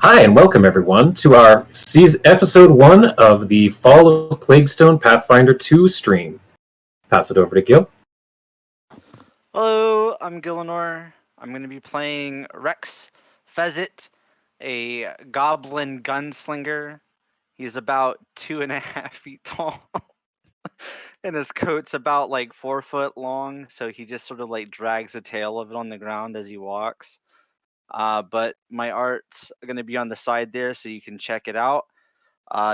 Hi, and welcome everyone to our episode 1 of the Fall of Plaguestone Pathfinder 2 stream. Pass it over to Gil. Hello, I'm Gillinor. I'm going to be playing Rex Fezit, a goblin gunslinger. He's about 2.5 feet tall, and his coat's about 4 foot long, so he just sort of drags the tail of it on the ground as he walks. But my art's going to be on the side there, so you can check it out.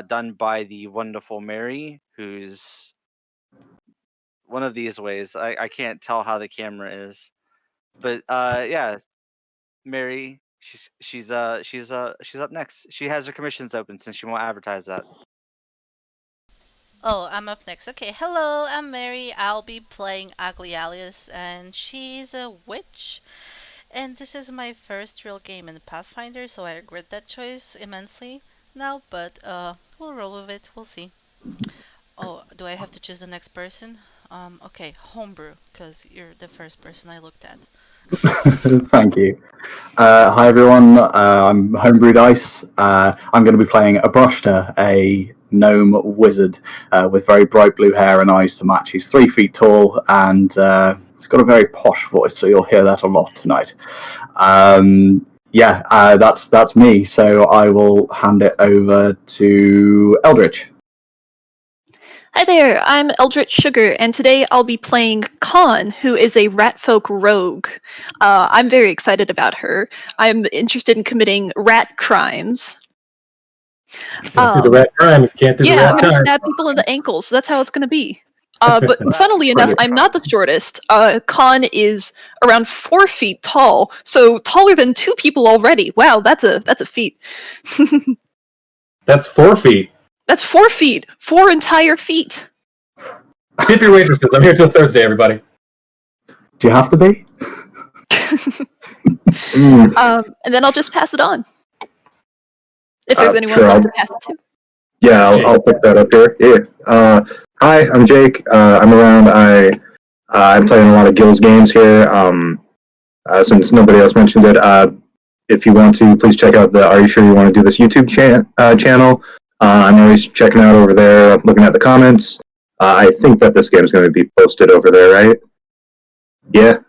Done by the wonderful Mary, who's one of these ways. I can't tell how the camera is, but yeah, Mary, she's up next. She has her commissions open since she won't advertise that. Oh, I'm up next. Okay, hello, I'm Mary. I'll be playing Ugly Alice, and she's a witch. And this is my first real game in Pathfinder, so I regret that choice immensely now, but we'll roll with it. We'll see. Oh, do I have to choose the next person? Okay, homebrew, because you're the first person I looked at. Thank you. Hi everyone, I'm Homebrew Dice. I'm going to be playing Abroshta, a gnome wizard with very bright blue hair and eyes to match. He's 3 feet tall and he's got a very posh voice, so you'll hear that a lot tonight. That's me, so I will hand it over to Eldritch. Hi there, I'm Eldritch Sugar, and today I'll be playing Khan, who is a ratfolk rogue. I'm very excited about her. I'm interested in committing rat crimes. Can't do the rat crime if you can't do the rat I'm crime. gonna stab people in the ankles. That's how it's gonna be. But funnily enough, I'm not the shortest. Khan is around 4 feet tall, so taller than 2 people already. Wow, that's a feat. That's 4 feet. That's 4 feet. 4 entire feet. Tip your waitresses. I'm here till Thursday, everybody. Do you have to be? And then I'll just pass it on. If there's anyone left to pass it to. Yeah, I'll pick that up here. Yeah. Hi, I'm Jake. I'm around. I'm playing a lot of Gil's games here. Since nobody else mentioned it, if you want to, please check out the Are You Sure You Want to Do This YouTube channel. I'm always checking out over there, looking at the comments. I think that this game is going to be posted over there, right? Yeah,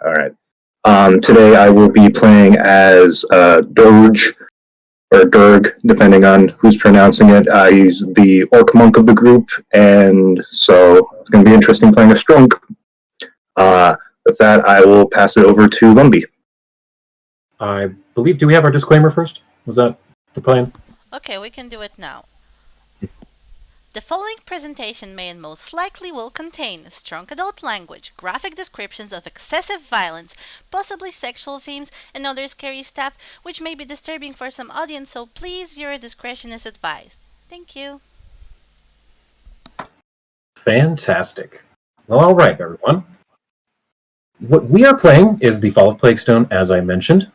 all right. Today I will be playing as Durg, or Durg, depending on who's pronouncing it. He's the orc monk of the group, and so it's going to be interesting playing a strunk. With that, I will pass it over to Lumby. I believe, do we have our disclaimer first? Was that the plan? Okay, we can do it now. The following presentation may and most likely will contain strong adult language, graphic descriptions of excessive violence, possibly sexual themes, and other scary stuff, which may be disturbing for some audience, so please viewer discretion is advised. Thank you. Fantastic. Well, all right, everyone. What we are playing is the Fall of Plaguestone, as I mentioned,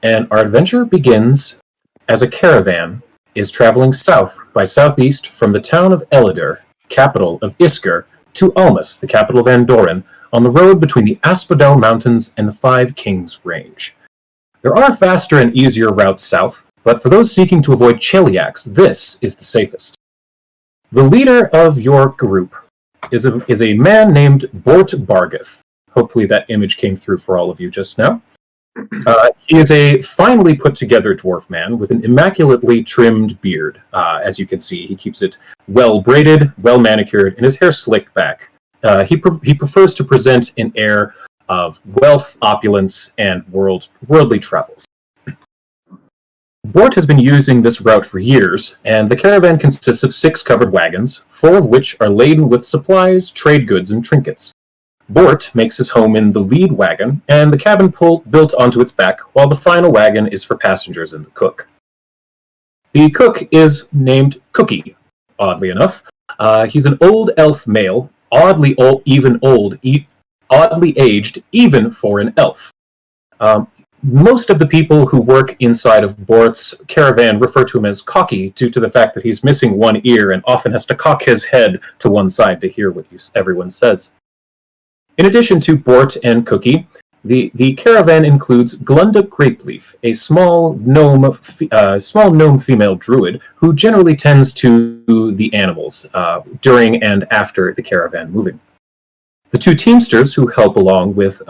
and our adventure begins as a caravan is traveling south by southeast from the town of Elidur, capital of Isker, to Almas, the capital of Andoran, on the road between the Asphodel Mountains and the Five Kings Range. There are faster and easier routes south, but for those seeking to avoid Cheliax, this is the safest. The leader of your group is a man named Bort Bargath. Hopefully that image came through for all of you just now. He is a finely put-together dwarf man with an immaculately trimmed beard. As you can see, he keeps it well-braided, well-manicured, and his hair slicked back. He prefers to present an air of wealth, opulence, and worldly travels. Bort has been using this route for years, and the caravan consists of 6 covered wagons, 4 of which are laden with supplies, trade goods, and trinkets. Bort makes his home in the lead wagon, and the cabin built onto its back, while the final wagon is for passengers and the cook. The cook is named Cookie, oddly enough. He's an old elf male, oddly aged, even for an elf. Most of the people who work inside of Bort's caravan refer to him as Cocky due to the fact that he's missing one ear and often has to cock his head to one side to hear what everyone says. In addition to Bort and Cookie, The caravan includes Glunda Grapeleaf, a small gnome female druid who generally tends to the animals during and after the caravan moving. The two teamsters who help along with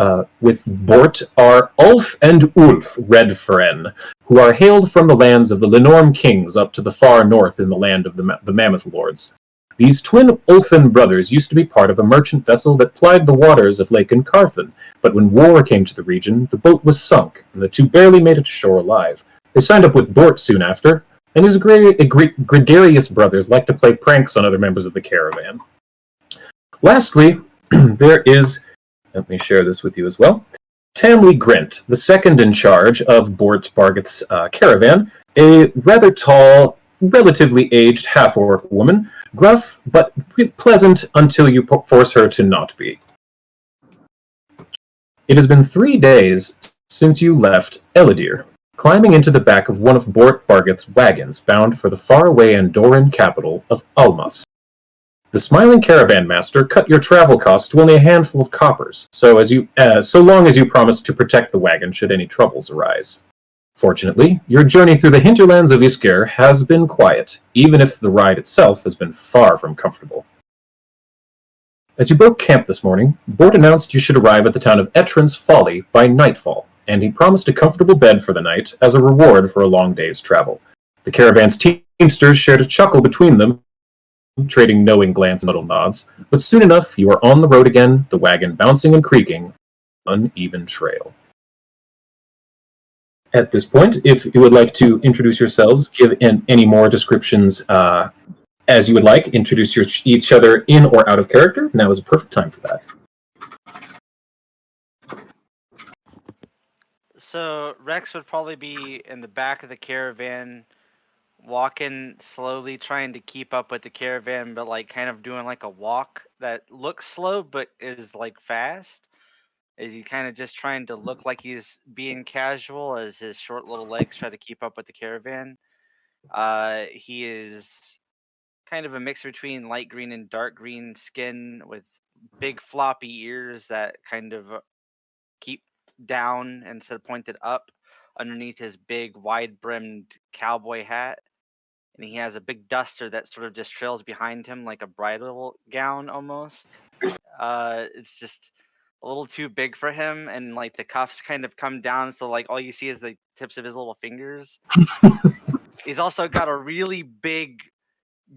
Bort are Ulf and Ulf Redfren, who are hailed from the lands of the Lenorm kings up to the far north in the land of the Mammoth lords. These twin Ulfin brothers used to be part of a merchant vessel that plied the waters of Lake Carthen, but when war came to the region, the boat was sunk, and the two barely made it to shore alive. They signed up with Bort soon after, and his gregarious brothers like to play pranks on other members of the caravan. Lastly, there is, let me share this with you as well, Tamley Grint, the second in charge of Bort Bargeth's caravan, a rather tall, relatively aged half-orc woman, gruff but pleasant until you force her to not be. It has been 3 days since you left Elidir, climbing into the back of one of Bort Bargeth's wagons bound for the faraway Andorran capital of Almas. The smiling caravan master cut your travel costs to only a handful of coppers, so long as you promised to protect the wagon should any troubles arise. Fortunately, your journey through the hinterlands of Isker has been quiet, even if the ride itself has been far from comfortable. As you broke camp this morning, Bort announced you should arrive at the town of Etrin's Folly by nightfall, and he promised a comfortable bed for the night as a reward for a long day's travel. The caravan's teamsters shared a chuckle between them, trading knowing glances and little nods, but soon enough you are on the road again, the wagon bouncing and creaking on an uneven trail. At this point, if you would like to introduce yourselves, give any more descriptions as you would like, introduce each other in or out of character, now is a perfect time for that. So Rex would probably be in the back of the caravan, walking slowly, trying to keep up with the caravan, but like kind of doing like a walk that looks slow but is like fast. Is he kind of just trying to look like he's being casual as his short little legs try to keep up with the caravan? He is kind of a mix between light green and dark green skin with big floppy ears that kind of keep down instead of pointed up underneath his big wide brimmed cowboy hat. And he has a big duster that sort of just trails behind him like a bridal gown almost. It's just a little too big for him, and like the cuffs kind of come down, so like all you see is the tips of his little fingers. He's also got a really big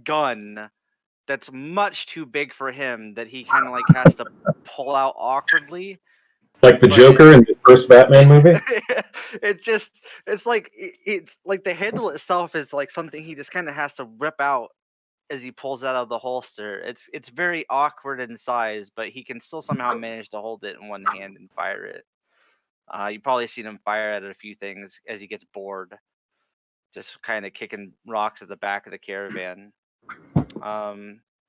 gun that's much too big for him that he kind of like has to pull out awkwardly. Like the Joker in the first Batman movie? It's like the handle itself is like something he just kind of has to rip out as he pulls that out of the holster. It's very awkward in size, but he can still somehow manage to hold it in one hand and fire it. You've probably seen him fire at a few things as he gets bored, just kind of kicking rocks at the back of the caravan. But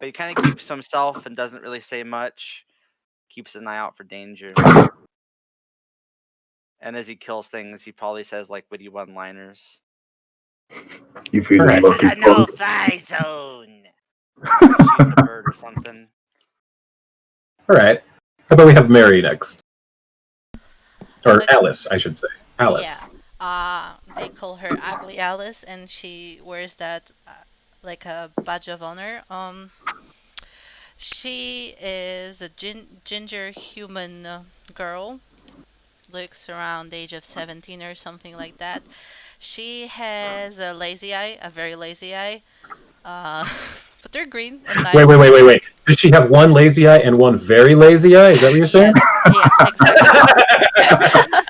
he kind of keeps to himself and doesn't really say much. Keeps an eye out for danger. And as he kills things, he probably says like witty one-liners. You feel Alright. lucky. A no-fly zone. Shoots a bird or something. Alright. How about we have Mary next? Or Okay. Alice, I should say. Alice. Yeah. They call her Ugly Alice, and she wears that like a badge of honor. She is a ginger human girl. Looks around the age of 17 or something like that. She has a lazy eye, a very lazy eye. But they're green and nice. Wait. Does she have one lazy eye and one very lazy eye? Is that what you're saying? Yes, exactly.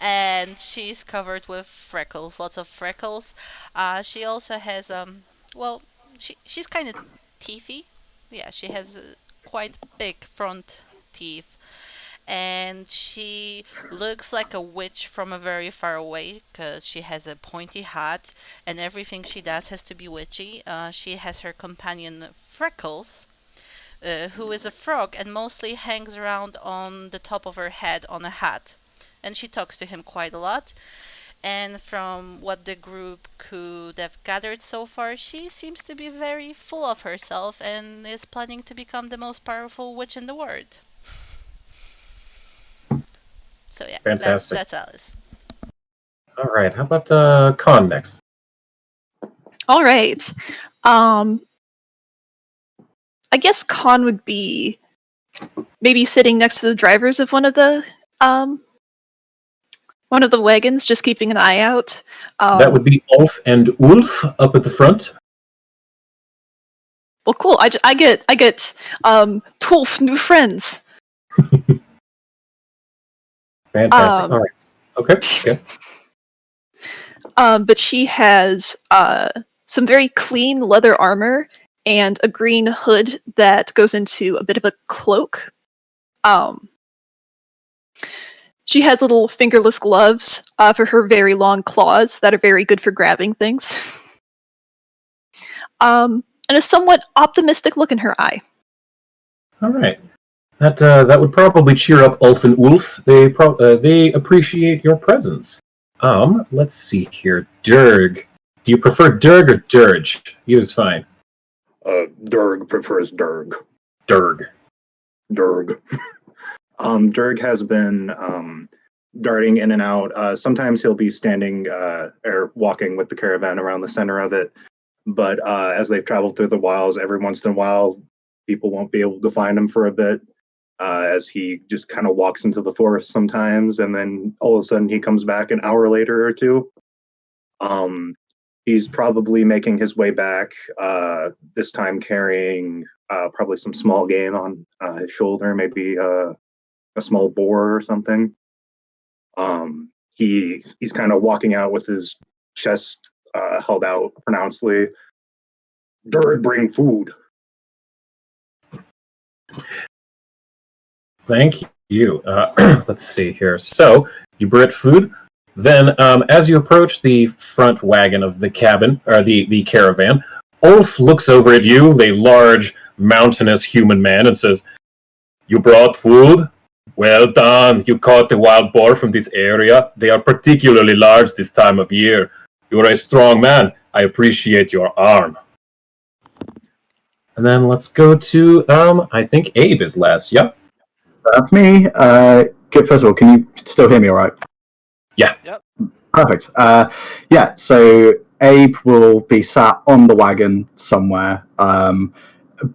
And she's covered with freckles, lots of freckles. She also has well, she's kind of teethy. Yeah, she has quite big front teeth, and she looks like a witch from a very far away because she has a pointy hat, and everything she does has to be witchy. She has her companion Freckles, who is a frog and mostly hangs around on the top of her head on a hat. And she talks to him quite a lot. And from what the group could have gathered so far, she seems to be very full of herself and is planning to become the most powerful witch in the world. So yeah, Fantastic. that's Alice. All right. How about Con next? All right. I guess Khan would be maybe sitting next to the drivers of one of the wagons, just keeping an eye out. That would be Ulf and Ulf up at the front. Well, cool. I get 12 new friends. Fantastic. All right. Okay. But she has some very clean leather armor and a green hood that goes into a bit of a cloak. She has little fingerless gloves for her very long claws that are very good for grabbing things. And a somewhat optimistic look in her eye. All right. That would probably cheer up Ulf and Ulf. They appreciate your presence. Let's see here. Durg. Do you prefer Durg or Durge? He was fine. Durg prefers Durg. Durg. Durg has been darting in and out. Sometimes he'll be standing or walking with the caravan around the center of it. But as they've traveled through the wilds, every once in a while, people won't be able to find him for a bit, as he just kind of walks into the forest sometimes, and then all of a sudden he comes back an hour later or two. He's probably making his way back, this time carrying probably some small game on his shoulder, maybe a small boar or something. He's kind of walking out with his chest held out pronouncedly. Durg, bring food. Thank you. Let's see here. So, you brought food. Then, as you approach the front wagon of the cabin, or the caravan, Ulf looks over at you, the large, mountainous human man, and says, "You brought food? Well done. You caught the wild boar from this area. They are particularly large this time of year. You are a strong man. I appreciate your arm." And then let's go to, I think Abe is last. Yep. That's me. Good. First of all, can you still hear me all right? Yeah. Yep. Perfect. Yeah, so Abe will be sat on the wagon somewhere,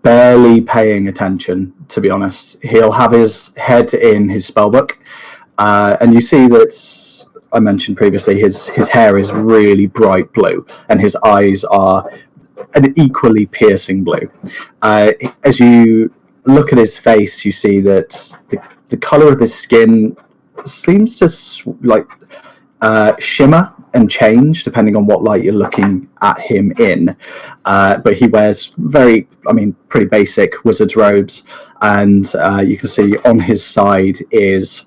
barely paying attention, to be honest. He'll have his head in his spellbook, and you see that, I mentioned previously, his hair is really bright blue, and his eyes are an equally piercing blue. As you look at his face, you see that the color of his skin seems to shimmer and change depending on what light you're looking at him in. But he wears pretty basic wizard's robes, and you can see on his side is,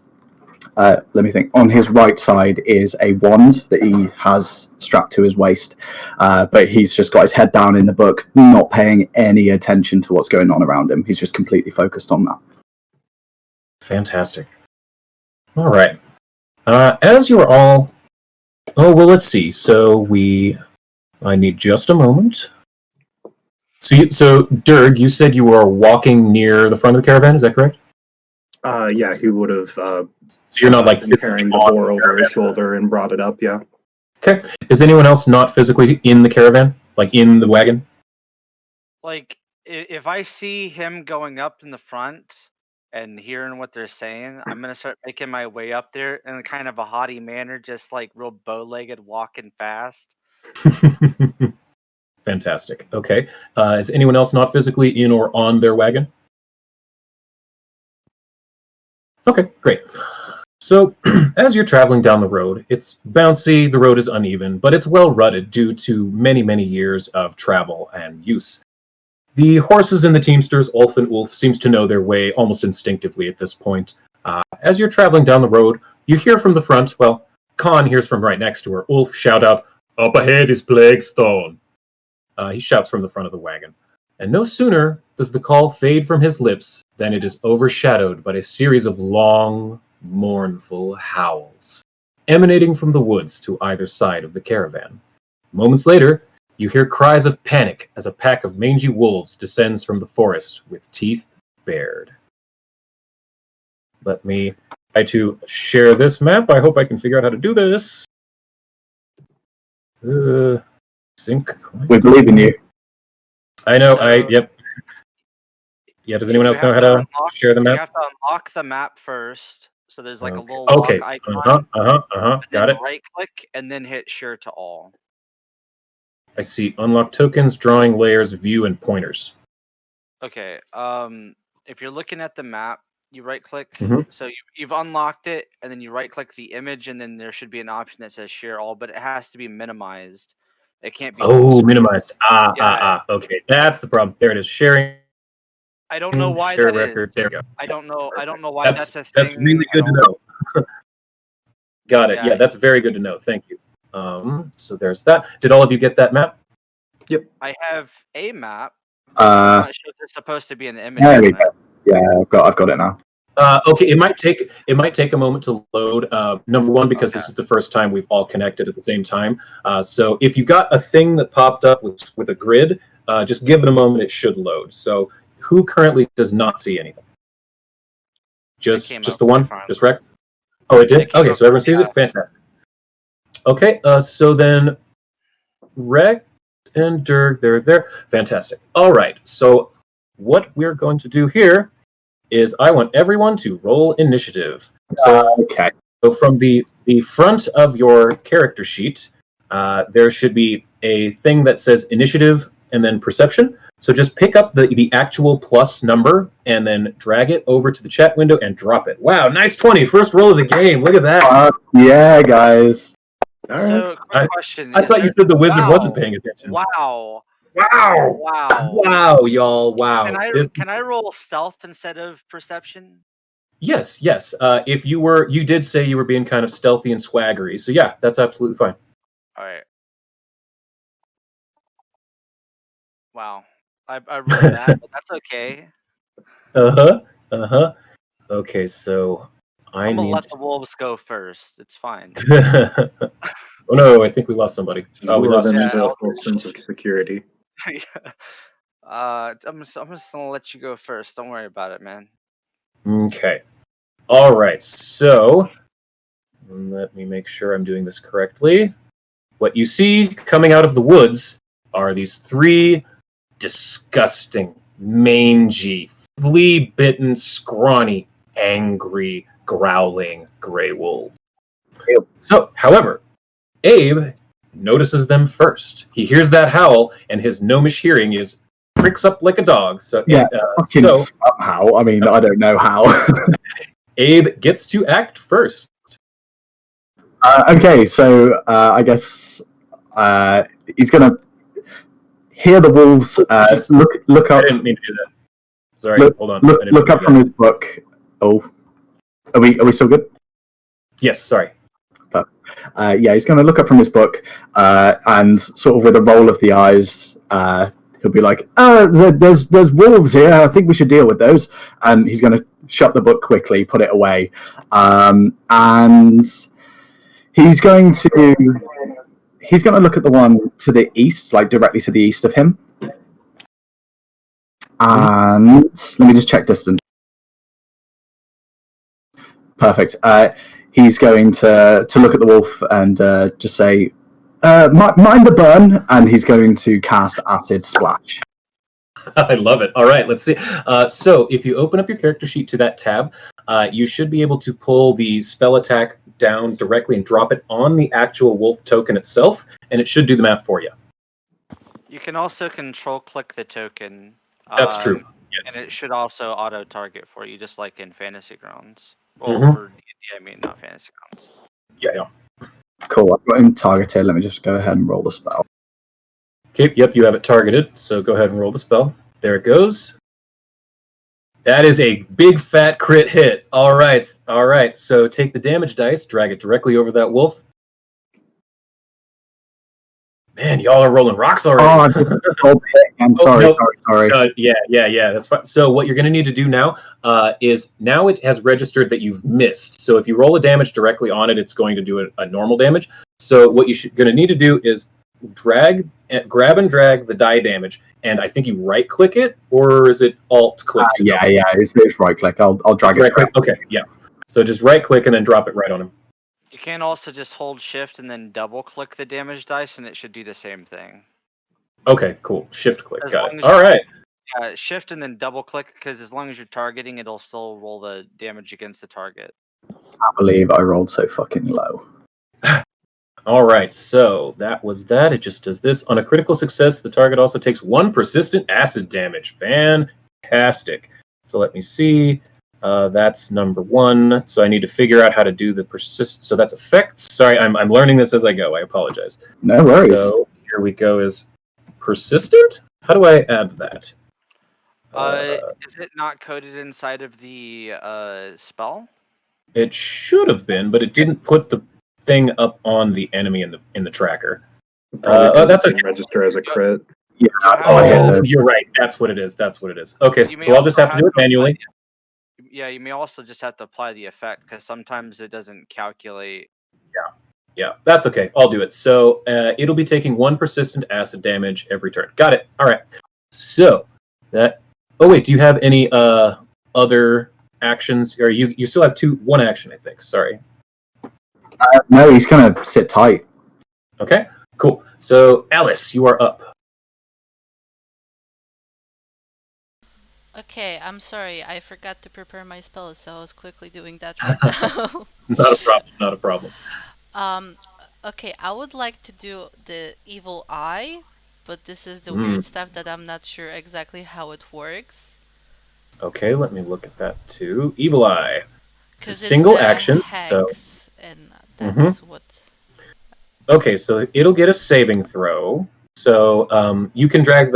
on his right side is a wand that he has strapped to his waist. But he's just got his head down in the book, not paying any attention to what's going on around him. He's just completely focused on that. Fantastic. All right. As you're all... Oh, well, let's see. I need just a moment. So Durg, you said you were walking near the front of the caravan, is that correct? Yeah, he would have. So you're not been carrying the boar over his shoulder and brought it up. Yeah. Okay. Is anyone else not physically in the caravan, like in the wagon? Like, if I see him going up in the front and hearing what they're saying, I'm gonna start making my way up there in kind of a haughty manner, just like real bow-legged, walking fast. Fantastic. Okay. Is anyone else not physically in or on their wagon? Okay, great. So, as you're traveling down the road, it's bouncy, the road is uneven, but it's well rutted due to many, many years of travel and use. The horses and the teamsters, Ulf and Ulf, seems to know their way almost instinctively at this point. As you're traveling down the road, you hear from the front, well, Khan hears from right next to her, Ulf shout out, "Up ahead is Plaguestone." He shouts from the front of the wagon. And no sooner does the call fade from his lips than it is overshadowed by a series of long, mournful howls, emanating from the woods to either side of the caravan. Moments later, you hear cries of panic as a pack of mangy wolves descends from the forest with teeth bared. Let me Try to share this map. I hope I can figure out how to do this. Sync. We believe in you. I know. So- Yep. Yeah. Does anyone You else know have how to to unlock- share the You map? have to unlock the map first. So there's like a little Okay. lock icon. Got then it. Right click and then hit share to all. I see unlock tokens, drawing layers, view, and pointers. Okay. If you're looking at the map, you right click. Mhm. So you've unlocked it, and then you right click the image, and then there should be an option that says share all, but it has to be minimized. It can't be. Oh, full screen. minimized. Yeah. Okay, that's the problem. There it is. Sharing. I don't know why share that record. is. There we go. I don't know why that's a thing. That's really I good to don't- know. Got it. Yeah. Yeah, that's very good to know. Thank you. So there's that. Did all of you get that map? I have a map. I'm not sure if there's supposed to be an image. There on we it. go. Yeah, I've got it now. Okay, it might take a moment to load. Number one, because this is the first time we've all connected at the same time. So if you got a thing that popped up with a grid, just give it a moment. It should load. So who currently does not see anything? Just the one. Just Rex. Oh, it did. Okay, so everyone sees it. Fantastic. Okay, so then Rex and Durg, they're there. Fantastic. All right. So what we're going to do here is I want everyone to roll initiative. So, Okay. so from the front of your character sheet, there should be a thing that says initiative and then perception. So just pick up the actual plus number and then drag it over to the chat window and drop it. Wow, nice 20. First roll of the game. Look at that. Yeah, guys. So, quick question. I thought you said the wizard wasn't paying attention. Wow. Wow. Wow. Wow, y'all. Wow. Can I roll stealth instead of perception? Yes. If you did say you were being kind of stealthy and swaggery. So yeah, that's absolutely fine. All right. Wow. I rolled that, but that's okay. Okay, so I'm gonna let the wolves go first. It's fine. Oh no, I think we lost somebody. Oh, we lost. them Yeah, into a false sense of security. Yeah. I'm just gonna let you go first. Don't worry about it, man. Okay. All right. So let me make sure I'm doing this correctly. What you see coming out of the woods are these three disgusting, mangy, flea-bitten, scrawny, angry, growling gray wolves. So, however, Abe notices them first. He hears that howl, and his gnomish hearing is pricks up like a dog. So, Yeah, somehow. I mean, I don't know how. Abe gets to act first. Okay, so I guess he's gonna hear the wolves. Look up. I didn't mean to do that. Sorry, hold on. Look up from his book. Oh, are we still good? Yes, sorry. Yeah, he's going to look up from his book and sort of with a roll of the eyes, he'll be like, there's wolves here. I think we should deal with those. And he's going to shut the book quickly, put it away. And he's going to look at the one to the east, like directly to the east of him. And let me just check distance. Perfect. He's going to look at the wolf and just say, mind the burn, and he's going to cast Acid Splash. I love it. All right, let's see. So if you open up your character sheet to that tab, you should be able to pull the spell attack down directly and drop it on the actual wolf token itself, and it should do the math for you. You can also control click the token. That's true. Yes. And it should also auto target for you, just like in Fantasy Grounds. Well, Mhm. for D&D, I mean, not Fantasy Grounds. Yeah. Cool. I've got him targeted. Let me just go ahead and roll the spell. Okay, yep, you have it targeted, so go ahead and roll the spell. There it goes. That is a big fat crit hit. All right. So take the damage dice, drag it directly over that wolf. Man, y'all are rolling rocks already. I'm sorry, nope. sorry. Yeah, that's fine. So what you're going to need to do now is now it has registered that you've missed. So if you roll a damage directly on it, it's going to do a normal damage. So what you're going to need to do is grab and drag the die damage, and I think you right click it, or is it alt click? Yeah, it's right click. I'll drag it. Right click. Okay, yeah. So just right-click and then drop it right on him. You can also just hold shift and then double-click the damage dice, and it should do the same thing. Okay, cool. Shift-click. As Got long it. as All right. Shift and then double-click, because as long as you're targeting, it'll still roll the damage against the target. I believe I rolled so fucking low. All right, so that was that. It just does this. On a critical success, the target also takes 1 persistent acid damage. Fantastic. So let me see. That's number 1. So I need to figure out how to do the persist. So that's effects. Sorry, I'm learning this as I go. I apologize. No worries. So here we go. Is persistent? How do I add that? Is it not coded inside of the spell? It should have been, but it didn't put the thing up on the enemy in the tracker. Probably because that's it didn't okay. register as a crit. Yeah. Oh, I get Oh, that. you're right. That's what it is. Okay, You may so I'll just also have to do it apply manually. Yeah, you may also just have to apply the effect, because sometimes it doesn't calculate. Yeah, that's okay. I'll do it. So it'll be taking 1 persistent acid damage every turn. Got it. All right. So that. Oh wait, do you have any other actions? Or you still have 1 action, I think. Sorry. No, he's gonna sit tight. Okay. Cool. So Alice, you are up. Okay, I'm sorry. I forgot to prepare my spells, so I was quickly doing that right now. Not a problem. Not a problem. Um, okay, I would like to do the evil eye, but this is the weird stuff that I'm not sure exactly how it works. Okay, let me look at that too. Evil Eye. It's a 'Cause single it's a action. So hex, and that's Mhm. what. okay, so it'll get a saving throw. So you can drag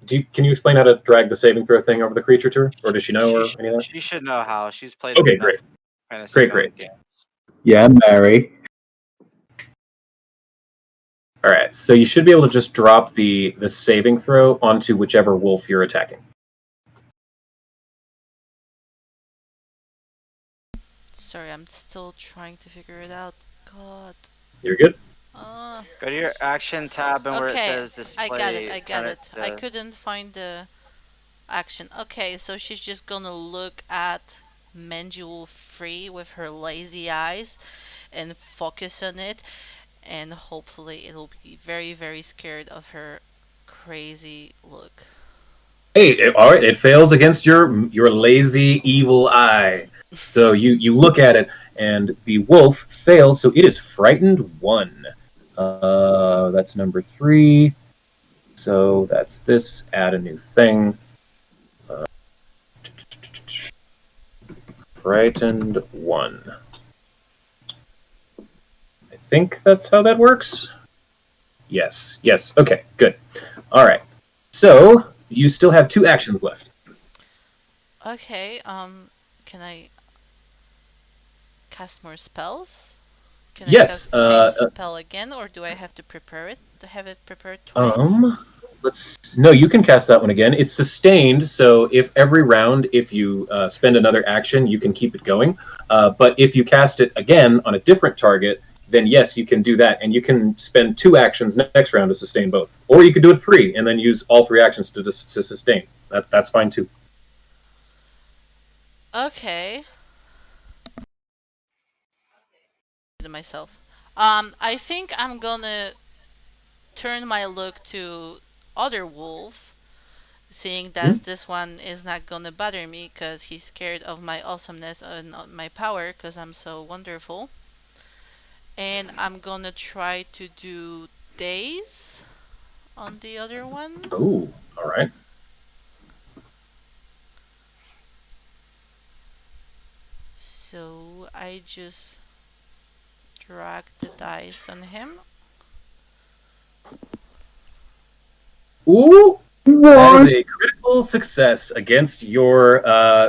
can you explain how to drag the saving throw thing over the creature to her, or does she know, or any of that? She should know how. She's played Okay, enough great. fantasy Great. games. Yeah, Mary. All right, so you should be able to just drop the saving throw onto whichever wolf you're attacking. Sorry, I'm still trying to figure it out. God. You're good. Go to your action tab, and where it Okay, says display. I got turn it. I to- couldn't find the action. Okay, so she's just gonna look at Menjul free with her lazy eyes and focus on it, and hopefully it'll be very, very scared of her crazy look. Hey, all right, it fails against your lazy evil eye. So you look at it, and the wolf fails, so it is frightened 1. That's number 3. So that's this. Add a new thing. Frightened 1. I think that's how that works. Yes. Okay, good. All right. So you still have 2 actions left. Okay, can I cast more spells? Can I Yes. cast the same spell again, or do I have to prepare it? To have it prepared twice? No, you can cast that one again. It's sustained, so if every round, if you spend another action, you can keep it going. But if you cast it again on a different target, then yes, you can do that, and you can spend 2 actions next round to sustain both, or you could do it 3 and then use all 3 actions to sustain. That's fine too. Okay. To myself. I think I'm gonna turn my look to other wolf, seeing that this one is not gonna bother me because he's scared of my awesomeness and my power because I'm so wonderful. And I'm gonna try to do days on the other one. Oh, all right. So I just drag the dice on him. Ooh, that What? is a critical success against your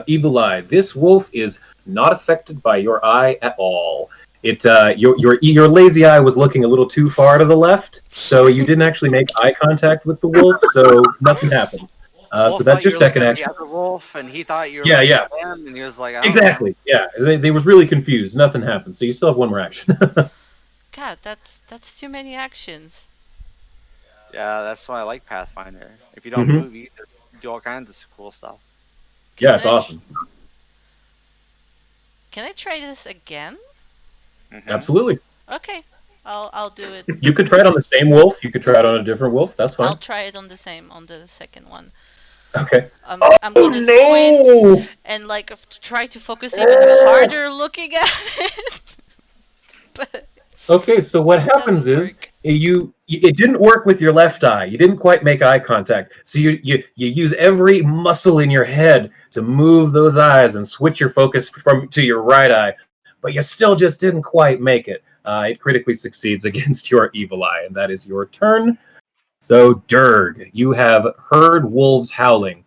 evil eye. This wolf is not affected by your eye at all. Your lazy eye was looking a little too far to the left, so you didn't actually make eye contact with the wolf, so nothing happens. Wolf So that's thought your you were second looking at action. the other wolf, and he thought you were Yeah, looking yeah. at him, and he was like, I don't Exactly. Yeah, they was really confused. Nothing happened, so you still have 1 more action. God, that's too many actions. know. Yeah, that's why I like Pathfinder. If you don't Mhm. move, you just do all kinds of cool stuff. Yeah, it's awesome. can I try this again? Mhm. Absolutely. Okay, I'll do it. You could try it on the same wolf. You could try it on a different wolf. That's I'll fine. try it on the second one. Okay. I'm gonna squint No! and like try to focus even harder looking at it. But Okay, so what it happens doesn't is work. it didn't work with your left eye. You didn't quite make eye contact. So you use every muscle in your head to move those eyes and switch your focus to your right eye, but you still just didn't quite make it. It critically succeeds against your evil eye, and that is your turn. So Durg, you have heard wolves howling.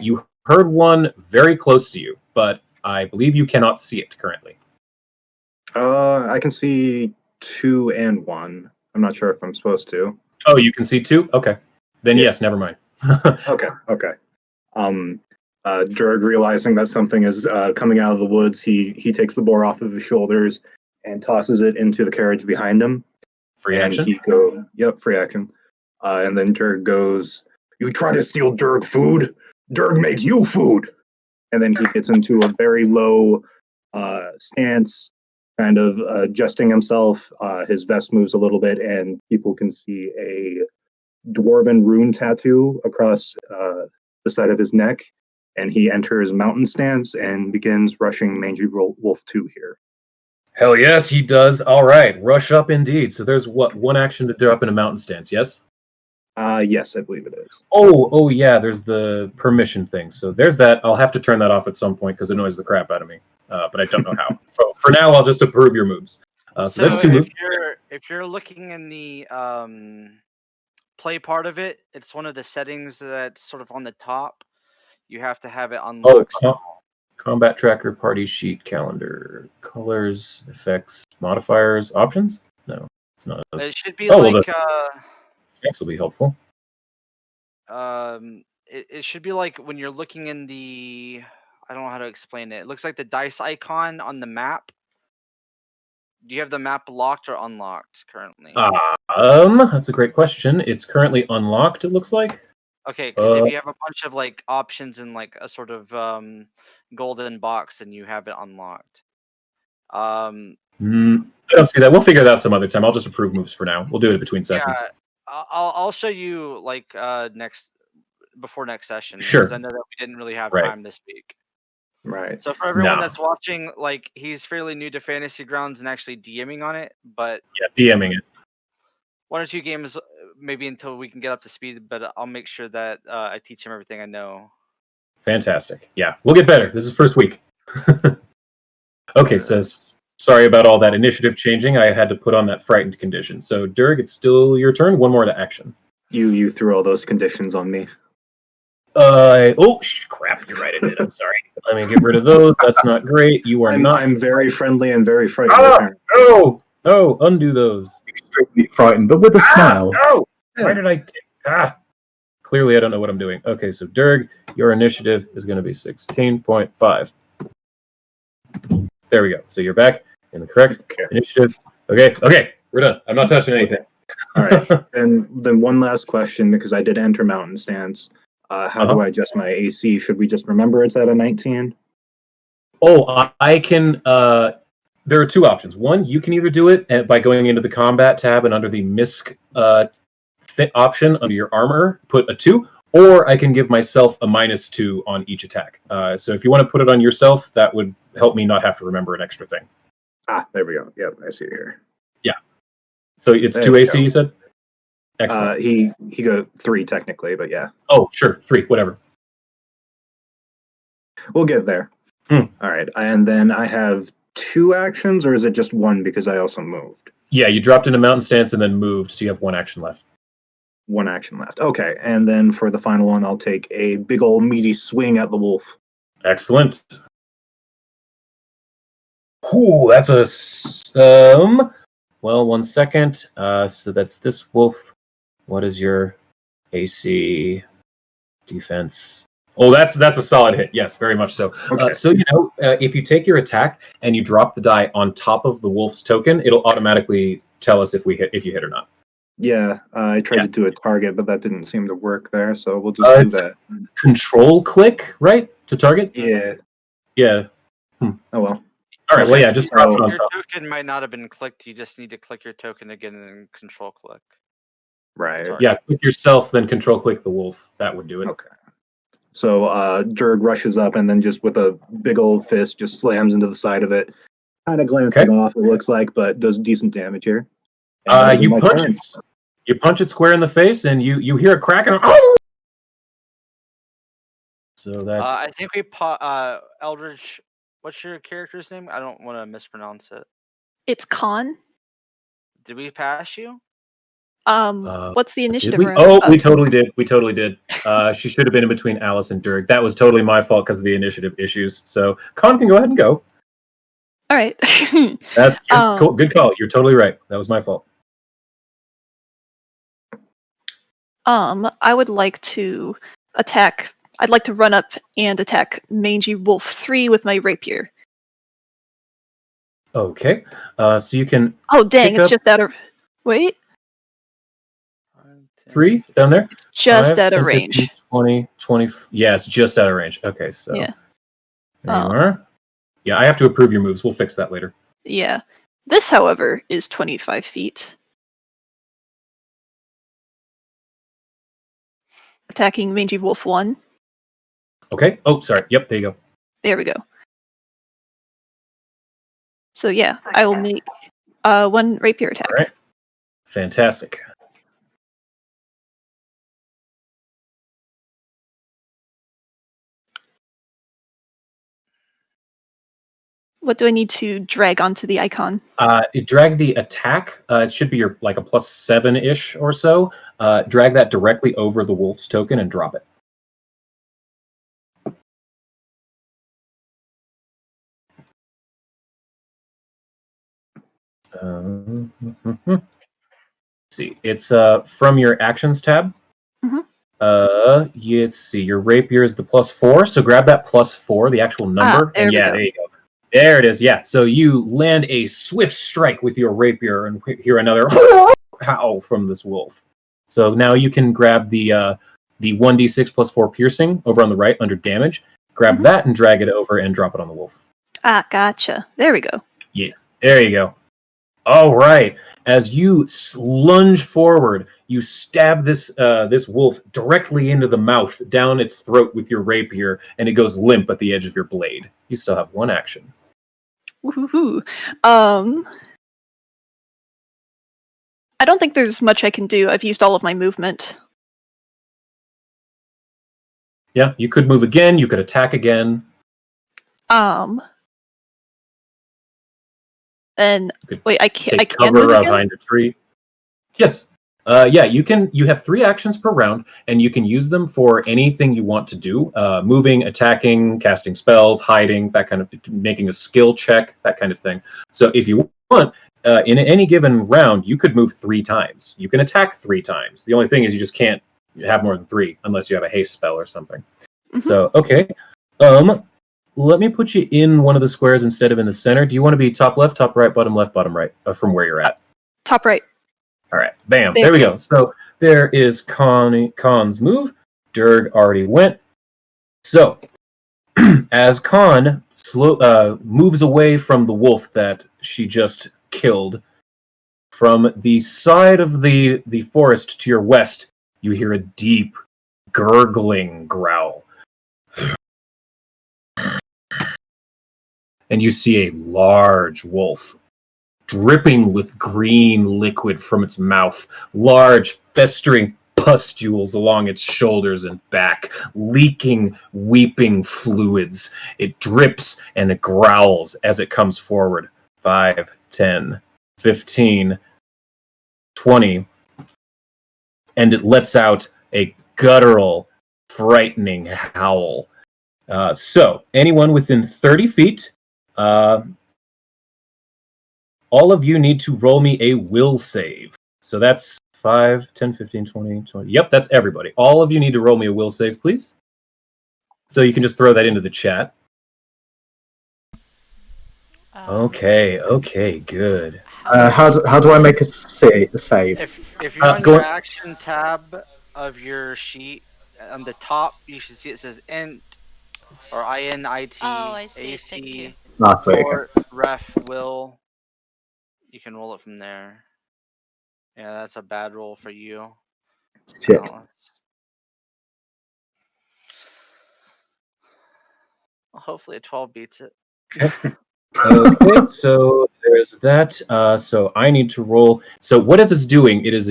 You heard one very close to you, but I believe you cannot see it currently. I can see 2 and 1. I'm not sure if I'm supposed to. Oh, you can see two? Okay. Then Yeah. yes, never mind. Okay. Durg, realizing that something is coming out of the woods, he takes the boar off of his shoulders and tosses it into the carriage behind him. Free and action? Yep, free action. And then Durg goes, "You try to steal Durg food? Durg make you food!" And then he gets into a very low stance, kind of adjusting himself. His vest moves a little bit, and people can see a dwarven rune tattoo across the side of his neck. And he enters mountain stance and begins rushing Mangy Wolf 2 here. Hell yes, he does. All right, rush up indeed. So there's one action to drop in a mountain stance, yes? Yes, I believe it is. Oh yeah, there's the permission thing. So there's that. I'll have to turn that off at some point because it annoys the crap out of me. But I don't know how. So for now, I'll just approve your moves. So there's two moves. If you're looking in the play part of it, it's one of the settings that's sort of on the top. You have to have it unlocked. Combat tracker, party sheet, calendar, colors, effects, modifiers, options? No, it's not. It should be Effects will be helpful. it should be like when you're looking in the, I don't know how to explain it. It looks like the dice icon on the map. Do you have the map locked or unlocked currently? That's a great question. It's currently unlocked, it looks like. Okay, because if you have a bunch of like options in like a sort of golden box, then you have it unlocked. I don't see that. We'll figure that out some other time. I'll just approve moves for now. We'll do it between sessions. Yeah, I'll show you like before next session. Sure. Because I know that we didn't really have time this week. Right. So for everyone that's watching, like he's fairly new to Fantasy Grounds and actually DMing on it, but yeah, DMing it. 1 or 2 games maybe until we can get up to speed. But I'll make sure that I teach him everything I know. Fantastic. Yeah, we'll get better. This is first week. Okay, so sorry about all that initiative changing. I had to put on that frightened condition. So Durg, it's still your turn. One more to action. You threw all those conditions on me. Crap! You're right. I did. I'm sorry. Let me get rid of those. That's not great. You are not. I'm very friendly and very frightened. No! Undo those. Extremely frightened, but with a smile. No! Why did I? Clearly, I don't know what I'm doing. Okay, so Durg, your initiative is going to be 16.5. There we go. So you're back in the correct initiative. Okay, we're done. I'm not touching anything. All right. Then one last question, because I did enter mountain stance. How do I adjust my AC? Should we just remember it's at a 19? Oh, I can. There are 2 options. One, you can either do it by going into the combat tab and under the MISC option under your armor, put a 2, or I can give myself a -2 on each attack. So if you want to put it on yourself, that would help me not have to remember an extra thing. There we go. Yep, I see it here. Yeah. So it's 2 AC, you said? Excellent. He got 3 technically, but yeah. Oh, sure. 3, whatever. We'll get there. All right. And then I have 2 actions, or is it just 1 because I also moved? Yeah, you dropped into mountain stance and then moved, so you have 1 action left. 1 action left. Okay. And then for the final one, I'll take a big old meaty swing at the wolf. Excellent. Ooh, that's a... Well, 1 second. So that's this wolf. What is your AC defense? Oh, that's a solid hit. Yes, very much so. Okay. So if you take your attack and you drop the die on top of the wolf's token, it'll automatically tell us if you hit or not. Yeah, I tried to do a target, but that didn't seem to work there. So we'll just do that. Control click, right, to target. Yeah. Yeah. Oh well. All right. Well, yeah, just drop it on Your top. token might not have been clicked. You just need to click your token again and control click. Right. Sorry. Yeah, click yourself, then control click the wolf. That would do it. Okay. So Durg rushes up and then just with a big old fist just slams into the side of it. Kind of glancing off, it looks like, but does decent damage here. And You punch it square in the face, and you hear a crack and so that's I think we Eldridge. What's your character's name? I don't want to mispronounce it. It's Con. Did we pass you? What's the did initiative we? round? Oh, we totally did. We totally did. She should have been in between Alice and Durg. That was totally my fault because of the initiative issues. So Con can go ahead and go. All right. That's cool. Good call. You're totally right. That was my fault. I would like to attack. I'd like to run up and attack Mangy Wolf 3 with my rapier. Okay. So you can. Oh dang! Pick It's up- just out of. Wait. 3 down there. It's just 5, out of 10, range. 15, 20, 20. Yeah, it's just out of range. Okay, so Yeah. there you are. Yeah, I have to approve your moves. We'll fix that later. Yeah. This, however, is 25 feet. Attacking Mangy Wolf 1. Okay. Oh, sorry. Yep, there you go. There we go. So yeah, I will make 1 rapier attack. All right. Fantastic. What do I need to drag onto the icon? You drag the attack. It should be your like a +7-ish or so. Drag that directly over the wolf's token and drop it. See, it's from your actions tab. Mhm. Let's see. Your rapier is the +4, so grab that +4, the actual number, there and we yeah, go. there you go. There it is. Yeah. So you land a swift strike with your rapier and hear another howl from this wolf. So now you can grab the 1d6 +4 piercing over on the right under damage. Grab that and drag it over and drop it on the wolf. Ah, gotcha. There we go. Yes. There you go. All right. As you lunge forward, you stab this wolf directly into the mouth, down its throat with your rapier, and it goes limp at the edge of your blade. You still have 1 action. Woohoo. I don't think there's much I can do. I've used all of my movement. Yeah, you could move again. You could attack again. And You could wait, I can't. I take can cover move again? behind a tree. Yes. Yeah, you can. You have 3 actions per round, and you can use them for anything you want to do: moving, attacking, casting spells, hiding, that kind of, making a skill check, that kind of thing. So, if you want, in any given round, you could move 3 times. You can attack 3 times. The only thing is, you just can't have more than 3 unless you have a haste spell or something. Mhm. So, okay. Let me put you in one of the squares instead of in the center. Do you want to be top left, top right, bottom left, bottom right, from where you're at? Top right. All right, bam. There we go. So there is Khan's move. Durg already went. So as Khan moves away from the wolf that she just killed, from the side of the forest to your west, you hear a deep, gurgling growl. And you see a large wolf dripping with green liquid from its mouth, large festering pustules along its shoulders and back, leaking, weeping fluids. It drips and it growls as it comes forward. 5, 10, 15, 20, and it lets out a guttural, frightening howl. So, anyone within 30 feet, all of you need to roll me a will save. So that's 5, 10, 15, 20, 20. Yep, that's everybody. All of you need to roll me a will save, please. So you can just throw that into the chat. Okay, good. How do I make a save? If you're on your action tab of your sheet, on the top, you should see it says int or INIT Oh, I see. AC. Thank you. Last week. For ref will, you can roll it from there. Yeah, that's a bad roll for you. Shit. Alice. Well, hopefully a 12 beats it. Okay, so there's that. So I need to roll. So what it is doing, it is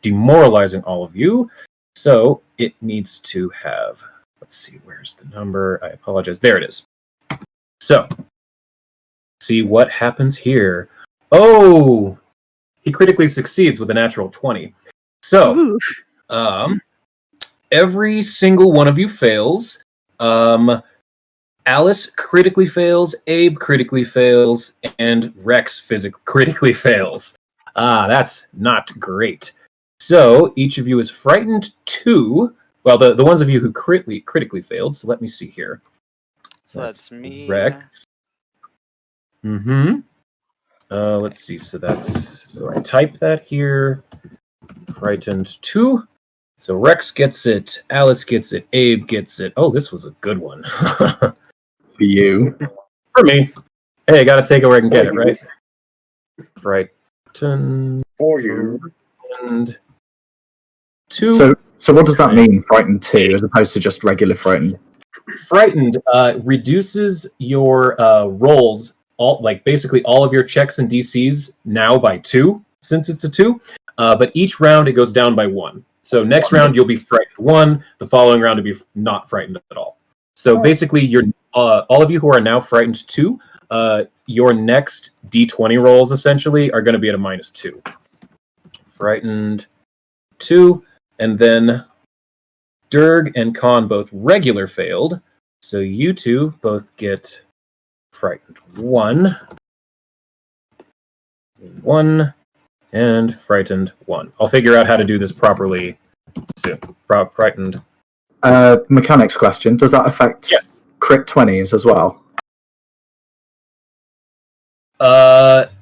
demoralizing all of you. So it needs to have. Let's see, where's the number? I apologize. There it is. So see what happens here. Oh, he critically succeeds with a natural 20. So, Ooh. every single one of you fails. Alice critically fails, Abe critically fails, and Rex critically fails. That's not great. So each of you is frightened 2. Well, the ones of you who critically failed. So let me see here. So that's me. Rex. Mm-hmm. Let's see. So I type that here. Frightened 2. So Rex gets it. Alice gets it. Abe gets it. Oh, this was a good one. For you. For me. Hey, I gotta take it where I can get it, right? Frightened For you. And 2. So what does that mean, frightened 2, as opposed to just regular frightened? Frightened reduces your rolls, basically all of your checks and DCs now by 2, since it's a 2. But each round it goes down by 1. So next round you'll be frightened 1. The following round you'll be not frightened at all. So basically, you're all of you who are now frightened 2. Your next D20 rolls essentially are going to be at a -2. Frightened 2, and then Durg and Khan both regular failed. So you two both get frightened 1, and frightened 1. I'll figure out how to do this properly soon. Frightened. Mechanics question. Does that affect crit 20s as well?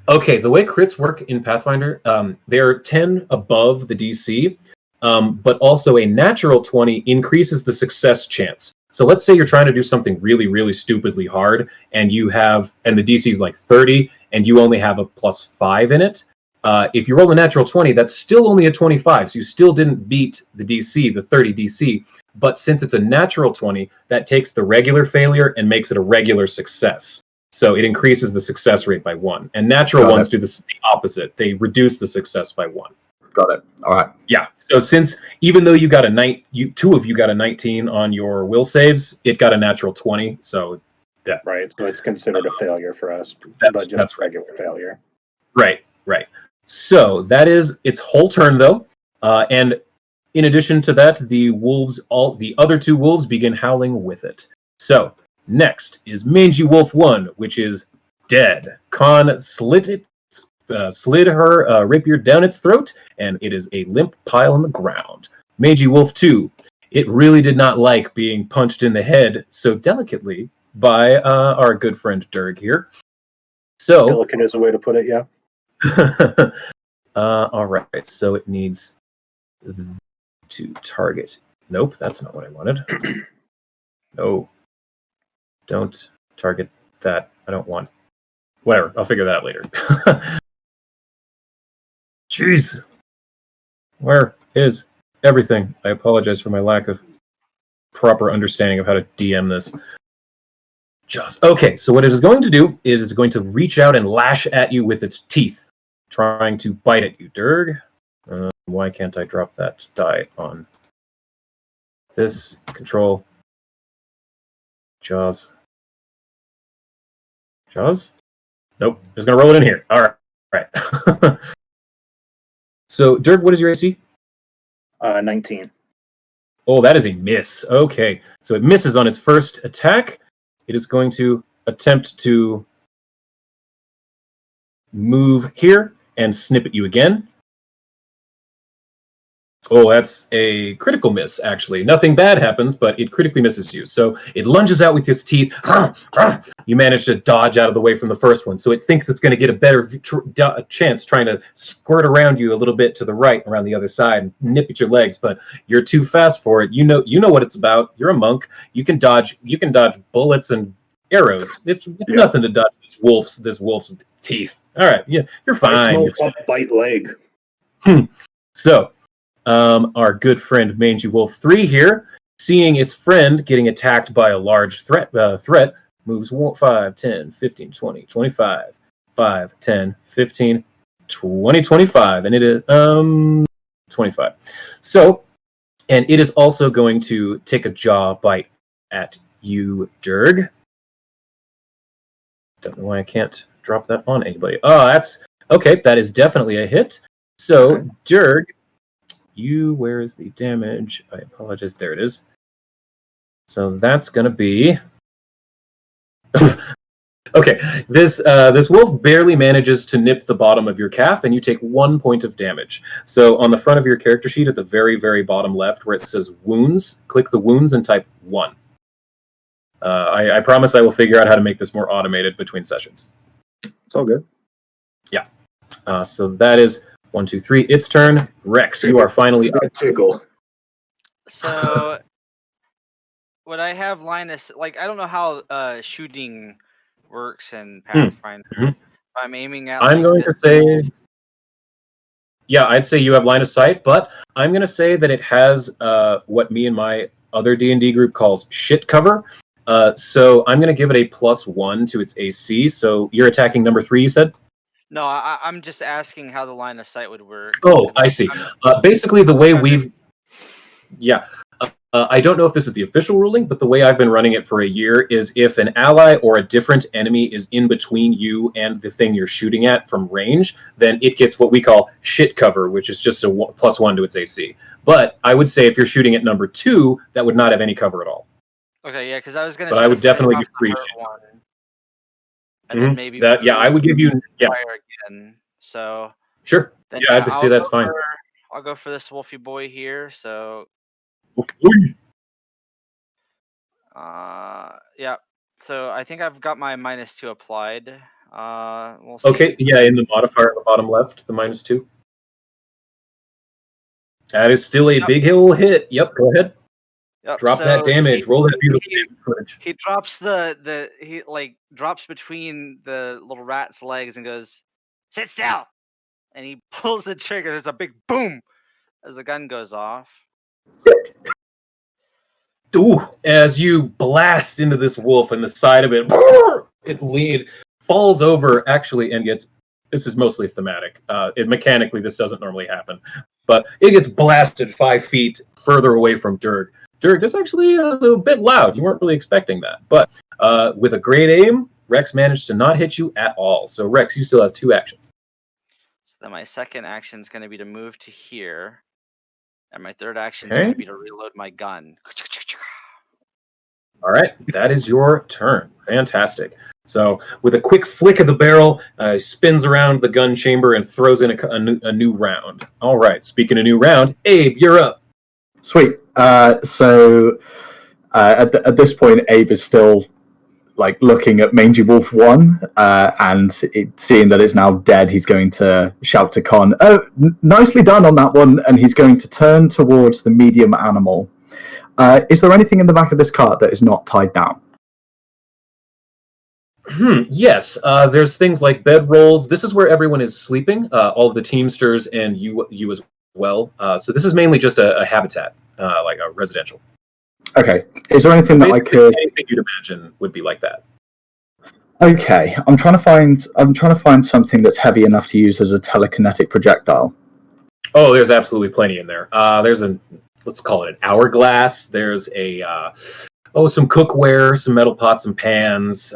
Okay, the way crits work in Pathfinder, they're 10 above the DC, but also a natural 20 increases the success chance. So let's say you're trying to do something really, really stupidly hard, and the DC is like 30, and you only have a +5 in it. If you roll a natural 20, that's still only a 25, so you still didn't beat the DC, the 30 DC. But since it's a natural 20, that takes the regular failure and makes it a regular success. So it increases the success rate by 1. And natural ones do the opposite. They reduce the success by 1. Got it. All right. Yeah. So since even though you got two of you got a 19 on your will saves, it got a natural 20. So that Right. So it's considered a failure for us, but just regular failure. Right. So that is its whole turn, though. And in addition to that, the other 2 wolves begin howling with it. So next is Mangy Wolf 1, which is dead. Khan slid her rapier down its throat, and it is a limp pile on the ground. Mangy Wolf 2, it really did not like being punched in the head so delicately by our good friend Durg here. So Delicate is a way to put it, yeah. All right, so it needs to target. Nope, that's not what I wanted. No, don't target that. I don't want. Whatever, I'll figure that out later. Jeez, where is everything? I apologize for my lack of proper understanding of how to DM this. Okay, so what it is going to do is it's going to reach out and lash at you with its teeth, trying to bite at you. Durg, why can't I drop that die on this? Control. Jaws. Nope, just going to roll it in here. All right. So, Durg, what is your AC? 19. Oh, that is a miss. Okay, so it misses on its first attack. It is going to attempt to move here and snip at you again. Oh, that's a critical miss, actually. Nothing bad happens, but it critically misses you. So it lunges out with its teeth. You manage to dodge out of the way from the first one. So it thinks it's going to get a better chance trying to squirt around you a little bit to the right, around the other side, and nip at your legs. But you're too fast for it. You know what it's about. You're a monk. You can dodge bullets and arrows. It's nothing to dodge this wolf's teeth. All right, yeah, you're fine. Nice little bite leg. So, our good friend Mangy Wolf 3 here, seeing its friend getting attacked by a large threat, moves 5, 10, 15, 20, 25, 5, 10, 15, 20, 25, and it is 25. So, and it is also going to take a jaw bite at you, Durg. Don't know why I can't drop that on anybody. Oh, that's okay. That is definitely a hit. So, okay. Durg, where is the damage? I apologize. There it is. So that's going to be... Okay, this wolf barely manages to nip the bottom of your calf, and you take 1 point of damage. So on the front of your character sheet, at the very, very bottom left, where it says wounds, click the wounds and type 1. I promise I will figure out how to make this more automated between sessions. It's all good. Yeah. So that is 1, 2, 3. Its turn. Rex, you are finally up. Tickle. So, would I have Linus? Like, I don't know how shooting works in Pathfinder. Mm-hmm. I'm aiming at. I'm going to say. Yeah, I'd say you have line of sight, but I'm going to say that it has what me and my other D&D group calls shit cover. So I'm going to give it a +1 to its AC. So you're attacking number 3, you said? No, I'm just asking how the line of sight would work. Oh, I see. Basically, the way we've... Yeah. I don't know if this is the official ruling, but the way I've been running it for a year is if an ally or a different enemy is in between you and the thing you're shooting at from range, then it gets what we call shit cover, which is just a +1 to its AC. But I would say if you're shooting at number 2, that would not have any cover at all. Okay, yeah, because I was going to... But I would definitely give 3 shit. And then maybe... That, yeah, I would give you... Yeah. Again, so... Sure. Yeah, I'd say that's fine. I'll go for this wolfy boy here, so... Yeah. So I think I've got my -2 applied. We'll see. Okay, yeah, in the modifier at the bottom left, the -2. That is still a big hill hit. Yep, go ahead. Yep, drop that damage. Roll that beautiful footage. He drops he drops between the little rat's legs and goes, "Sit still!" And he pulls the trigger. There's a big boom as the gun goes off. Sit. Ooh, as you blast into this wolf and the side of it, it falls over actually and gets, this is mostly thematic. Mechanically, this doesn't normally happen, but it gets blasted 5 feet further away from Durg. Durg, that's actually a bit loud. You weren't really expecting that, but with a great aim, Rex managed to not hit you at all. So Rex, you still have 2 actions. So then my second action is going to be to move to here. And my third action is going to be to reload my gun. All right, that is your turn. Fantastic. So with a quick flick of the barrel, spins around the gun chamber and throws in a new round. All right, speaking of new round, Abe, you're up. Sweet. So at this point, Abe is still looking at Mangy Wolf 1, and seeing that it's now dead, he's going to shout to Con, "Oh, nicely done on that one," and he's going to turn towards the medium animal. Is there anything in the back of this cart that is not tied down? Yes, there's things like bed rolls. This is where everyone is sleeping, all of the Teamsters and you as well. So this is mainly just a habitat, like a residential. Okay. Is there anything that I could... Anything you'd imagine would be like that. Okay. I'm trying to find something that's heavy enough to use as a telekinetic projectile. Oh, there's absolutely plenty in there. There's let's call it an hourglass. There's some cookware, some metal pots and pans.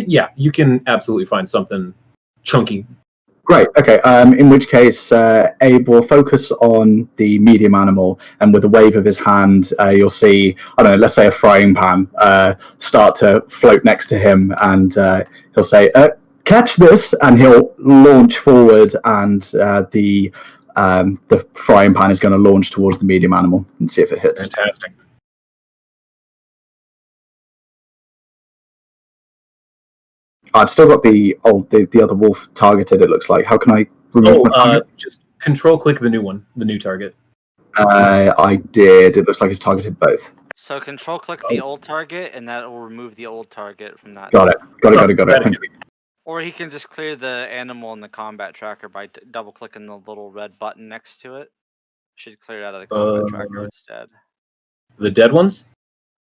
Yeah, you can absolutely find something chunky. Great. Okay. In which case, Abe will focus on the medium animal, and with a wave of his hand, you'll see, I don't know, let's say a frying pan start to float next to him, and he'll say, "Catch this!" and he'll launch forward, and the frying pan is going to launch towards the medium animal and see if it hits. Fantastic. I've still got the other wolf targeted, it looks like. How can I remove my target? Just control click the new one, the new target. I did. It looks like it's targeted both. So control click the old target, and that will remove the old target from that. Got it. Got it. Thank you. Or he can just clear the animal in the combat tracker by double clicking the little red button next to it. Should clear it out of the combat tracker instead. The dead ones?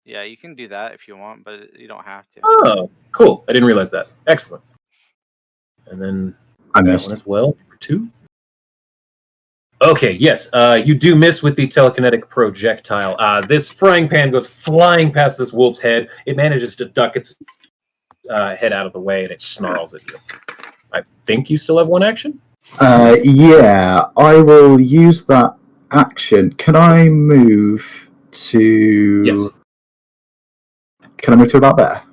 Yeah, you can do that if you want, but you don't have to. Oh, cool. I didn't realize that. Excellent. And then I that missed. one as well. 2. Okay, yes. You do miss with the telekinetic projectile. This frying pan goes flying past this wolf's head. It manages to duck its head out of the way, and it snarls at you. I think you still have one action? Yeah, I will use that action. Can I move to... Yes. Can I move to about there?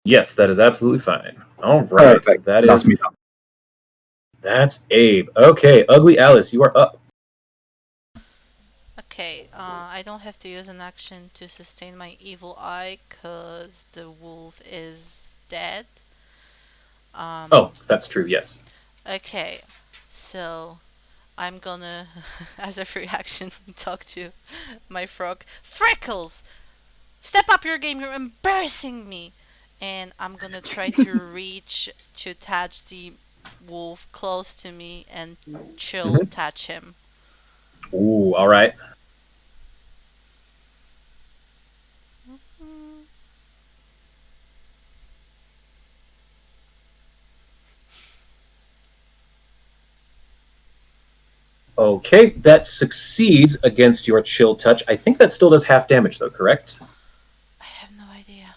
Yes, that is absolutely fine. All right. Perfect. That That's is... me. That's Abe. Okay, Ugly Alice, you are up. Okay, I don't have to use an action to sustain my evil eye because the wolf is dead. Oh, that's true, yes. Okay, so I'm gonna, as a free action, talk to my frog. Freckles! Step up your game, you're embarrassing me! And I'm gonna try to reach to attach the wolf close to me and chill touch him. Ooh, all right. Okay, that succeeds against your chill touch. I think that still does half damage, though, correct? I have no idea.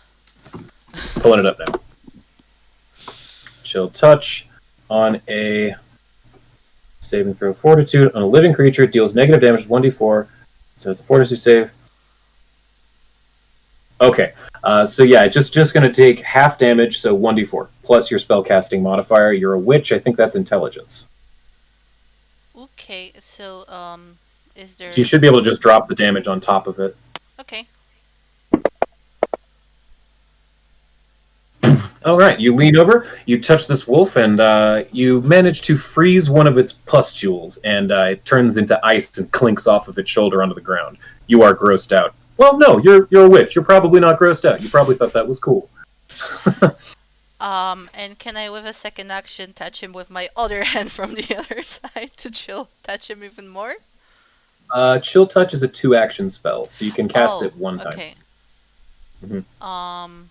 Pulling it up now. Chill touch on a saving throw fortitude on a living creature deals negative damage 1d4. So it's a fortitude save. Okay, so yeah, just going to take half damage, so 1d4 plus your spellcasting modifier. You're a witch. I think that's intelligence. Okay, so is there? So you should be able to just drop the damage on top of it. Okay. All right, you lean over, you touch this wolf, and you manage to freeze one of its pustules, and it turns into ice and clinks off of its shoulder onto the ground. You are grossed out. Well, no, you're a witch. You're probably not grossed out. You probably thought that was cool. And can I, with a second action, touch him with my other hand from the other side to chill touch him even more? Chill touch is a 2-action spell, so you can cast it one time. Okay. Mhm.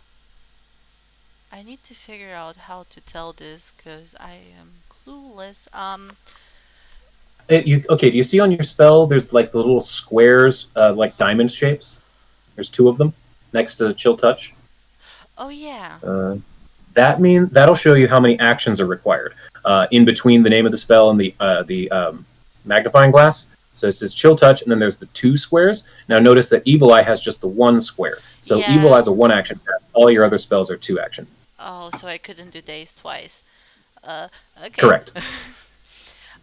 I need to figure out how to tell this because I am clueless. Okay, do you see on your spell there's like the little squares, like diamond shapes? There's 2 of them next to chill touch. Oh yeah. That'll show you how many actions are required in between the name of the spell and the magnifying glass. So it says chill touch, and then there's the 2 squares. Now notice that Evil Eye has just the 1 square. So Yeah. Evil Eye is a 1-action cast. All your other spells are 2-action. Oh, so I couldn't do days twice. Okay. Correct.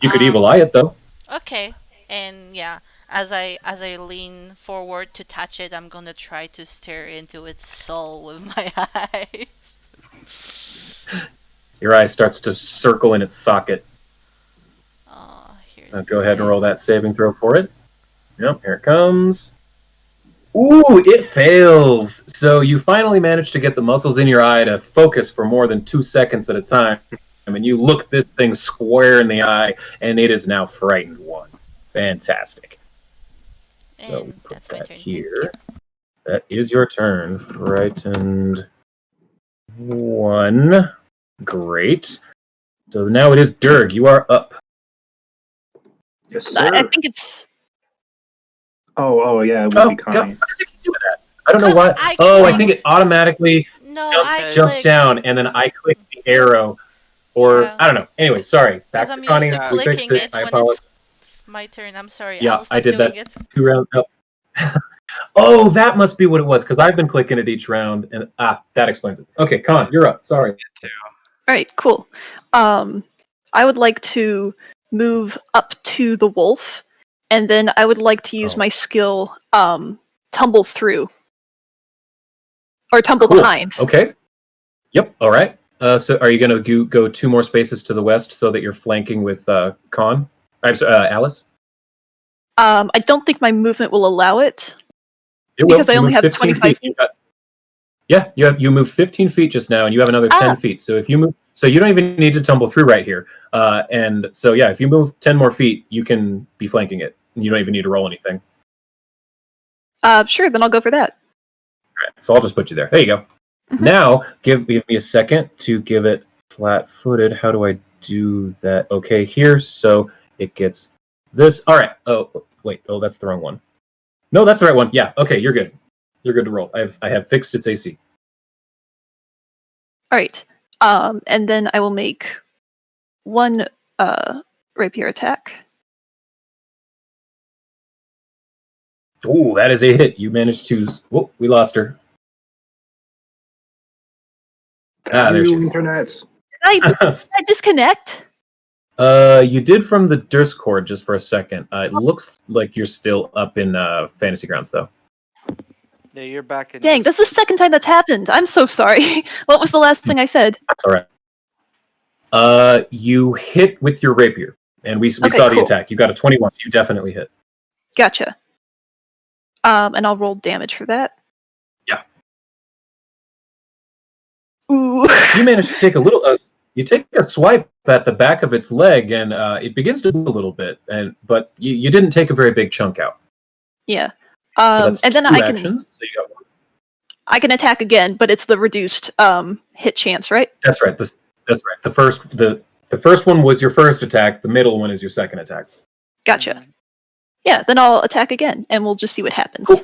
You could Evil Eye it though. Okay. And yeah, as I lean forward to touch it, I'm gonna try to stare into its soul with my eyes. Your eye starts to circle in its socket. Here's Go ahead and roll that saving throw for it. Yep, here it comes. Ooh, it fails. So you finally manage to get the muscles in your eye to focus for more than 2 seconds at a time. I mean, you look this thing square in the eye, and it is now frightened 1. Fantastic. So And put that's my that turn. here. That is your turn. Frightened 1. Great. So now it is Durg. You are up. Yes, sir. I think it's. Oh, yeah, it would Oh, be God. Connie. What does it keep doing that? I don't know why. I I think it automatically jumps clicked. down, and then I click the arrow. Or, Yeah. I don't know. Anyway, sorry. Back Because to I'm Connie. used to We fixed clicking it. it I when apologize. it's my turn. I'm sorry. Yeah, will I stop did doing that it. 2 rounds. Oh, that must be what it was, because I've been clicking it each round, and that explains it. Okay, Con, you're up. Sorry. All right, cool. I would like to move up to the wolf, and then I would like to use my skill, tumble through. Or tumble Cool. behind. Okay. Yep, all right. So are you going to go 2 more spaces to the west so that you're flanking with Con? I'm sorry, Alice? I don't think my movement will allow it. It Because will. I You only moved have 15 25 feet. You moved 15 feet just now, and you have another 10 feet. So if you move, so you don't even need to tumble through right here. And so if you move 10 more feet, you can be flanking it. And you don't even need to roll anything. Sure, then I'll go for that. All right, so I'll just put you there. There you go. Mhm. Now, give me a second to give it flat-footed. How do I do that? Okay, here. So it gets this. All right. Oh, wait. Oh, that's the wrong one. No, that's the right one. Yeah. Okay, you're good. You're good to roll. I have fixed its AC. All right. And then I will make one rapier attack. Ooh, that is a hit. You managed to. Whoa, we lost her. There she is. Internet. Did I disconnect? You did from the Discord just for a second. It looks like you're still up in Fantasy Grounds, though. Yeah, you're back in. Dang, that's the second time that's happened. I'm so sorry. What was the last thing I said? That's all right. You hit with your rapier, and we Okay, saw the cool. attack. You got a 21, so you definitely hit. Gotcha. And I'll roll damage for that. Yeah. Ooh. You managed to take a little. You take a swipe at the back of its leg, and it begins to move a little bit. But you didn't take a very big chunk out. Yeah. So that's and then two I can actions. So you got one. I can attack again, but it's the reduced hit chance, right? That's right. That's right. The first one was your first attack. The middle one is your second attack. Gotcha. Yeah, then I'll attack again, and we'll just see what happens. Cool.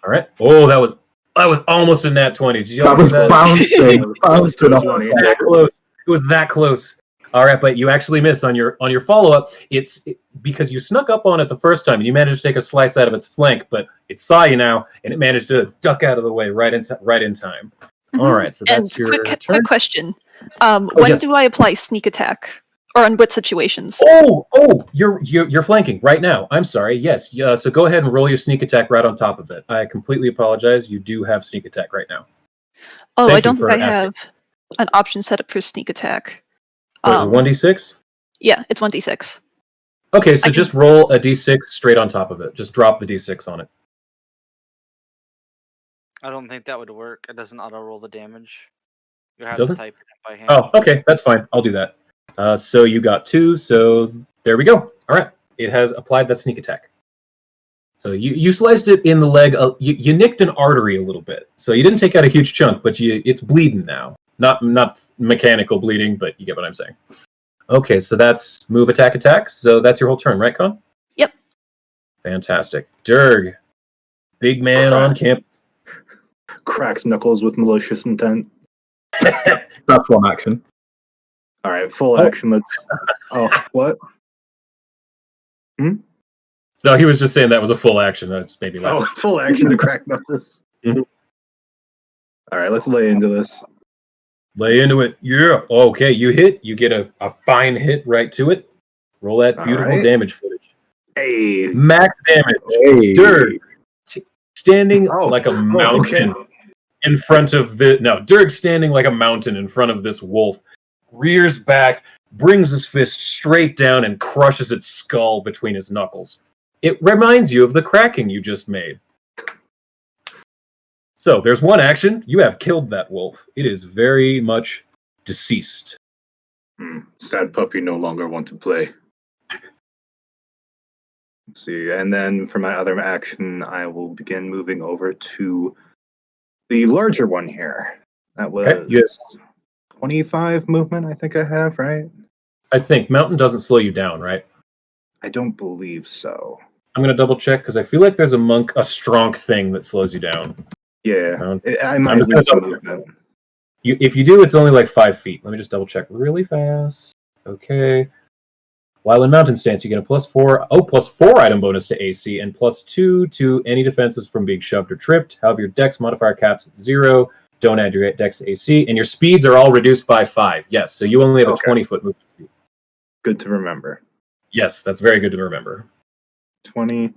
All right. Oh, that was almost a nat 20. Did you That was see that? bouncing off. That close. It was that close. All right, but you actually missed on your follow-up. It's because you snuck up on it the first time, and you managed to take a slice out of its flank, but it saw you now, and it managed to duck out of the way right in time. Mhm. All right, so that's And your quick turn. question: when yes. do I apply sneak attack, or in what situations? Oh, you're flanking right now. I'm sorry. Yes. Yeah. So go ahead and roll your sneak attack right on top of it. I completely apologize. You do have sneak attack right now. Oh, Thank I you don't for think I asking. have an option set up for sneak attack. What is it, 1d6? Yeah, it's 1d6. Okay, so just roll a d6 straight on top of it. Just drop the d6 on it. I don't think that would work. It doesn't auto roll the damage. You have Doesn't? to type it in by hand. Oh, okay, that's fine. I'll do that. So you got 2, so there we go. All right, it has applied that sneak attack. So you sliced it in the leg. You nicked an artery a little bit. So you didn't take out a huge chunk, but it's bleeding now. Not mechanical bleeding, but you get what I'm saying. Okay, so that's move, attack. So that's your whole turn, right, Con? Yep. Fantastic. Durg, big man on campus. Cracks knuckles with malicious intent. That's one action. All right, full action. Let's. Oh, what? No, he was just saying that was a full action. That's maybe less. Oh, full action to crack knuckles. Mhm. All right, let's lay into this. Lay into it. Yeah. Okay, you hit. You get a fine hit right to it. Roll that beautiful right. damage footage. Hey. Max damage. Hey. Durg, standing Oh, like a oh, mountain okay. in front of Durg standing like a mountain in front of this wolf, rears back, brings his fist straight down and crushes its skull between his knuckles. It reminds you of the cracking you just made. So there's one action. You have killed that wolf. It is very much deceased. Sad puppy no longer want to play. Let's see, and then for my other action, I will begin moving over to the larger one here. That was Okay, yes. 25 movement, I think I have, right? I think mountain doesn't slow you down, right? I don't believe so. I'm going to double check because I feel like there's a strong thing that slows you down. Yeah, I I'm might just lose gonna some double check. movement. If you do, it's only like 5 feet. Let me just double check really fast. Okay. While in mountain stance, you get a +4 item bonus to AC and +2 to any defenses from being shoved or tripped. However, your dex modifier caps at 0. Don't add your dex to AC, and your speeds are all reduced by 5. Yes, so you only have a 20-foot movement speed. Good to remember. Yes, that's very good to remember. 20.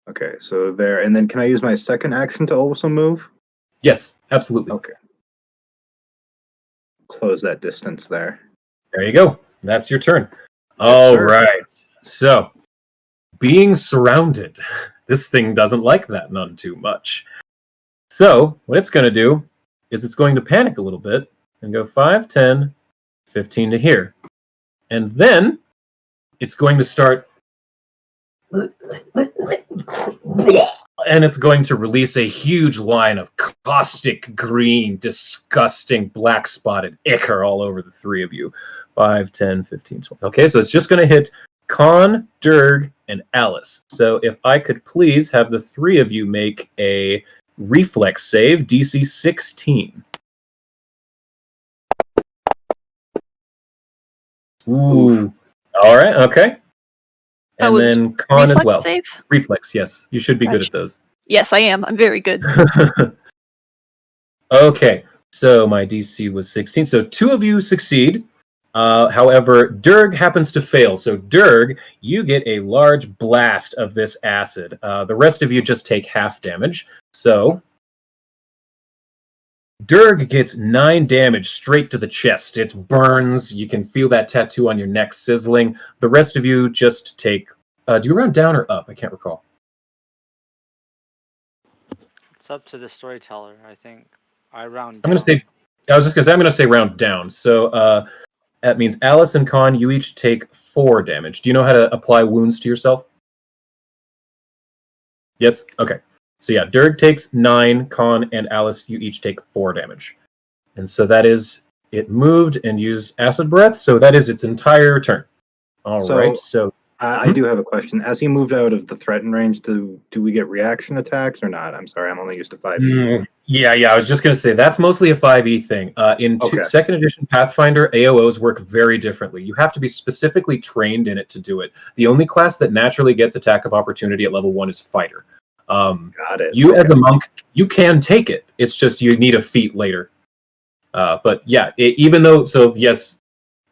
Okay, so there, and then can I use my second action to also move? Yes, absolutely. Okay. Close that distance there. There you go. That's your turn. All sir. right. So, being surrounded. This thing doesn't like that none too much. So what it's going to do is it's going to panic a little bit and go 5, 10, 15 to here. And then it's going to start... And it's going to release a huge line of caustic green, disgusting, black-spotted ichor all over the three of you. 5, 10, 15, 20. Okay, so it's just going to hit Con, Durg, and Alice. So if I could please have the three of you make a reflex save, DC 16. Ooh. All right, okay. And then Con as well. Save? Reflex, yes. You should be good at those. Yes, I am. I'm very good. Okay, so my DC was 16. So 2 of you succeed. However, Durg happens to fail. So Durg, you get a large blast of this acid. The rest of you just take half damage. So Durg gets 9 damage straight to the chest. It burns. You can feel that tattoo on your neck sizzling. The rest of you just take... do you round down or up? I can't recall. It's up to the storyteller, I think. I round I'm down. I was just going to say, I'm going to say round down. So that means Alice and Con, you each take 4 damage. Do you know how to apply wounds to yourself? Yes? Okay. So yeah, Durg takes 9, Con and Alice, you each take 4 damage. And so that is, it moved and used acid breath, so that is its entire turn. All right, so... I do have a question. As he moved out of the threatened range, do we get reaction attacks or not? I'm sorry, I'm only used to 5e. Yeah, I was just going to say, that's mostly a 5e thing. In second edition Pathfinder, AOs work very differently. You have to be specifically trained in it to do it. The only class that naturally gets attack of opportunity at level 1 is Fighter. Got it. You as a monk, you can take it. It's just you need a feat later. But yeah, even though, so yes,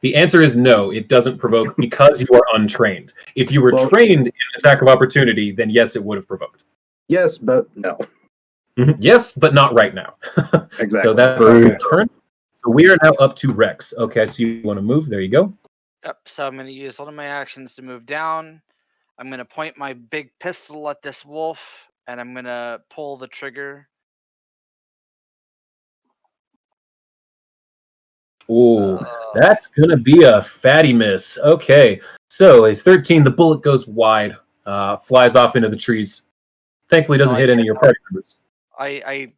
the answer is no, it doesn't provoke because you are untrained. If you were trained in attack of opportunity, then yes, it would have provoked. Yes, but no. Yes, but not right now. Exactly. So that's your turn. So we are now up to Rex. Okay, so you want to move. There you go. Yep, so I'm going to use one of my actions to move down. I'm going to point my big pistol at this wolf, and I'm going to pull the trigger. Ooh, that's going to be a fatty miss. Okay, so a 13, the bullet goes wide, flies off into the trees. Thankfully, doesn't hit any of your party members. I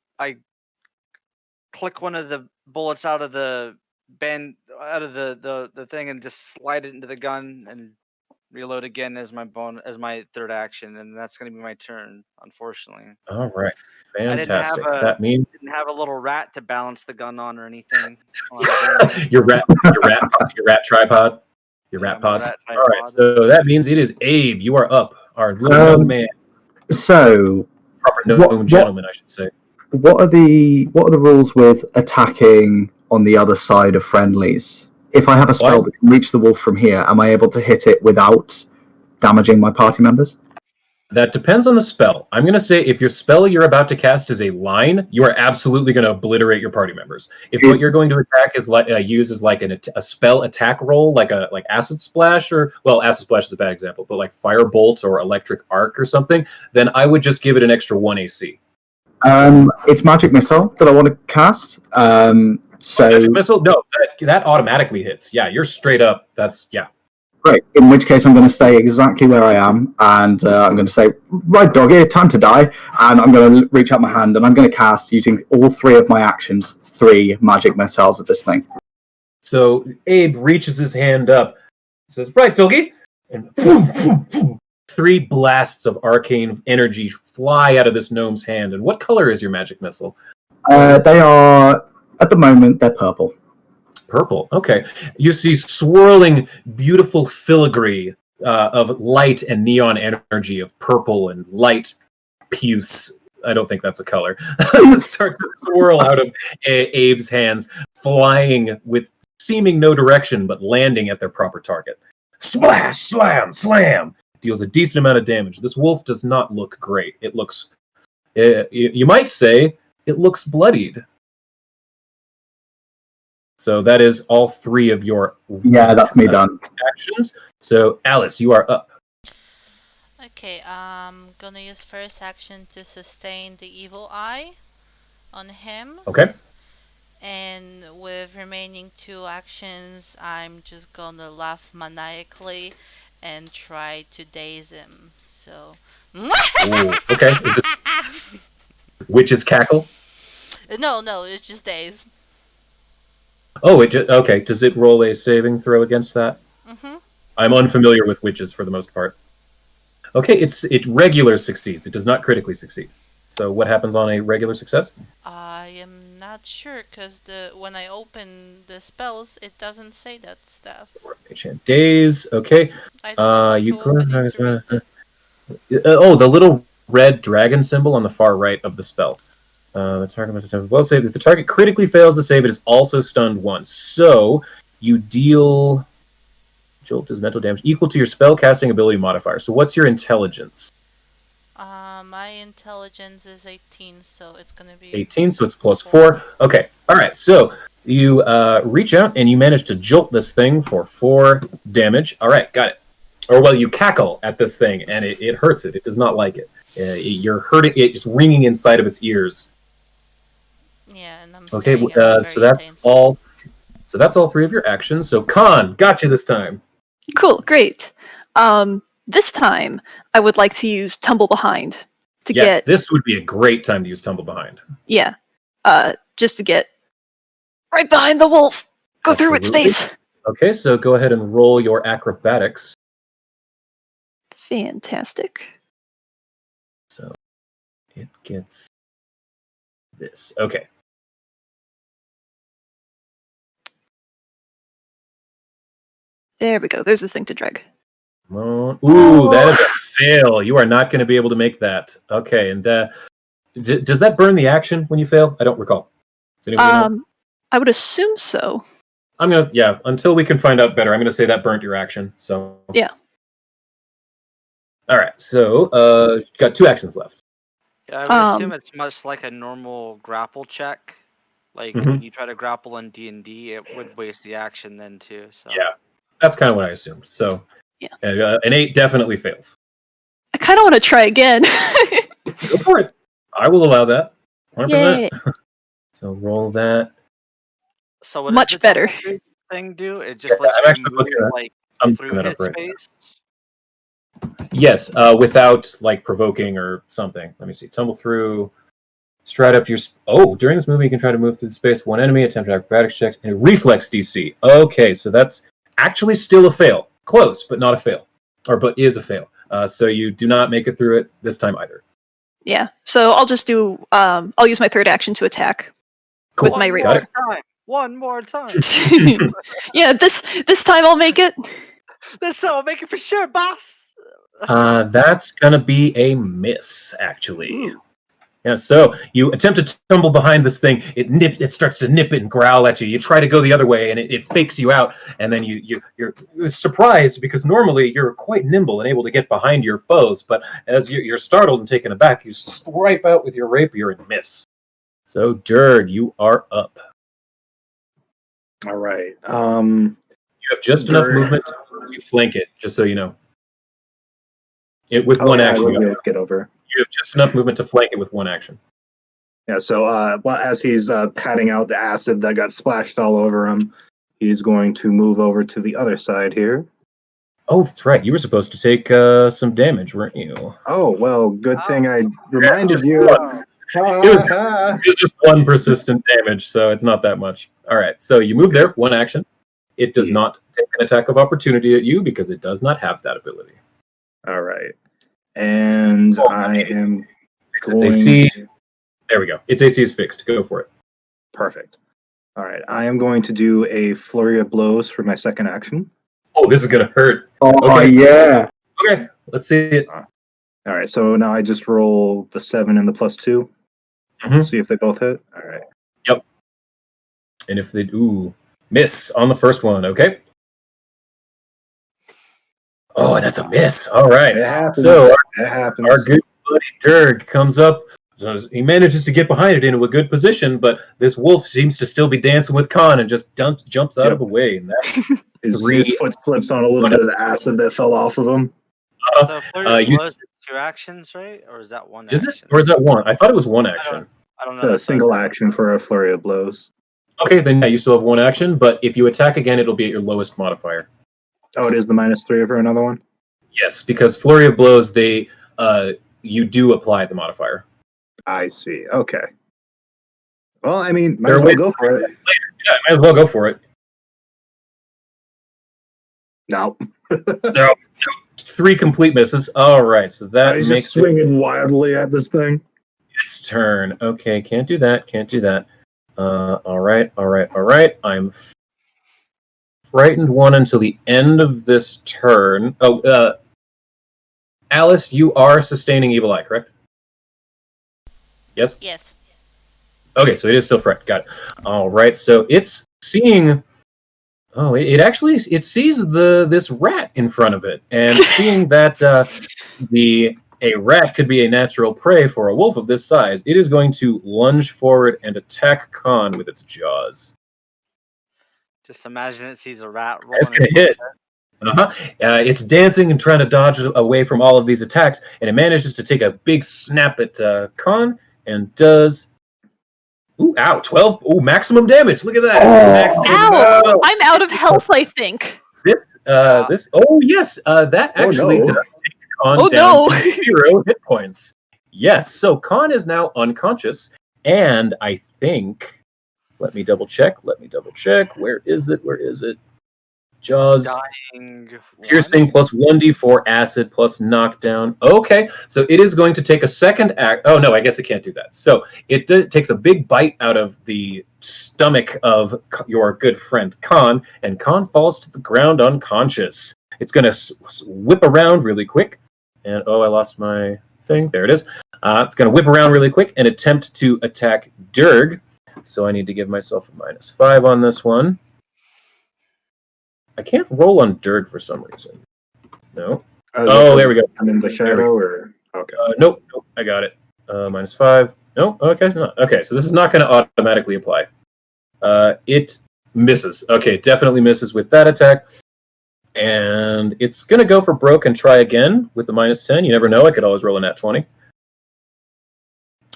click one of the bullets out of the the thing and just slide it into the gun and reload again as my third action, and that's going to be my turn, unfortunately. All right, fantastic. That means didn't have a little rat to balance the gun on or anything. your rat tripod, your rat pod. All right, so that means it is Abe. You are up, our little young man. So, proper gnome gentleman, I should say. What are the rules with attacking on the other side of friendlies? If I have a spell that can reach the wolf from here, am I able to hit it without damaging my party members? That depends on the spell. I'm going to say if your spell you're about to cast is a line, you are absolutely going to obliterate your party members. If what you're going to attack is use as like a spell attack roll, like acid splash, or acid splash is a bad example, but like firebolt or electric arc or something, then I would just give it an extra 1 AC. It's magic missile that I want to cast. Magic missile? No, that automatically hits. Yeah, you're straight up. Great. In which case, I'm going to stay exactly where I am, and I'm going to say, "Right, doggy, time to die." And I'm going to reach out my hand, and I'm going to cast, using all 3 of my actions, 3 magic missiles at this thing. So Abe reaches his hand up, says, "Right, doggy," and boom, boom, boom. 3 blasts of arcane energy fly out of this gnome's hand. And what color is your magic missile? They are, at the moment, they're purple. Purple, okay. You see swirling, beautiful filigree of light and neon energy of purple and light puce. I don't think that's a color. Start to swirl out of Abe's hands, flying with seeming no direction, but landing at their proper target. Splash, slam, slam! Deals a decent amount of damage. This wolf does not look great. It looks, you might say, it looks bloodied. So that is all 3 of your that's me done actions. So Alice, you are up. Okay, I'm gonna use first action to sustain the evil eye on him. Okay. And with remaining 2 actions, I'm just gonna laugh maniacally and try to daze him. So. Ooh, okay. Is this witch's cackle? No, it's just daze. Oh, okay. Does it roll a saving throw against that? Mm-hmm. I'm unfamiliar with witches for the most part. Okay, it regular succeeds. It does not critically succeed. So what happens on a regular success? I am not sure, because when I open the spells, it doesn't say that stuff. Daze. Okay. I don't know what You to open it to read it. Oh, the little red dragon symbol on the far right of the spell. The target must attempt well save. If the target critically fails to save, it is also stunned once. So you deal jolt does mental damage equal to your spell casting ability modifier. So what's your intelligence? My intelligence is 18, so it's gonna be 18, so it's plus 4. Okay, all right. So you reach out and you manage to jolt this thing for 4 damage. All right, got it. Or well, you cackle at this thing and it hurts it. It does not like it. You're hurting it, just ringing inside of its ears. Yeah, and I'm Okay, staring at it so very that's intensely. all. So that's all 3 of your actions. So Khan, got you this time. Cool, great. This time, I would like to use Tumble Behind to Yes, get, this would be a great time to use Tumble Behind. yeah, just to get right behind the wolf, go through its Absolutely. face. Okay, so go ahead and roll your acrobatics. Fantastic. So it gets this. Okay. There we go. There's the thing to drag. Ooh, that is a fail. You are not going to be able to make that. Okay, and does that burn the action when you fail? I don't recall. Does anybody know? I would assume so. I'm gonna until we can find out better, I'm gonna say that burnt your action. So Yeah. All right, so got 2 actions left. Yeah, I would assume it's much like a normal grapple check. Like Mhm. when you try to grapple in D&D, it would waste the action then too. So Yeah, that's kind of what I assumed. So Yeah. An 8 definitely fails. I kind of want to try again. Go for it. I will allow that. 100%. Yay. So roll that. So what Much does the better. tumble thing do? It just Yeah, lets I'm you actually move looking at it. like I'm through looking that his up right now. space. Yes, without like provoking or something. Let me see. Tumble through. Stride up to your. During this movie, you can try to move through the space. One enemy, attempt acrobatics checks, and a reflex DC. Okay, so that's actually still a fail. Close, but not a fail. But is a fail. So you do not make it through it this time either. Yeah. So I'll just do. I'll use my third action to attack Cool. with my One rapier. more time. One more time. Yeah. This time I'll make it. This time I'll make it for sure, boss. That's gonna be a miss, actually. Ooh. Yeah, so you attempt to tumble behind this thing. It starts to nip it and growl at you. You try to go the other way, and it fakes you out. And then you're surprised because normally you're quite nimble and able to get behind your foes. But as you're startled and taken aback, you swipe out with your rapier and miss. So Durg, you are up. All right. You have just enough Durg. movement to flank it. Just so you know, with one I action. will be able to get over. You have just enough movement to flank it with one action. Yeah, so as he's patting out the acid that got splashed all over him, he's going to move over to the other side here. Oh, that's right. You were supposed to take some damage, weren't you? Oh, well, good thing I reminded just you. one. It's just 1 persistent damage, so it's not that much. All right, so you move there, 1 action. It does not take an attack of opportunity at you because it does not have that ability. All right. And I am Its AC. There we go. Its AC is fixed. Go for it. Perfect. All right. I am going to do a flurry of blows for my second action. Oh, this is going to hurt. Oh, Okay. yeah. Okay, let's see it. All right. So now I just roll the 7 and the +2. Mhm. See if they both hit. All right. Yep. And if they miss on the first one, okay? Oh, that's a miss. All right. It happens. So it happens. our good buddy Durg comes up. So he manages to get behind it into a good position, but this wolf seems to still be dancing with Khan and just jumps out of the way. And that his foot slips on a little bit of the acid that fell off of him. So flurry of you- blows is 2 actions, right? Or is that 1 Is it? action? Or is that 1? I thought it was 1 action. I don't know. A That's what I single thought. action for a flurry of blows. Okay, then yeah, you still have 1 action, but if you attack again, it'll be at your lowest modifier. Oh, it is the -3 for another one? Yes, because Flurry of Blows, you do apply the modifier. I see. Okay. Well, I mean, might There as are well ways go to for fix it. Yeah, might as well go for it. No. No, 3 complete misses. All right, so that He's makes just swinging wildly at this thing. its turn. Okay, can't do that. Can't do that. All right. I'm frightened 1 until the end of this turn. Oh, Alice, you are sustaining Evil Eye, correct? Yes? Yes. Okay, so it is still frightened. Got it. All right, so it's seeing... Oh, it sees this rat in front of it, and seeing that a rat could be a natural prey for a wolf of this size, it is going to lunge forward and attack Khan with its jaws. Just imagine it sees a rat It's rolling. going to hit. It's dancing and trying to dodge away from all of these attacks, and it manages to take a big snap at Khan and does. Ooh, ow, 12. Ooh, maximum damage. Look at that. Ow! I'm out of health, I think. This. Oh, yes. That actually no. does take Khan Oh, down no. to 0 hit points. Yes, so Khan is now unconscious, and I think. Let me double check. Where is it? Jaws. Dying. Piercing plus 1d4 acid plus knockdown. Okay, so it is going to take a second act. Oh, no, I guess it can't do that. So it takes a big bite out of the stomach of your good friend Khan, and Khan falls to the ground unconscious. It's going to whip around really quick. And, I lost my thing. There it is. It's going to whip around really quick and attempt to attack Durg. So I need to give myself a -5 on this one. I can't roll on Durg for some reason. No. Oh, there we go. I'm in the shadow, or okay. Nope, I got it. -5. Nope. Okay, not. Okay, so this is not going to automatically apply. It misses. Okay, it definitely misses with that attack. And it's going to go for broke and try again with the -10. You never know. I could always roll a nat 20.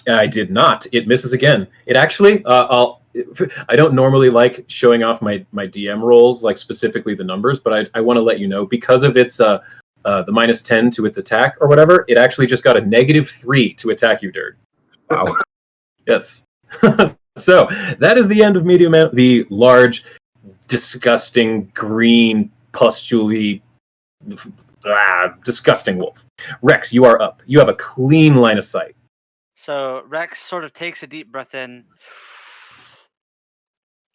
I did not. It misses again. It actually, I don't normally like showing off my DM rolls, like specifically the numbers, but I want to let you know, because of its the -10 to its attack or whatever, it actually just got a -3 to attack you, Durg. Wow. Yes. So that is the end of the large, disgusting, green, pustulely, disgusting wolf. Rex, you are up. You have a clean line of sight. So Rex sort of takes a deep breath in,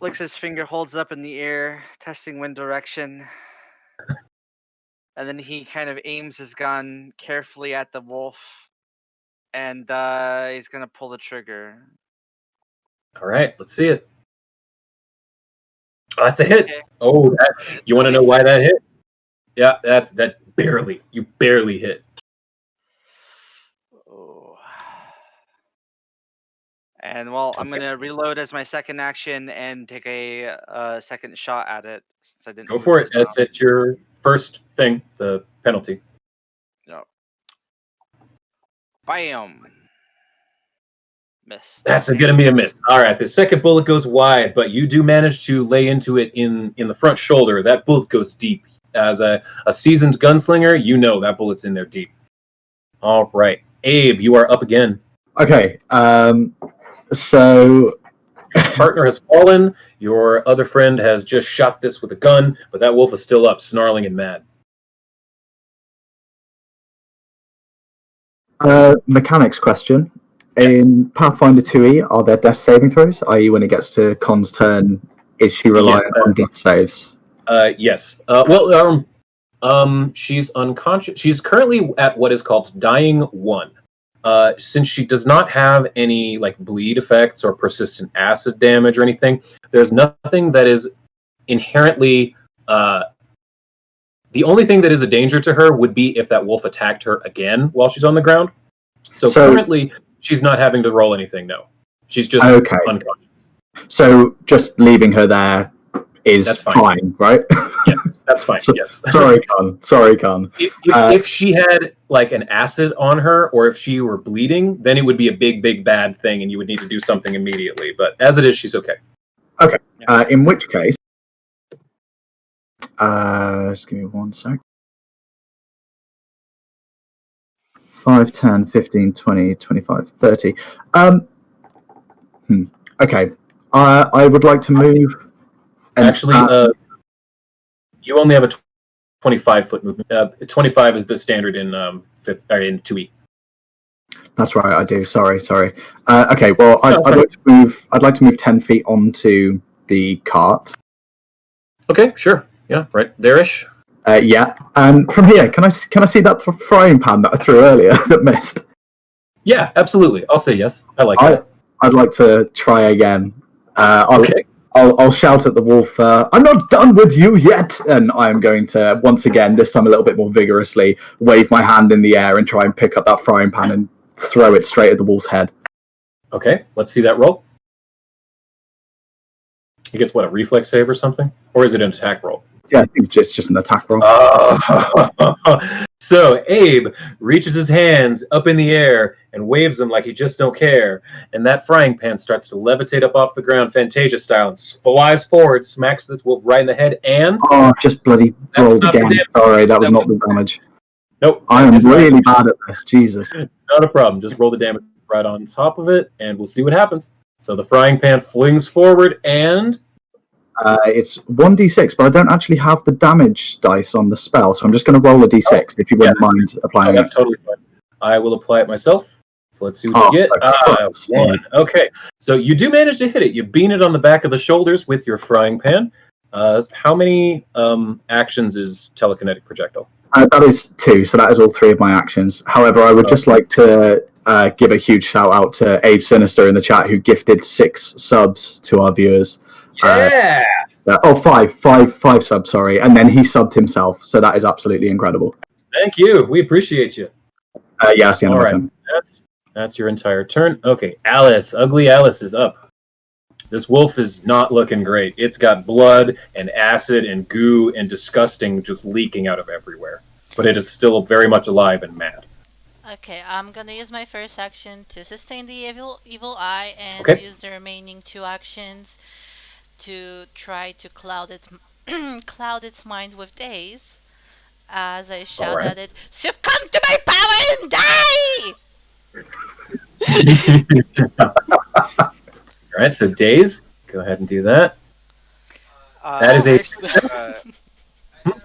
licks his finger, holds it up in the air, testing wind direction. And then he kind of aims his gun carefully at the wolf, and he's gonna pull the trigger. All right, let's see it. Oh, that's a hit. Okay. Oh, you want to know why that hit? Yeah, that barely. You barely hit. Oh. And well, I'm gonna reload as my second action and take a second shot at it since I didn't. Go move for it. this That's at your first thing, the penalty. round. Bam. Miss. That's going to be a miss. All right, the second bullet goes wide, but you do manage to lay into it in the front shoulder. That bullet goes deep. As a seasoned gunslinger, you know that bullet's in there deep. All right, Abe, you are up again. Okay, so Your partner has fallen. Your other friend has just shot this with a gun, but that wolf is still up, snarling and mad. mechanics question. Yes. In Pathfinder 2e, are there death saving throws? I.e., when it gets to Con's turn, is she reliant on death saves? Yes. She's unconscious. She's currently at what is called dying 1. Since she does not have any like bleed effects or persistent acid damage or anything, there's nothing that is inherently. The only thing that is a danger to her would be if that wolf attacked her again while she's on the ground. So currently, she's not having to roll anything. No, she's just unconscious. So just leaving her there is That's fine. fine, right? Yes, that's fine. Yes. Sorry, Khan. If she had like an acid on her, or if she were bleeding, then it would be a big, big bad thing, and you would need to do something immediately. But as it is, she's okay. Okay. In which case, just give me 1 sec. 5, 10, 15, 20, 25, 30. Okay. I would like to move. And Actually, you only have a 25-foot movement. 25 is the standard in in 2E. That's right, I do. Sorry. Okay, well, I'd like to move 10 feet onto the cart. Okay, sure. Yeah, right there-ish. Yeah, and from here, can I see that frying pan that I threw earlier that missed? Yeah, absolutely. I'll say yes. I like that. I'd like to try again. Okay. I'll shout at the wolf, I'm not done with you yet! And I'm going to, once again, this time a little bit more vigorously, wave my hand in the air and try and pick up that frying pan and throw it straight at the wolf's head. Okay, let's see that roll. He gets, what, a reflex save or something? Or is it an attack roll? Yeah, I think it's just an attack roll. So Abe reaches his hands up in the air and waves them like he just don't care. And that frying pan starts to levitate up off the ground, Fantasia style, and flies forward, smacks this wolf right in the head, and... Oh, just bloody rolled again. Sorry, that was not the damage. Nope. I am really bad at this, Jesus. Not a problem. Just roll the damage right on top of it, and we'll see what happens. So the frying pan flings forward, and... It's 1d6, but I don't actually have the damage dice on the spell, so I'm just going to roll a d6 if you wouldn't mind applying that's totally fine. I will apply it myself. So let's see what you get. 1. Okay, so you do manage to hit it. You bean it on the back of the shoulders with your frying pan. How many actions is telekinetic projectile? That is 2, so that is all 3 of my actions. However, I would just like to give a huge shout out to Abe Sinister in the chat, who gifted 6 subs to our viewers. Yeah! 5 subs, sorry. And then he subbed himself, so that is absolutely incredible. Thank you. We appreciate you. Yeah, that's the end of my turn. That's your entire turn. Okay, Alice. Ugly Alice is up. This wolf is not looking great. It's got blood and acid and goo and disgusting just leaking out of everywhere. But it is still very much alive and mad. Okay, I'm gonna use my first action to sustain the evil eye and use the remaining 2 actions to try to cloud its mind with daze, as I shout at it, "Succumb to my power and die!" Alright, so daze. Go ahead and do that. That is a...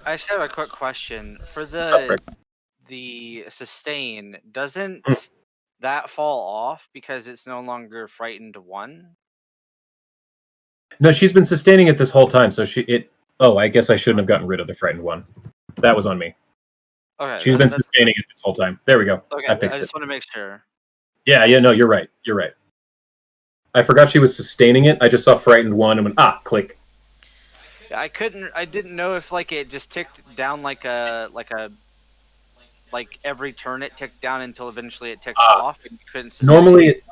I just have a quick question. For the sustain, doesn't that fall off because it's no longer frightened 1? No, she's been sustaining it this whole time, so I guess I shouldn't have gotten rid of the frightened 1. That was on me. Okay. She's been sustaining it this whole time. There we go. Okay, I fixed it. I just want to make sure. Yeah, no, you're right. I forgot she was sustaining it. I just saw frightened 1 and went, click. Yeah, I didn't know if it just ticked down like every turn it ticked down until eventually it ticked off and you couldn't sustain normally it.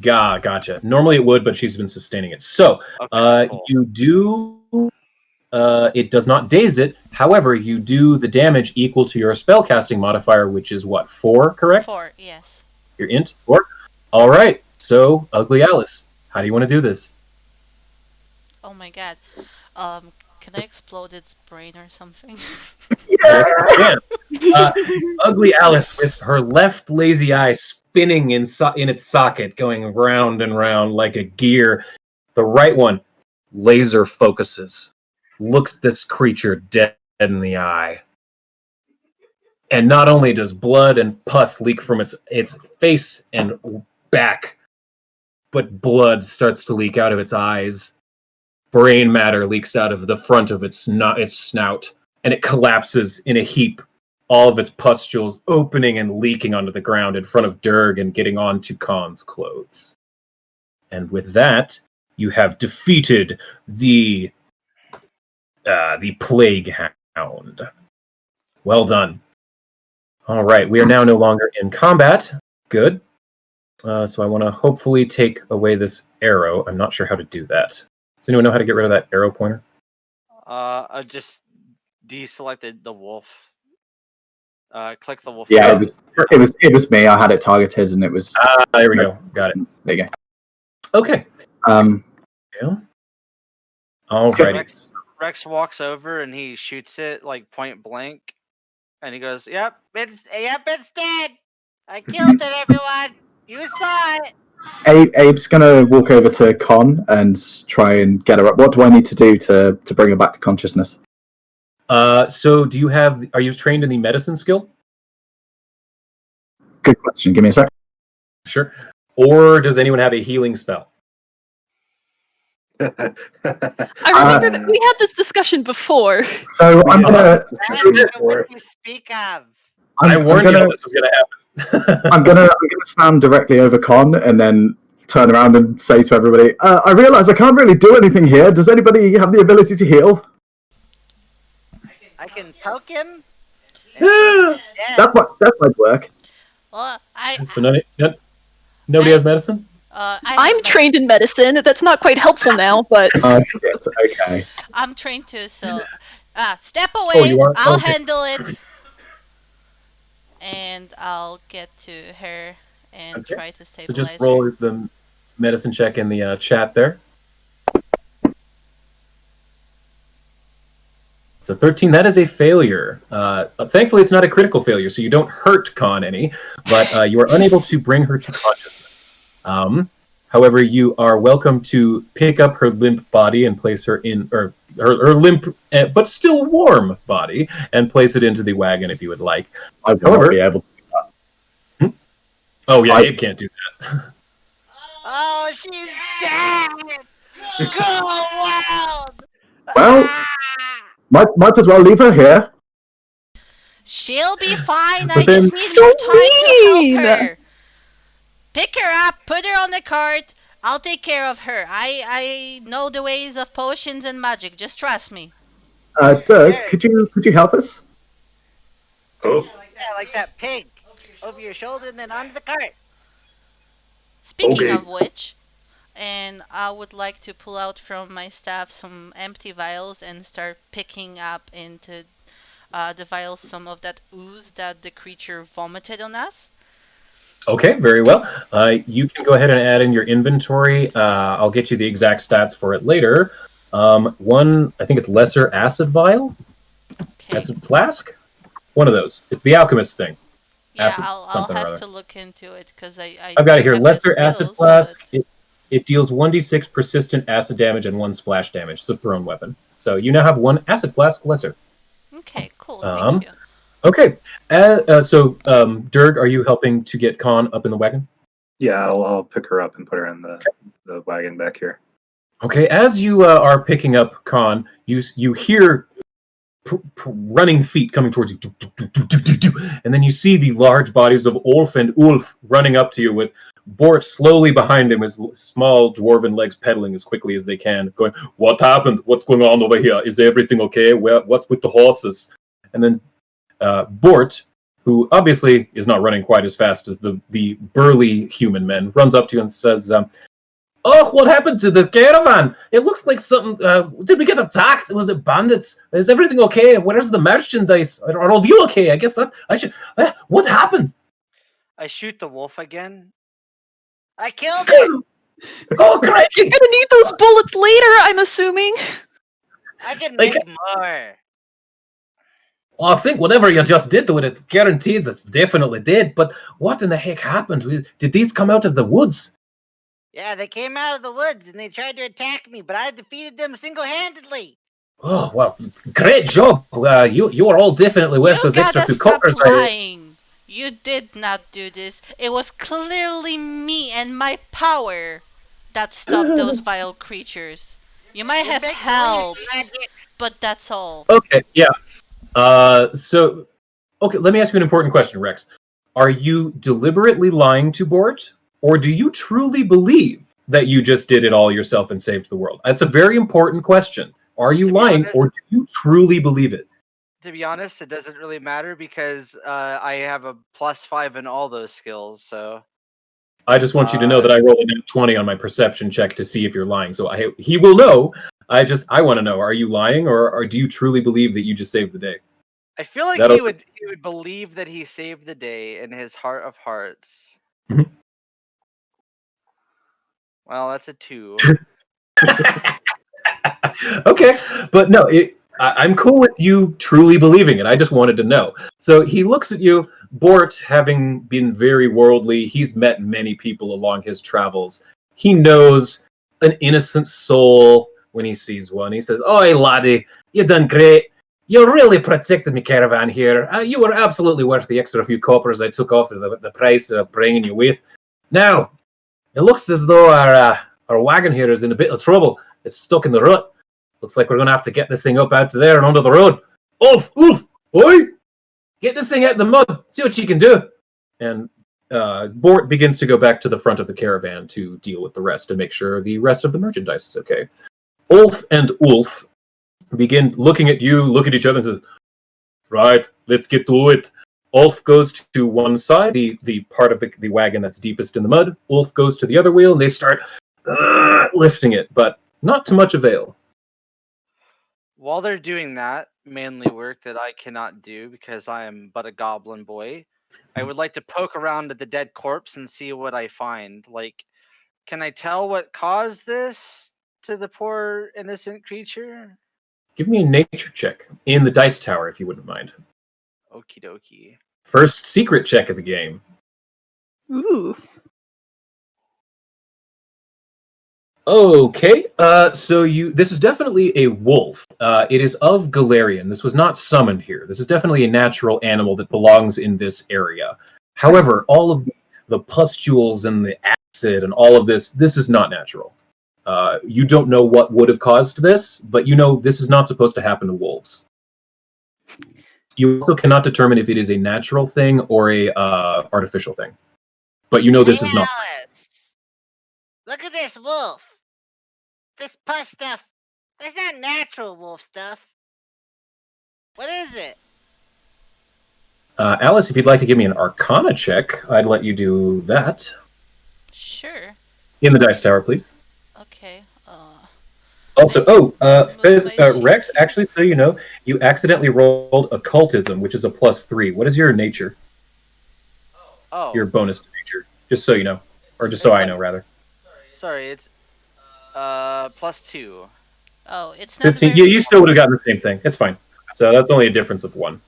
Gotcha. Normally it would, but she's been sustaining it. So, cool. You do... it does not daze it. However, you do the damage equal to your spellcasting modifier, which is what, 4, correct? 4, yes. Your int? 4? All right. So, Ugly Alice, how do you want to do this? Oh my god. Can I explode its brain or something? Yes, you can. Ugly Alice, with her left lazy eye spinning in its socket, going round and round like a gear. The right one laser focuses, looks this creature dead in the eye. And not only does blood and pus leak from its face and back, but blood starts to leak out of its eyes. Brain matter leaks out of the front of its snout, and it collapses in a heap, all of its pustules opening and leaking onto the ground in front of Durg and getting onto Khan's clothes. And with that, you have defeated the Plague Hound. Well done. All right, we are now no longer in combat. Good. So I want to hopefully take away this arrow. I'm not sure how to do that. Does anyone know how to get rid of that arrow pointer? I just deselected the wolf. Click the wolf. Yeah, button. it was me. I had it targeted, and it was. There we go. Got it. There you go. Okay. Yeah. Alrighty. Rex walks over and he shoots it like point blank, and he goes, "Yep, it's dead. I killed it, everyone. You saw it." Abe's gonna walk over to Con and try and get her up. What do I need to do to bring her back to consciousness? So do you have? Are you trained in the medicine skill? Good question. Give me a sec. Sure. Or does anyone have a healing spell? I remember that we had this discussion before. So I'm gonna. What do you speak of? I warned you this was going to happen. I'm gonna stand directly over Con and then turn around and say to everybody, I realise I can't really do anything here. Does anybody have the ability to heal? I can poke him. That might work. Well, So nobody has medicine? I'm trained in medicine. That's not quite helpful now, but Okay. I'm trained too, so step away. you are? I'll Okay. handle it. And I'll get to her and try to So stabilize just roll her. the medicine check in the chat there. It's a 13. That is a failure. Thankfully, it's not a critical failure, so you don't hurt Con any, but you are unable to bring her to consciousness. However, you are welcome to pick up her limp body and place her in, or her limp but still warm body, and place it into the wagon if you would like. I won't be able to do that. Oh yeah, Abe can't do that. Oh, she's dead. Go wild. Well, might as well leave her here. She'll be fine. But I then- just need So more time mean! to help her. Pick her up, put her on the cart. I'll take care of her. I know the ways of potions and magic. Just trust me. Durg, could you help us? Oh, Yeah, like that pig. Over your shoulder and then onto the cart. Speaking Okay. of which, and I would like to pull out from my staff some empty vials and start picking up into the vials some of that ooze that the creature vomited on us. Okay, very well. You can go ahead and add in your inventory. I'll get you the exact stats for it later. One, I think it's lesser acid vial, Okay. acid flask. One of those. It's the alchemist thing. Yeah, acid I'll something or have other. to look into it because I've got it here. have the Lesser acid skills, flask. but- It deals 1d6 persistent acid damage and 1 splash damage. It's a thrown weapon. So you now have 1 acid flask lesser. Okay, cool. Um, Thank you. Okay. Durg, are you helping to get Khan up in the wagon? yeah, I'll pick her up and put her in the wagon back here. Okay. As you are picking up Khan, you hear running feet coming towards you, and then you see the large bodies of Ulf and Ulf running up to you with Bort slowly behind him, his small dwarven legs pedaling as quickly as they can, going, "What happened? What's going on over here? Is everything okay? What's with the horses?" And then Bort, who obviously is not running quite as fast as the burly human men, runs up to you and says, "Oh, what happened to the caravan? It looks like something. Did we get attacked? Was it bandits? Is everything okay? Where's the merchandise? Are all of you okay? I guess that I should. What happened?" I shoot the wolf again. I killed it. Go crazy! you're gonna need those bullets later, I'm assuming. I can Like- make more. Well, I think whatever you just did to it guaranteed it definitely did. But what in the heck happened? Did these come out of the woods? Yeah, they came out of the woods and they tried to attack me, but I defeated them single-handedly. Oh well, great job! You are all definitely worth You those extra gotta few stop coppers. lying. You did not do this. It was clearly me and my power that stopped those vile creatures. You might have helped, but that's all. Okay, yeah. Okay, let me ask you an important question, Rex. Are you deliberately lying to Bort, or do you truly believe that you just did it all yourself and saved the world? That's a very important question. Are you To be lying, honest- or do you truly believe it? To be honest, it doesn't really matter because I have a +5 in all those skills, so... I just want you to know that I rolled a net 20 on my perception check to see if you're lying. So he will know I want to know, are you lying or do you truly believe that you just saved the day? I feel like That'll- he would believe that he saved the day in his heart of hearts. Mhm. Well, that's a 2. Okay, but no, I'm cool with you truly believing it. I just wanted to know. So he looks at you, Bort, having been very worldly. He's met many people along his travels. He knows an innocent soul when he sees one. He says, "Oi, laddie, you done great. You really protected me caravan here. You were absolutely worth the extra few coppers I took off the price of bringing you with. Now, it looks as though our wagon here is in a bit of trouble. It's stuck in the rut. Looks like we're going to have to get this thing up out to there and onto the road. Ulf, oi! Get this thing out of the mud. See what you can do." And Bort begins to go back to the front of the caravan to deal with the rest and make sure the rest of the merchandise is okay. Ulf and Ulf begin looking at you, look at each other and say, "Right, let's get to it." Ulf goes to one side, the part of the wagon that's deepest in the mud. Ulf goes to the other wheel and they start lifting it, but not to much avail. While they're doing that manly work that I cannot do because I am but a goblin boy, I would like to poke around at the dead corpse and see what I find. Like, can I tell what caused this to the poor innocent creature? Give me a nature check in the dice tower, if you wouldn't mind. Okie dokie. First secret check of the game. Ooh. Okay, so this is definitely a wolf. It is of Galarian. This was not summoned here. This is definitely a natural animal that belongs in this area. However, all of the pustules and the acid and all of this is not natural. You don't know what would have caused this, but you know this is not supposed to happen to wolves. You also cannot determine if it is a natural thing or a artificial thing. But you know this is not. Alice, look at this wolf. This pus stuff. That's not natural wolf stuff. What is it? Alice, if you'd like to give me an Arcana check, I'd let you do that. Sure. In the dice tower, please. Okay. Also, Rex, sheet. actually, so you know, you accidentally rolled occultism, which is a +3. What is your nature? Oh, Your bonus to nature, just so you know, or just so I know, rather. sorry, it's +2. Oh, it's not 15. very... You still would have gotten the same thing. It's fine. So that's only a difference of 1.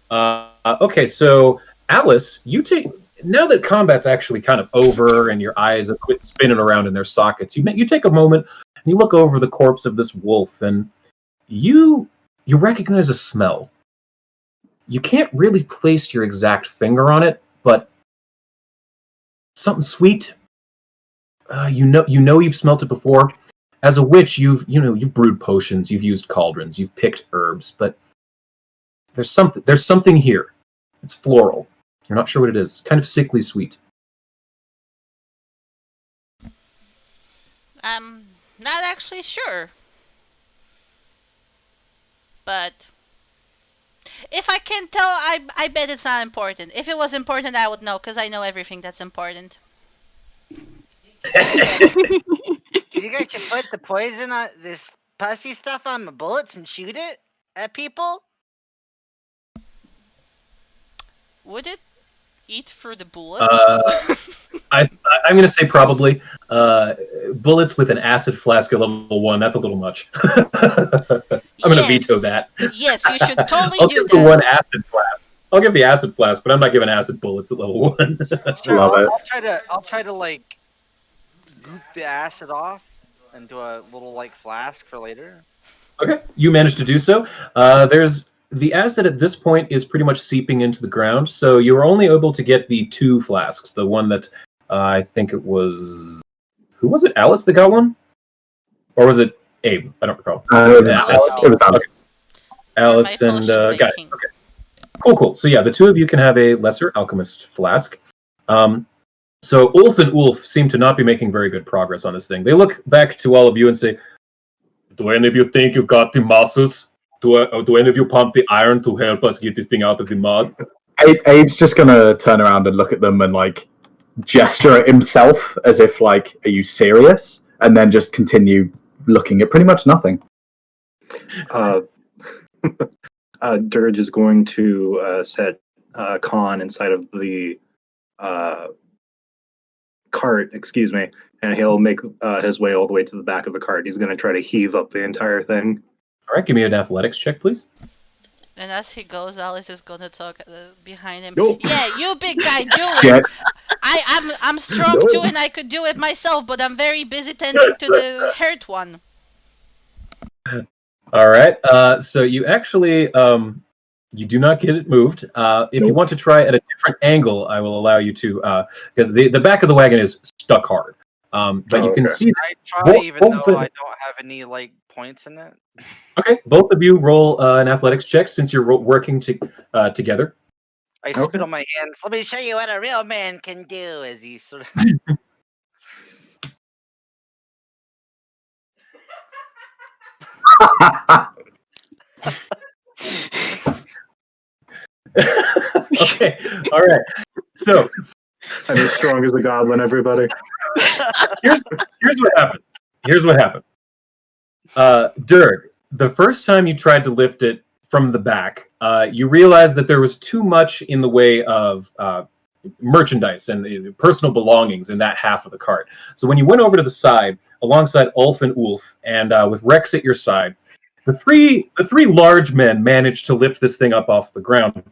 Okay, so Alice, you take now that combat's actually kind of over and your eyes have quit spinning around in their sockets. You take a moment and you look over the corpse of this wolf, and you recognize a smell. You can't really place your exact finger on it, but something sweet. You know you've smelt it before. As a witch, you've brewed potions, you've used cauldrons, you've picked herbs, but there's something here. It's floral. You're not sure what it is. Kind of sickly sweet. I'm not actually sure. But if I can tell, I bet it's not important. If it was important, I would know, because I know everything that's important. You guys should put the poison on this pussy stuff on the bullets and shoot it at people? Would it eat through the bullets? I'm going to say probably. Bullets with an acid flask at level 1, that's a little much. I'm going to veto that. Yes, you should totally I'll do give that. the one acid flask. I'll give the acid flask, but I'm not giving acid bullets at level 1. Sure, Love it. I'll try to like goop the acid off into a little like flask for later. Okay, you managed to do so. There's the acid at this point is pretty much seeping into the ground, so you were only able to get the 2 flasks. The one that I think it was, who was it? Alice that got one, or was it Abe? I don't recall. It was Alice. Alice. Okay. Alice For my and potion got it. making. Okay. Cool. So yeah, the 2 of you can have a lesser alchemist flask. So Ulf and Ulf seem to not be making very good progress on this thing. They look back to all of you and say, "Do any of you think you've got the muscles? Do any of you pump the iron to help us get this thing out of the mud?" Abe's just gonna turn around and look at them and like gesture at himself as if like, "Are you serious?" And then just continue looking at pretty much nothing. Uh, Durg is going to set Khan inside of the cart, excuse me, and he'll make his way all the way to the back of the cart. He's going to try to heave up the entire thing. All right, give me an athletics check, please. And as he goes, Alice is gonna talk behind him. Nope. Yeah, you big guy, do it. Shit. I'm strong Nope. too, and I could do it myself, but I'm very busy tending to the hurt one. All right. So you actually you do not get it moved. If you want to try at a different angle, I will allow you to, because the back of the wagon is stuck hard. But you can see. I try, even though I don't have any like points in it. Okay, both of you roll an athletics check since you're working together. I spit on my hands. Let me show you what a real man can do. As he sort of. Okay, all right. So I'm as strong as the goblin, everybody. here's what happened. Here's what happened. Durg, the first time you tried to lift it from the back, you realized that there was too much in the way of merchandise and personal belongings in that half of the cart. So when you went over to the side, alongside Ulf and Ulf, and with Rex at your side, the three large men managed to lift this thing up off the ground.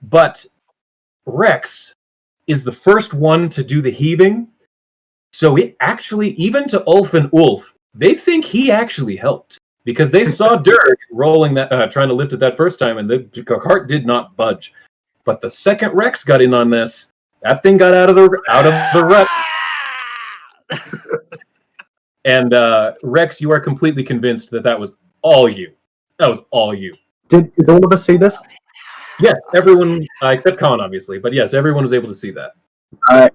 But Rex is the first one to do the heaving. So it actually, even to Ulf and Ulf, they think he actually helped. Because they saw Durg rolling that, trying to lift it that first time, and the cart did not budge. But the second Rex got in on this, that thing got out of the rut. And Rex, you are completely convinced that was all you. That was all you. Did all of us see this? Yes, everyone except Khan, obviously. But yes, everyone was able to see that.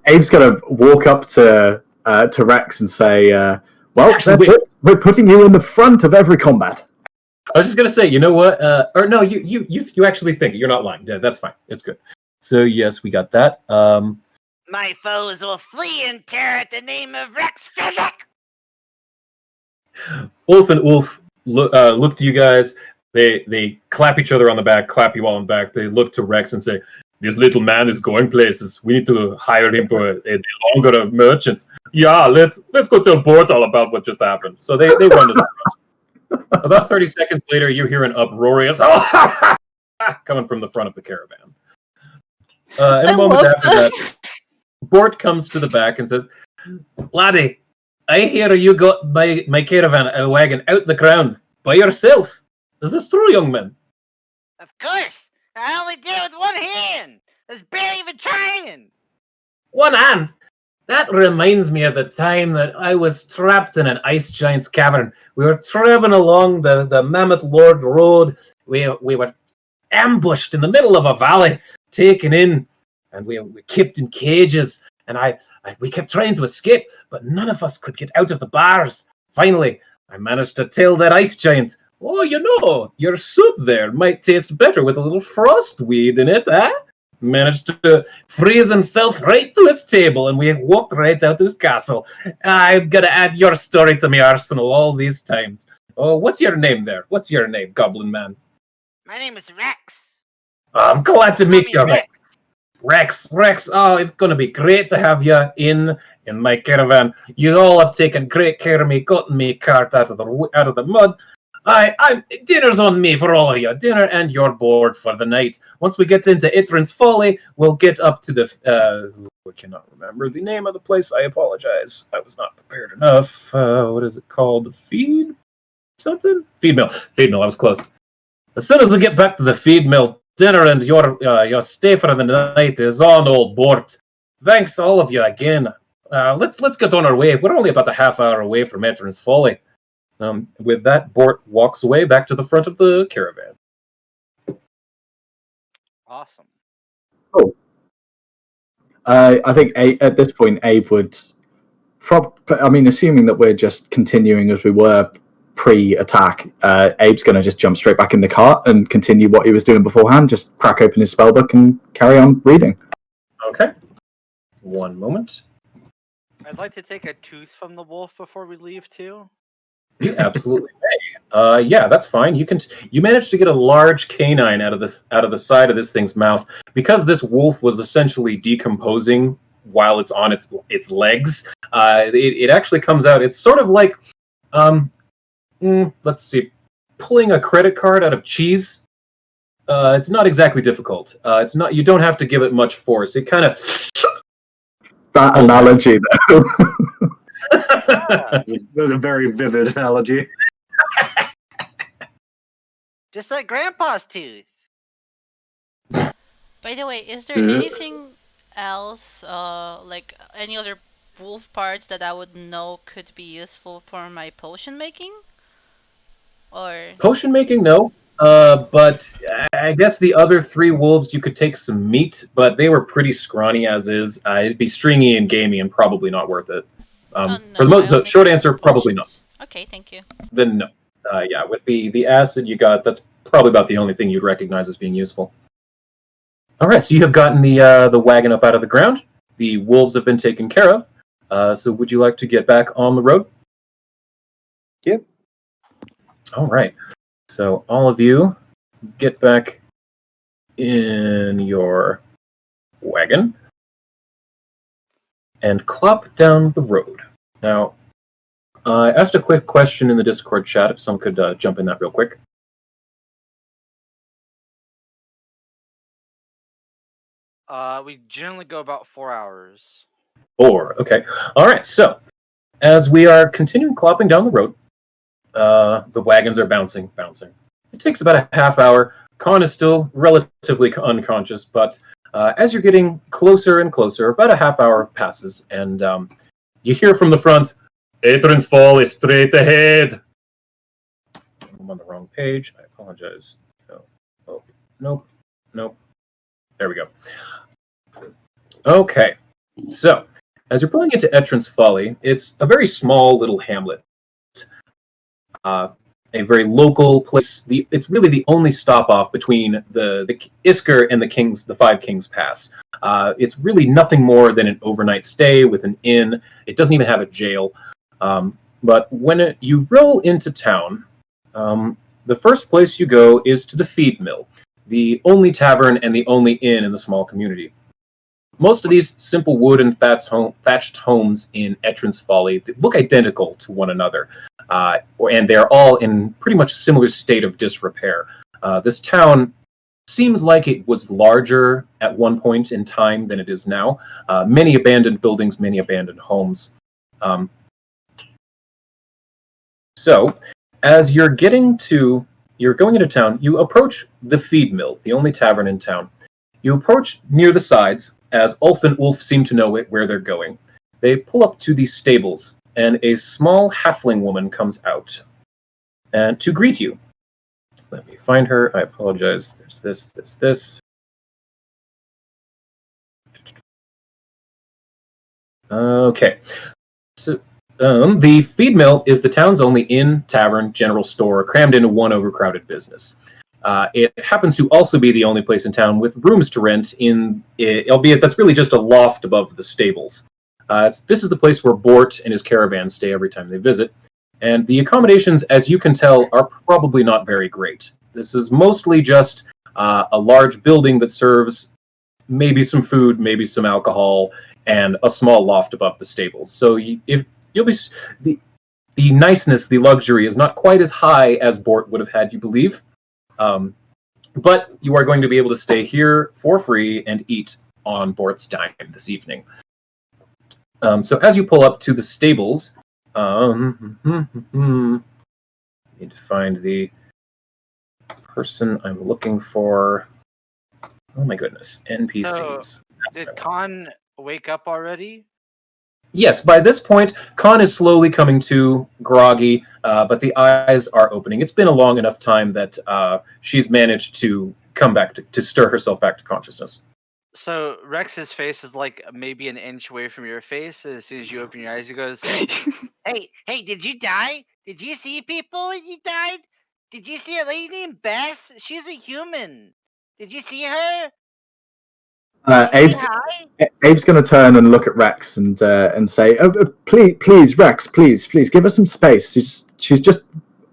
Abe's gonna walk up to Rex and say, "Well, Actually, we're putting you in the front of every combat." I was just gonna say, you know what? Or no, you actually think it. You're not lying. Yeah, that's fine. It's good. So yes, we got that. My foes will flee in terror at the name of Rex Physic. Ulf and Ulf look to you guys. They clap each other on the back, clap you all on the back. They look to Rex and say, "This little man is going places. We need to hire him for a longer of merchants." Yeah, let's go tell Bort all about what just happened. So they run to the front. About 30 seconds later, you hear an uproarious coming from the front of the caravan. In a moment after that, Bort comes to the back and says, "Laddie, I hear you got my caravan wagon out the ground by yourself. Is this true, young man?" Of course. I only did it with one hand. I was barely even trying. One hand? That reminds me of the time that I was trapped in an ice giant's cavern. We were traveling along the Mammoth Lord Road. We were ambushed in the middle of a valley, taken in, and we kept in cages. And we kept trying to escape, but none of us could get out of the bars. Finally, I managed to tell that ice giant, "Oh, you know, your soup there might taste better with a little frostweed in it, eh?" Managed to freeze himself right to his table, and we walked right out of his castle. I'm gonna add your story to my arsenal all these times. Oh, what's your name there? What's your name, Goblin Man? My name is Rex. I'm glad to meet you, Rex. Rex. Oh, it's gonna be great to have you in my caravan. You all have taken great care of me, gotten me cart out of the mud. Dinner's on me for all of you. Dinner and your board for the night. Once we get into Itrin's Folly, we'll get up to the... I cannot remember the name of the place. I apologize. I was not prepared enough. What is it called? Feed something? Feed mill. I was close. As soon as we get back to the feed mill, dinner and your stay for the night is on, old Bort. Thanks all of you again. Let's get on our way. We're only about a half hour away from Itrin's Folly. With that, Bort walks away back to the front of the caravan. Awesome. Oh. I think at this point, Abe would... assuming that we're just continuing as we were pre-attack, Abe's going to just jump straight back in the cart and continue what he was doing beforehand, just crack open his spellbook and carry on reading. Okay. One moment. I'd like to take a tooth from the wolf before we leave, too. You absolutely may. Yeah, that's fine. You managed to get a large canine out of the side of this thing's mouth because this wolf was essentially decomposing while it's on its legs. It actually comes out. It's sort of like let's see, pulling a credit card out of cheese. It's not exactly difficult. It's not. You don't have to give it much force. It kind of That analogy, though. It was a very vivid analogy. Just like Grandpa's tooth. By the way, is there anything else, like any other wolf parts that I would know could be useful for my potion making? Or potion making, no. But I guess the other 3 wolves, you could take some meat, but they were pretty scrawny as is. It'd be stringy and gamey and probably not worth it. no, For the I only short care answer, for probably not. potions. Okay, thank you. Then no. Yeah, with the acid you got, that's probably about the only thing you'd recognize as being useful. All right, so you have gotten the wagon up out of the ground. The wolves have been taken care of. So would you like to get back on the road? Yep. All right. So all of you get back in your wagon and clop down the road. Now, I asked a quick question in the Discord chat, if someone could jump in that real quick. We generally go about 4 hours. 4, okay. All right, so as we are continuing clopping down the road, the wagons are bouncing. It takes about a half hour. Khan is still relatively unconscious, but as you're getting closer and closer, about a half hour passes, and you hear from the front, Adrian's Fall is straight ahead. I'm on the wrong page. I apologize. Oh, nope. There we go. Okay, so as you're pulling into Etrin's Folly, it's a very small little hamlet. A very local place. It's really the only stop off between the Isker and the 5 Kings Pass. It's really nothing more than an overnight stay with an inn. It doesn't even have a jail. But when you roll into town, the first place you go is to the feed mill, the only tavern and the only inn in the small community. Most of these simple wood and thatched homes in Etrin's Folly look identical to one another, and they're all in pretty much a similar state of disrepair. This town seems like it was larger at one point in time than it is now. Many abandoned buildings, many abandoned homes. So, as you're going into town, you approach the feed mill, the only tavern in town. You approach near the sides, as Ulf and Ulf seem to know where they're going. They pull up to these stables, and a small halfling woman comes out and to greet you. Let me find her. I apologize. There's this. Okay. So the feed mill is the town's only inn, tavern, general store, crammed into one overcrowded business. It happens to also be the only place in town with rooms to rent, albeit that's really just a loft above the stables. This is the place where Bort and his caravan stay every time they visit, and the accommodations, as you can tell, are probably not very great. This is mostly just a large building that serves maybe some food, maybe some alcohol, and a small loft above the stables. So the niceness, the luxury is not quite as high as Bort would have had you believe. But you are going to be able to stay here for free and eat on Bort's dime this evening. So as you pull up to the stables, need to find the person I'm looking for. Oh my goodness, NPCs. So, did Khan wake up already? Yes, by this point, Khan is slowly coming to, groggy, but the eyes are opening. It's been a long enough time that she's managed to come back to stir herself back to consciousness. So Rex's face is like maybe an inch away from your face. As soon as you open your eyes, he goes, Hey, did you die? Did you see people when you died? Did you see a lady named Bess? She's a human. Did you see her? Abe's going to turn and look at Rex and say, "Please, Rex, please give her some space. She's just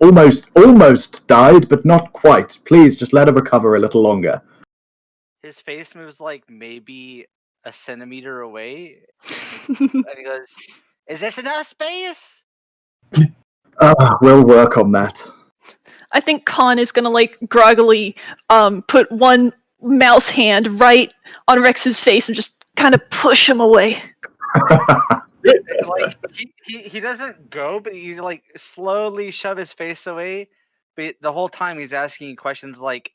almost died, but not quite. Please, just let her recover a little longer. His face moves like maybe a centimeter away, and he goes, "Is this enough space?" We'll work on that. I think Khan is gonna like groggily put one mouse hand right on Rex's face and just kind of push him away. Like he doesn't go, but you like slowly shove his face away. But the whole time he's asking you questions like,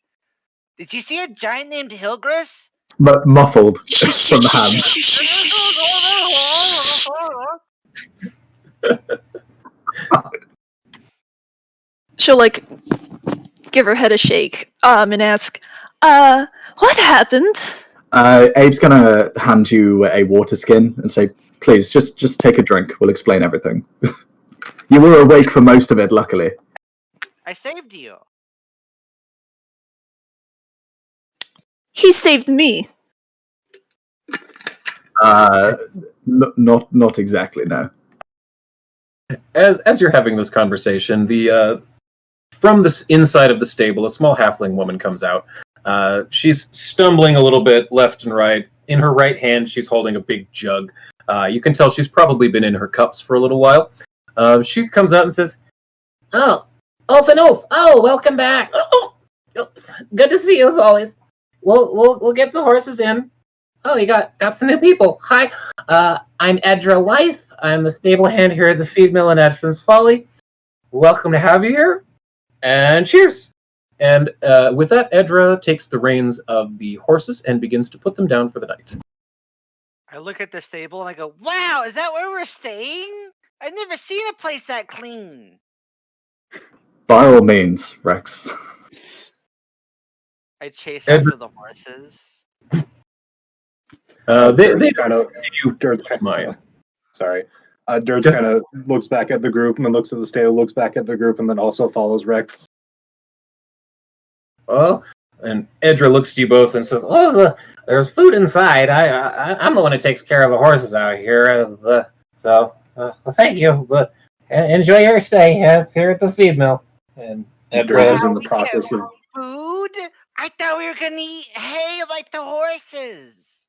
"Did you see a giant named Hilgris?" But muffled from the hand. She'll like give her head a shake and ask, what happened? Abe's gonna hand you a water skin and say, please, just take a drink. We'll explain everything. You were awake for most of it, luckily. I saved you. He saved me. Not exactly, no. As you're having this conversation, the from this inside of the stable, a small halfling woman comes out. She's stumbling a little bit left and right. In her right hand, she's holding a big jug. You can tell she's probably been in her cups for a little while. She comes out and says, "Oh, Oaf and Oaf! Oh, welcome back! Oh, good to see you as always. We'll get the horses in. Oh, you got some new people. Hi, I'm Edra Wythe. I'm the stable hand here at the feed mill in Edford's Folly. Welcome to have you here. And cheers." And with that, Edra takes the reins of the horses and begins to put them down for the night. I look at the stable and I go, Wow, is that where we're staying? I've never seen a place that clean. By all means, Rex. I chase after the horses. They kind of mine. Sorry. Durg kind of looks back at the group and then looks at the stable, looks back at the group, and then also follows Rex. Well, and Edra looks to you both and says, "Oh, there's food inside. I'm the one who takes care of the horses out here. So thank you. But enjoy your stay here at the feed mill." And Edra is in the process of food. I thought we were gonna eat hay like the horses.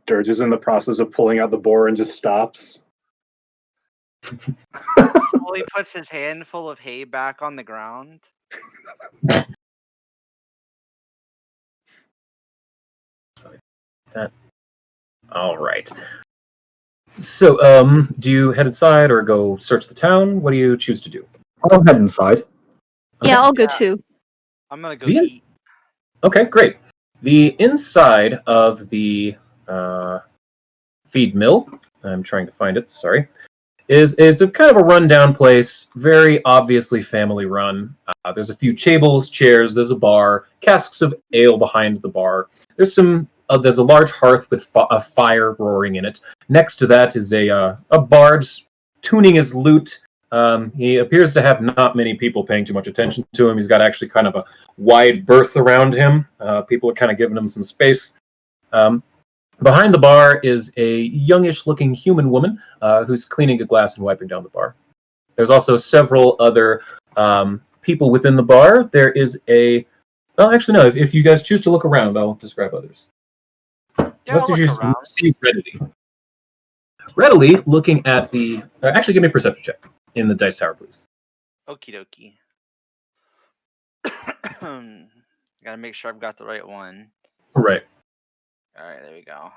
Durg is in the process of pulling out the boar and just stops. Slowly puts his handful of hay back on the ground. That. All right. So, do you head inside or go search the town? What do you choose to do? I'll head inside. Yeah, I'll go too. I'm gonna go The eat. Okay, great. The inside of the feed mill, I'm trying to find it, sorry, it's a kind of a rundown place, very obviously family run. There's a few tables, chairs, there's a bar, casks of ale behind the bar. There's a large hearth with a fire roaring in it. Next to that is a bard tuning his lute. He appears to have not many people paying too much attention to him. He's got actually kind of a wide berth around him. People are kind of giving him some space. Behind the bar is a youngish-looking human woman who's cleaning a glass and wiping down the bar. There's also several other people within the bar. There is well, actually, no. If you guys choose to look around, I'll describe others. Yeah, What I'll did you look around. see readily? Readily looking at the... actually, give me a perception check in the dice tower, please. Okie dokie. Gotta make sure I've got the right one. Right. Alright, there we go.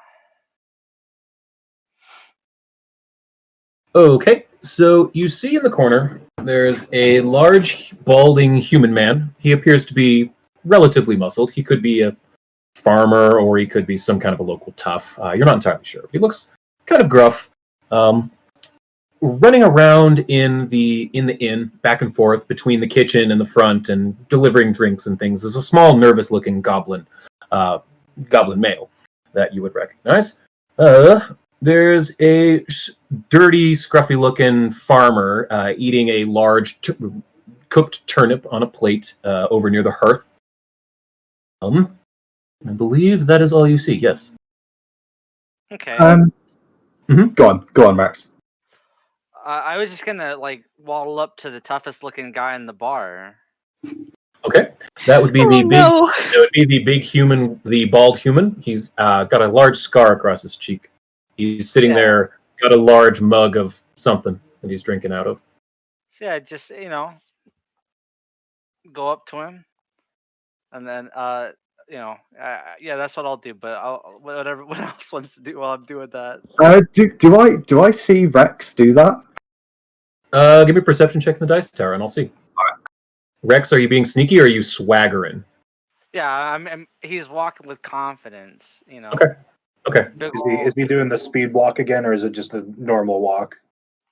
Okay, so you see in the corner, there's a large, balding human man. He appears to be relatively muscled. He could be a farmer, or he could be some kind of a local tough. You're not entirely sure. He looks kind of gruff. Running around in the inn, back and forth between the kitchen and the front, and delivering drinks and things, is a small, nervous-looking goblin male that you would recognize. There's a dirty, scruffy-looking farmer eating a large cooked turnip on a plate over near the hearth. I believe that is all you see, yes. Okay. Go on, Max. I was just gonna like waddle up to the toughest looking guy in the bar. Okay, that would be Oh, the big. no. That would be the big human, the bald human. He's got a large scar across his cheek. He's sitting there, got a large mug of something that he's drinking out of. So yeah, just go up to him, and then yeah, that's what I'll do. But whatever, what else wants to do while I'm doing that? Do I see Rex do that? Give me a perception check in the dice tower, and I'll see. Rex, are you being sneaky or are you swaggering? Yeah, he's walking with confidence. Okay. Is he doing the speed walk again, or is it just a normal walk?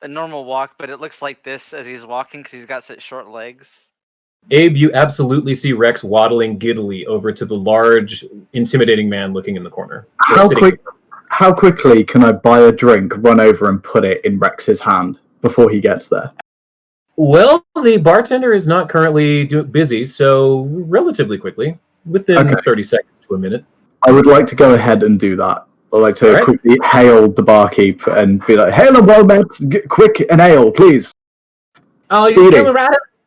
A normal walk, but it looks like this as he's walking because he's got such short legs. Abe, you absolutely see Rex waddling giddily over to the large, intimidating man looking in the corner. How quickly can I buy a drink, run over, and put it in Rex's hand before he gets there? Well, the bartender is not currently busy, so relatively quickly, within 30 seconds to a minute. I would like to go ahead and do that. I'd like to quickly hail the barkeep and be like, "Hail and well met, quick an ale, please." Oh, you're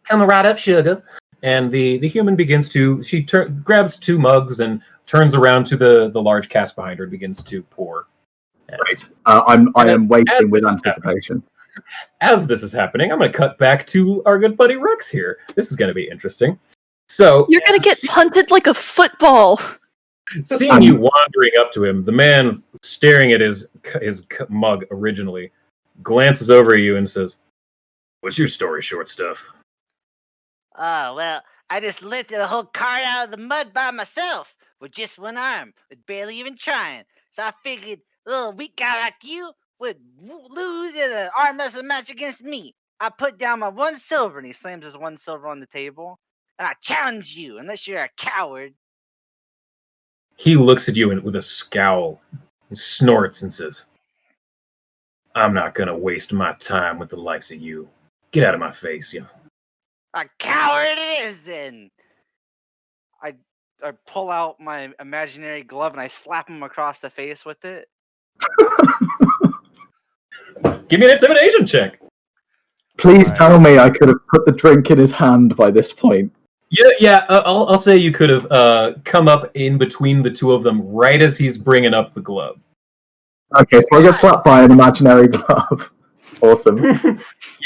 coming right up, sugar. And the human begins to, she grabs 2 mugs and turns around to the large cask behind her and begins to pour. Right. I am waiting with anticipation. As this is happening, I'm going to cut back to our good buddy Rex here. This is going to be interesting. So You're going to get punted like a football. Seeing you wandering up to him, the man staring at his mug originally glances over at you and says, "What's your story, short stuff?" Oh, well, I just lifted a whole cart out of the mud by myself with just one arm, with barely even trying. So I figured a little weak guy like you would lose in an arm wrestling match against me. I put down my 1 silver, and he slams his 1 silver on the table, and I challenge you, unless you're a coward. He looks at you with a scowl and snorts and says, "I'm not going to waste my time with the likes of you. Get out of my face, you." A coward it is, then. I pull out my imaginary glove and I slap him across the face with it. Give me an intimidation check. Please tell me I could have put the drink in his hand by this point. Yeah. I'll say you could have come up in between the 2 of them right as he's bringing up the glove. Okay, so I got slapped by an imaginary glove. Awesome.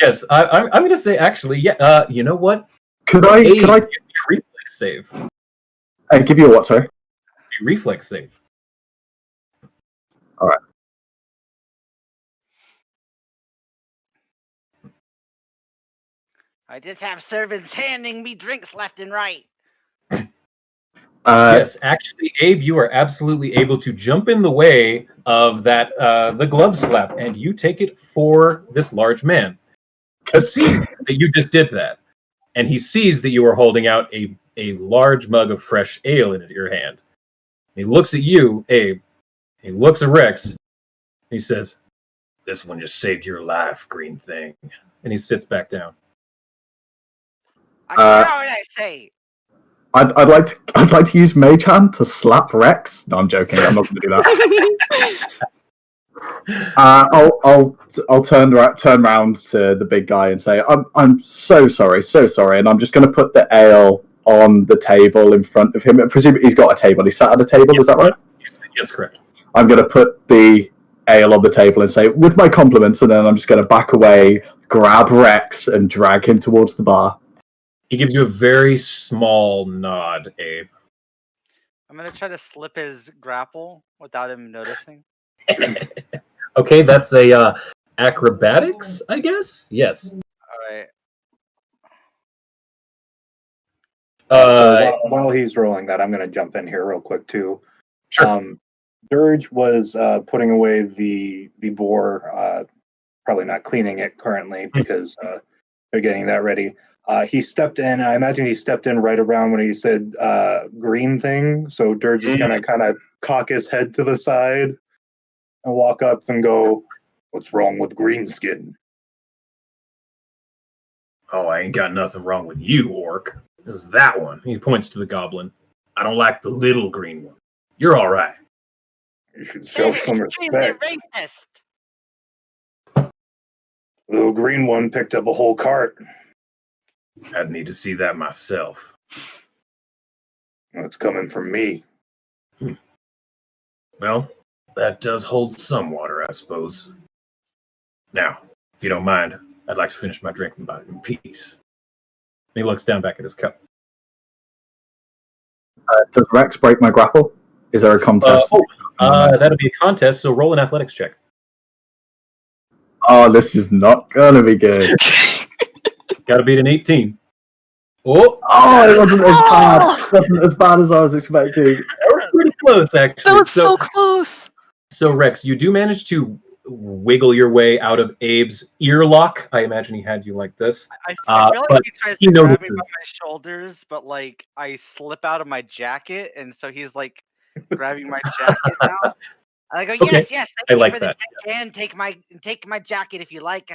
Yes, I'm going to say actually, yeah. You know what? Could I give you a reflex save? I give you a what? Sorry. A reflex save. All right. I just have servants handing me drinks left and right. Yes, actually, Abe, you are absolutely able to jump in the way of that the glove slap, and you take it for this large man. He sees that you just did that, and he sees that you are holding out a large mug of fresh ale in your hand. He looks at you, Abe. He looks at Rex. He says, "This one just saved your life, green thing." And he sits back down. A coward, I say. I'd like to use Mage Hand to slap Rex. No, I'm joking. I'm not going to do that. I'll turn round to the big guy and say, I'm so sorry, and I'm just going to put the ale on the table in front of him. Presumably he's got a table. He sat at a table. Is that right? Yes, correct. I'm going to put the ale on the table and say, "With my compliments," and then I'm just going to back away, grab Rex, and drag him towards the bar. He gives you a very small nod, Abe. I'm going to try to slip his grapple without him noticing. Okay, that's a acrobatics, I guess? Yes. Alright. So while he's rolling that, I'm going to jump in here real quick, too. Sure. Durg was putting away the boar, probably not cleaning it currently because they're getting that ready. He stepped in. I imagine he stepped in right around when he said green thing. So Durg just kind of cock his head to the side and walk up and go, "What's wrong with green skin?" "Oh, I ain't got nothing wrong with you, orc. It's that one." He points to the goblin. "I don't like the little green one. You're all right." "You should show some respect." Racist. Little green one picked up a whole cart. I'd need to see that myself. It's coming from me. Well, that does hold some water, I suppose. Now, if you don't mind, I'd like to finish my drink in peace. And he looks down back at his cup. Does Rex break my grapple? Is there a contest? That'll be a contest, so roll an athletics check. Oh, this is not gonna be good. Gotta beat an 18. Oh, it wasn't as bad. It wasn't as bad as I was expecting. That was pretty close, actually. That was so close. So, Rex, you do manage to wiggle your way out of Abe's ear lock. I imagine he had you like this. I feel but like he tries he to grab me notices. by my shoulders, but like I slip out of my jacket, and so he's like grabbing my jacket now. I go, Okay, yes, I thank you like for the that. drink, and take my jacket if you like.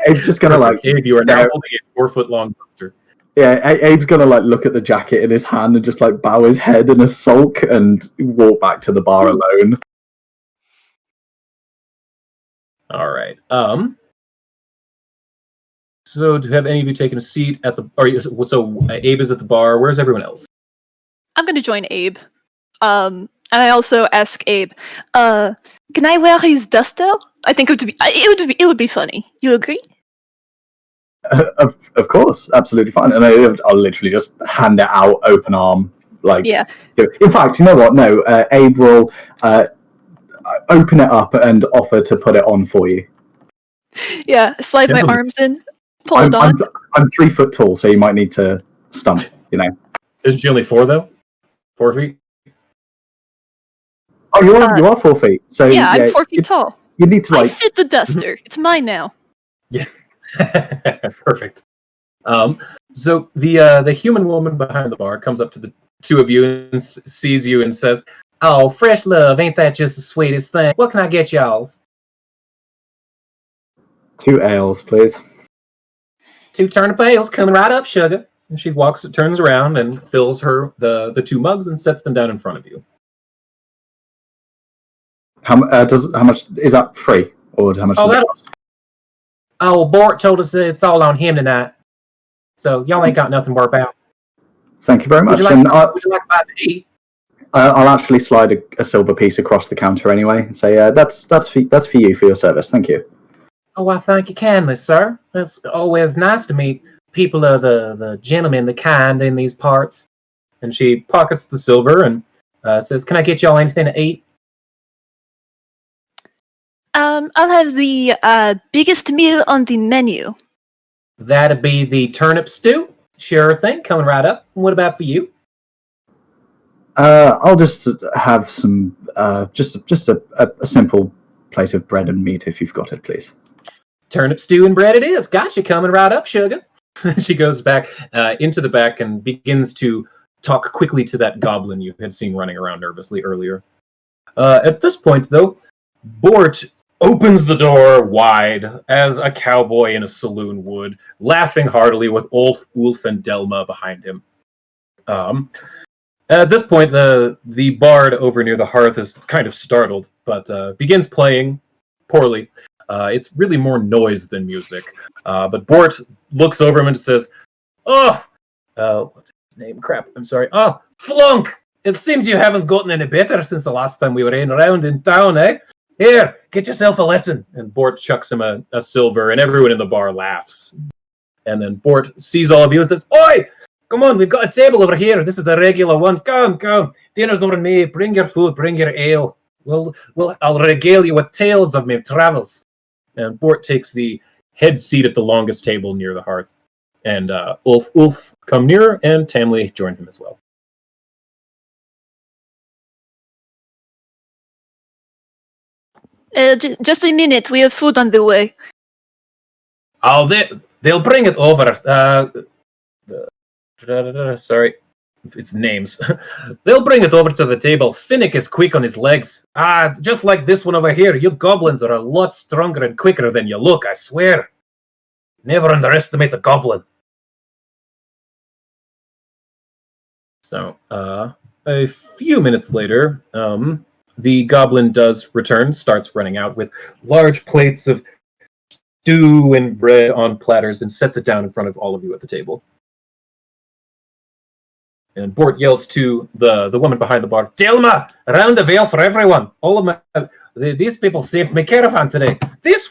Abe's just gonna like. Abe, you are now stare- holding a 4-foot-long duster. Yeah, Abe's gonna like look at the jacket in his hand and just like bow his head in a sulk and walk back to the bar alone. All right. So, have any of you taken a seat at the? Abe is at the bar. Where's everyone else? I'm gonna join Abe. And I also ask Abe, can I wear his duster? I think it would be funny. You agree? Of course, absolutely fine. And I'll literally just hand it out, open arm. Like, Yeah. In fact, you know what? No, Abe will open it up and offer to put it on for you. Yeah. Slide my Definitely. arms in, pull it on. I'm 3 foot tall, so you might need to stump. You know. Isn't she only 4 though? 4 feet. Oh, you are 4 feet. So Yeah, I'm 4 feet tall. You need to I like. fit the duster. It's mine now. Yeah. Perfect. So the human woman behind the bar comes up to the two of you and sees you and says, "Oh, fresh love, ain't that just the sweetest thing? What can I get y'all's?" 2 ales, please. 2 turnip ales coming right up, sugar. And she turns around and fills the 2 mugs and sets them down in front of you. How much is that free, or how much? Oh, does it that- cost? Oh, Bort told us that it's all on him tonight. So y'all ain't got nothing to worry about. Thank you very Would much. you like And would you like a bite to eat? I'll actually slide a silver piece across the counter anyway, and say, that's for you for your service. Thank you. Oh, I thank you kindly, sir. It's always nice to meet people of the gentleman, the kind in these parts. And she pockets the silver and says, "Can I get y'all anything to eat?" I'll have the biggest meal on the menu. That'd be the turnip stew. Sure thing, coming right up. What about for you? I'll just have some, just a simple plate of bread and meat if you've got it, please. Turnip stew and bread it is. Gotcha, coming right up, sugar. She goes back into the back and begins to talk quickly to that goblin you had seen running around nervously earlier. At this point, though, Bort opens the door wide as a cowboy in a saloon would, laughing heartily with Ulf and Delma behind him. At this point, the bard over near the hearth is kind of startled, but begins playing poorly. It's really more noise than music. But Bort looks over him and says, what's his name? Crap, I'm sorry. Oh, Flunk! It seems you haven't gotten any better since the last time we were around in town, eh? Here, get yourself a lesson. And Bort chucks him a silver, and everyone in the bar laughs. And then Bort sees all of you and says, "Oi! Come on, we've got a table over here. This is the regular one. Come. Dinner's on me. Bring your food, bring your ale. I'll regale you with tales of my travels." And Bort takes the head seat at the longest table near the hearth. And Ulf come near, and Tamley joined him as well. Just a minute. We have food on the way. Oh, they'll bring it over. Sorry, it's names. They'll bring it over to the table. Finnick is quick on his legs. Just like this one over here. You goblins are a lot stronger and quicker than you look, I swear. Never underestimate a goblin. So, a few minutes later, the goblin does return, starts running out with large plates of stew and bread on platters and sets it down in front of all of you at the table. And Bort yells to the woman behind the bar, Dilma, around the veil for everyone. All of these people saved my caravan today. This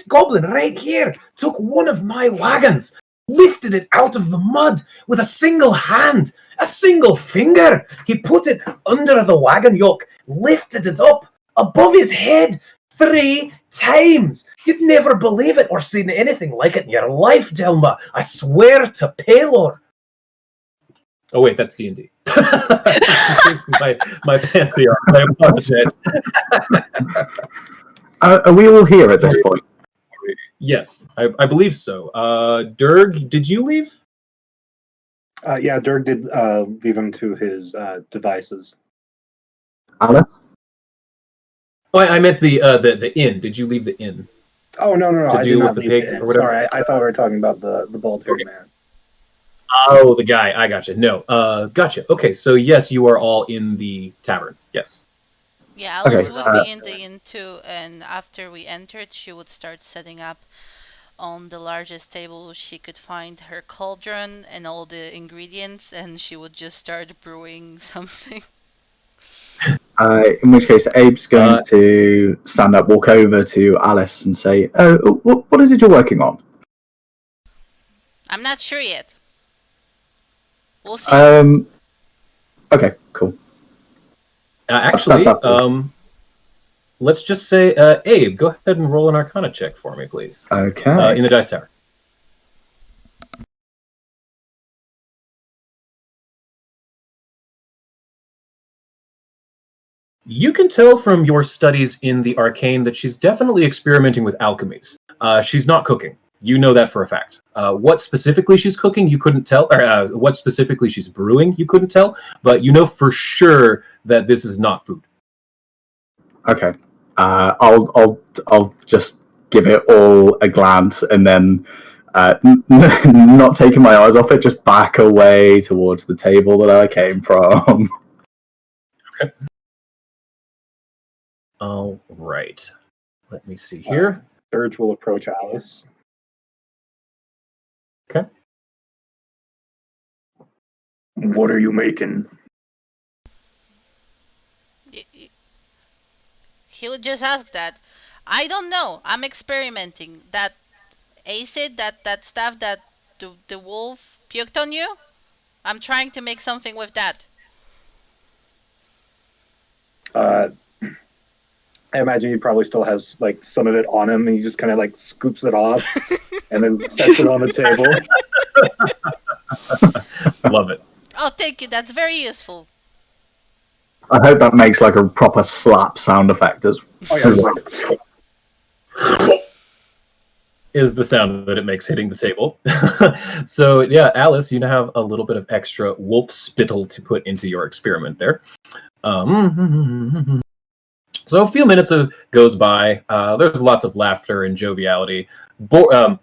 goblin right here, took one of my wagons, lifted it out of the mud with a single hand, a single finger. He put it under the wagon yoke, lifted it up above his head 3 times. You'd never believe it or seen anything like it in your life, Dilma. I swear to Paylor. Oh wait, that's D&D. my pantheon. I apologize. Are we all here at this point? Yes, I believe so. Durg, did you leave? Yeah, Durg did leave him to his devices. Alice? Oh, I meant the inn. Did you leave the inn? Oh no! To I deal did with not the leave pig the inn. or whatever? Sorry, I thought we were talking about the bald-haired man. Oh, the guy. I gotcha. No, gotcha. Okay, so yes, you are all in the tavern. Yes. Yeah, Alice Okay, would be in the inn too, and after we entered, she would start setting up on the largest table she could find her cauldron and all the ingredients, and she would just start brewing something. In which case, Abe's going to stand up, walk over to Alice and say, what is it you're working on? I'm not sure yet. We'll see. Okay, cool. Actually, let's just say, Abe, go ahead and roll an Arcana check for me, please. Okay. In the dice tower. You can tell from your studies in the arcane that she's definitely experimenting with alchemies. She's not cooking. You know that for a fact. What specifically she's cooking, you couldn't tell. Or what specifically she's brewing, you couldn't tell. But you know for sure that this is not food. Okay. I'll just give it all a glance and then, not taking my eyes off it, just back away towards the table that I came from. Okay. All right. Let me see here. Durg will approach Alice. Okay. What are you making? He would just ask that. I don't know. I'm experimenting. That acid, that stuff that the wolf puked on you, I'm trying to make something with that. I imagine he probably still has like some of it on him, and he just kind of like scoops it off and then sets it on the table. Love it. Oh, thank you. That's very useful. I hope that makes like a proper slap sound effect as well. Is the sound that it makes hitting the table. So yeah, Alice, you now have a little bit of extra wolf spittle to put into your experiment there. So a few minutes goes by. There's lots of laughter and joviality. The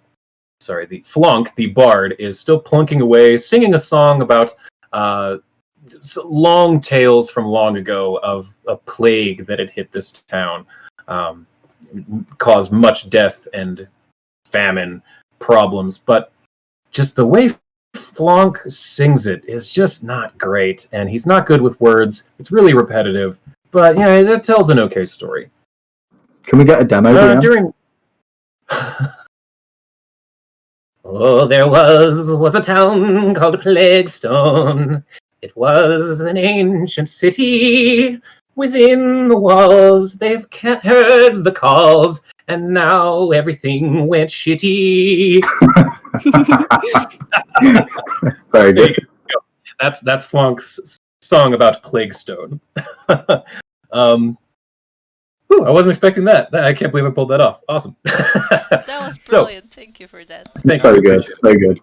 Flonk, the bard, is still plunking away, singing a song about long tales from long ago of a plague that had hit this town, caused much death and famine problems. But just the way Flonk sings it is just not great, and he's not good with words. It's really repetitive. But yeah, that tells an okay story. Can we get a demo? During Oh, there was a town called Plaguestone. It was an ancient city. Within the walls, they've heard the calls, and now everything went shitty. Very good. That's Flonk's song about Plaguestone. I wasn't expecting that. I can't believe I pulled that off. Awesome. That was brilliant. Thank you for that. Thank so you. Good. So good.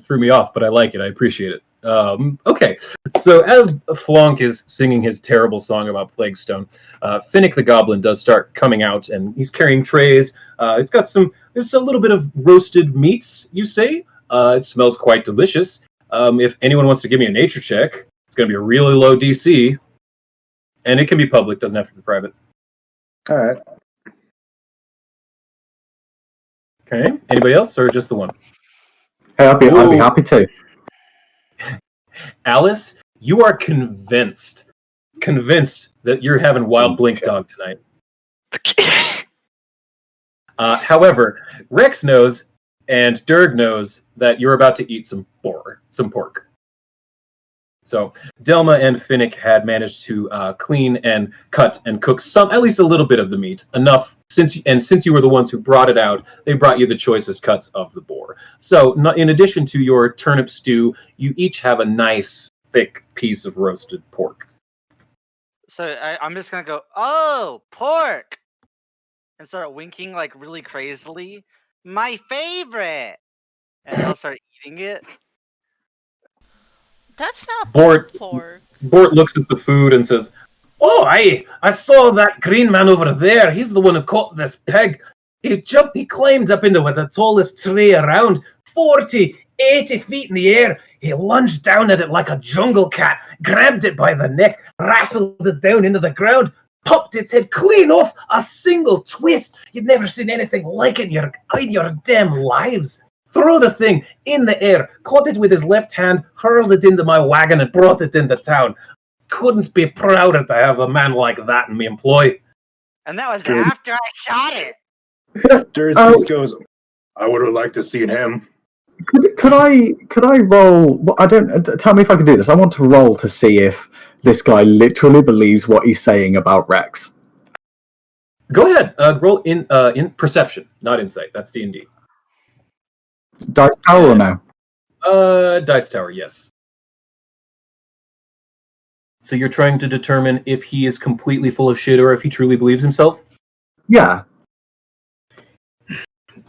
Threw me off, but I like it. I appreciate it. Okay, so as Flonk is singing his terrible song about Plaguestone, Finnick the Goblin does start coming out, and he's carrying trays. There's a little bit of roasted meats, you say. It smells quite delicious. If anyone wants to give me a nature check, it's going to be a really low DC. And it can be public, doesn't have to be private. All right. Okay. Anybody else, or just the one? Hey, I'd be Ooh. happy to. Alice, you are convinced that you're having wild blink dog tonight. However, Rex knows and Durg knows that you're about to eat some pork. So Delma and Finnick had managed to clean and cut and cook at least a little bit of the meat, enough. Since you were the ones who brought it out, they brought you the choicest cuts of the boar. So in addition to your turnip stew, you each have a nice thick piece of roasted pork. So I'm just gonna go, oh, pork, and start winking like really crazily. My favorite, and I'll start eating it. That's not Bort pork. looks at the food and says, Oh, I saw that green man over there. He's the one who caught this pig. He climbed up into the tallest tree around, 40, 80 feet in the air. He lunged down at it like a jungle cat, grabbed it by the neck, wrestled it down into the ground, popped its head clean off, a single twist. You'd never seen anything like it in your damn lives. Threw the thing in the air, caught it with his left hand, hurled it into my wagon, and brought it into town. Couldn't be prouder to have a man like that in my employ. And that was Dude. after I shot it. Durg just goes, I would have liked to seen him. Could I roll? Well, I don't. Tell me if I can do this. I want to roll to see if this guy literally believes what he's saying about Rex. Go ahead. Roll in perception, not insight. That's D&D. Dice tower or no? Dice tower, yes. So you're trying to determine if he is completely full of shit or if he truly believes himself? Yeah.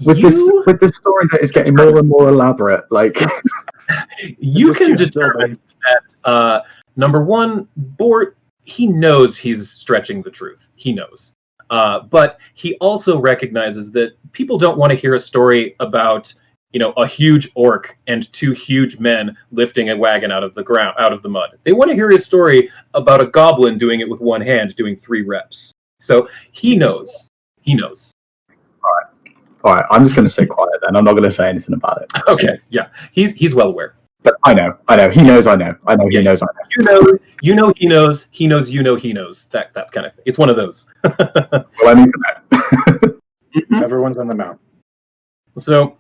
With this story that is getting more and more elaborate, like you Just can keep determine that number one, Bort, he knows he's stretching the truth. He knows. But he also recognizes that people don't want to hear a story about, a huge orc and two huge men lifting a wagon out of the mud. They want to hear a story about a goblin doing it with one hand, doing 3 reps. So he knows. He knows. all right. I'm just going to stay quiet then. I'm not going to say anything about it. Okay, yeah, he's well aware. But I know. He knows. I know. He knows. I know. He knows. He knows. He knows. That kind of thing. It's one of those. Well, I need to know. Everyone's on the mount. So,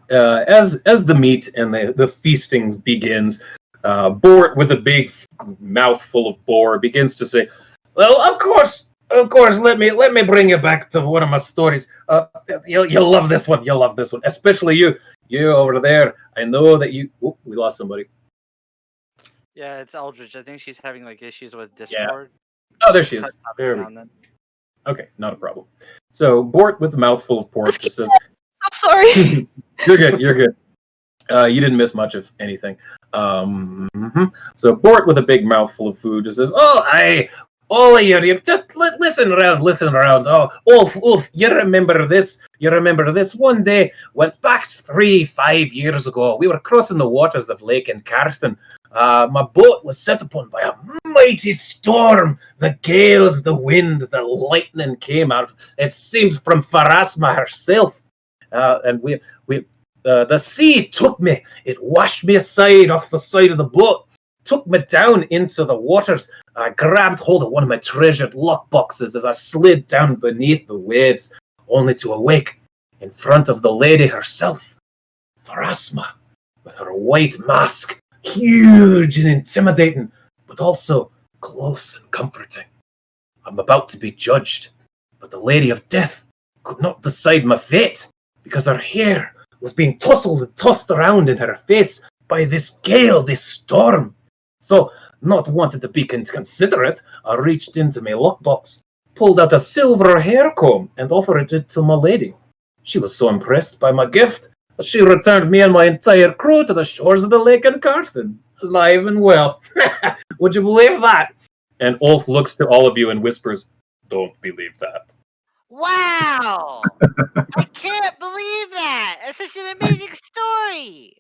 as the meat and the feasting begins, Bort, with a big mouth full of boar, begins to say, Well, of course. Let me bring you back to one of my stories. You'll love this one. You'll love this one, especially you over there. I know that you. Oh, we lost somebody. Yeah, it's Eldridge. I think she's having like issues with Discord. Oh, there she is. Okay, not a problem. So Bort, with a mouthful of pork, just says, I'm sorry. You're good. You didn't miss much of anything. So Bort, with a big mouthful of food, just says, all of you just listen around. Oh, Ulf, you remember this? One day, went back 5 years ago. We were crossing the waters of Lake Carthen. My boat was set upon by a mighty storm. The gales, the wind, the lightning came out. It seemed from Pharasma herself. And the sea took me. It washed me aside off the side of the boat. Took me down into the waters. I grabbed hold of one of my treasured lockboxes as I slid down beneath the waves, only to awake in front of the lady herself, Pharasma, with her white mask, huge and intimidating, but also close and comforting. I'm about to be judged, but the Lady of Death could not decide my fate, because her hair was being tousled and tossed around in her face by this gale, this storm. So, not wanting to be considerate, I reached into my lockbox, pulled out a silver hair comb, and offered it to my lady. She was so impressed by my gift that she returned me and my entire crew to the shores of the lake in Carthen, alive and well. Would you believe that? And Ulf looks to all of you and whispers, "Don't believe that." Wow! I can't believe that. It's such an amazing story.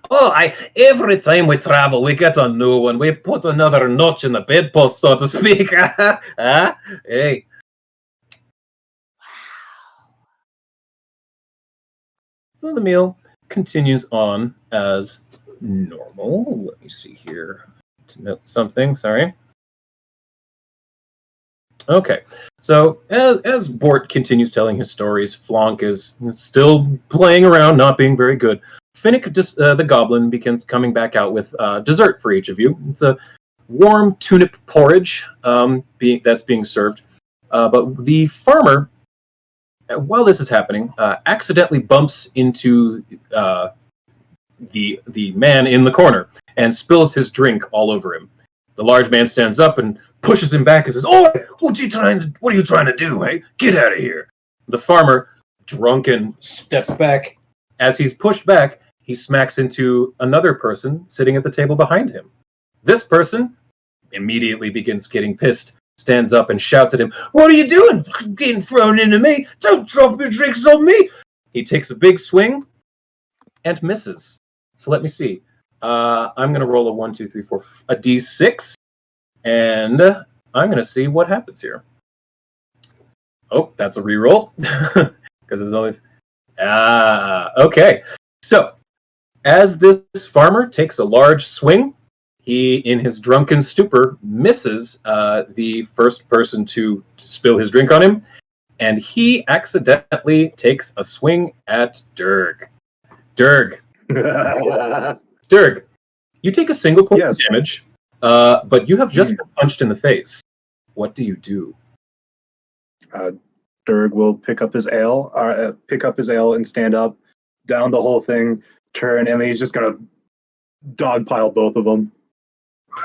Oh, every time we travel, we get a new one. We put another notch in the bedpost, so to speak. Huh? Hey. So the meal continues on as normal. Let me see here to note something. Sorry. Okay, so as Bort continues telling his stories, Flonk is still playing around, not being very good. Finnick, the goblin, begins coming back out with dessert for each of you. It's a warm turnip porridge that's being served. But the farmer, while this is happening, accidentally bumps into the man in the corner and spills his drink all over him. The large man stands up and pushes him back and says, "Oh, what are you trying to do, hey? Get out of here." The farmer, drunken, steps back. As he's pushed back, he smacks into another person sitting at the table behind him. This person immediately begins getting pissed, stands up and shouts at him, "What are you doing? Getting thrown into me? Don't drop your drinks on me!" He takes a big swing and misses. So let me see. I'm going to roll a 1, 2, 3, 4, a d6, and I'm going to see what happens here. Oh, that's a reroll because there's only. Okay. So, as this farmer takes a large swing, he, in his drunken stupor, misses the first person to spill his drink on him, and he accidentally takes a swing at Durg. Durg, you take a single point of damage, but you have just been punched in the face. What do you do? Durg will pick up his ale and stand up, down the whole thing, turn, and then he's just gonna dogpile both of them.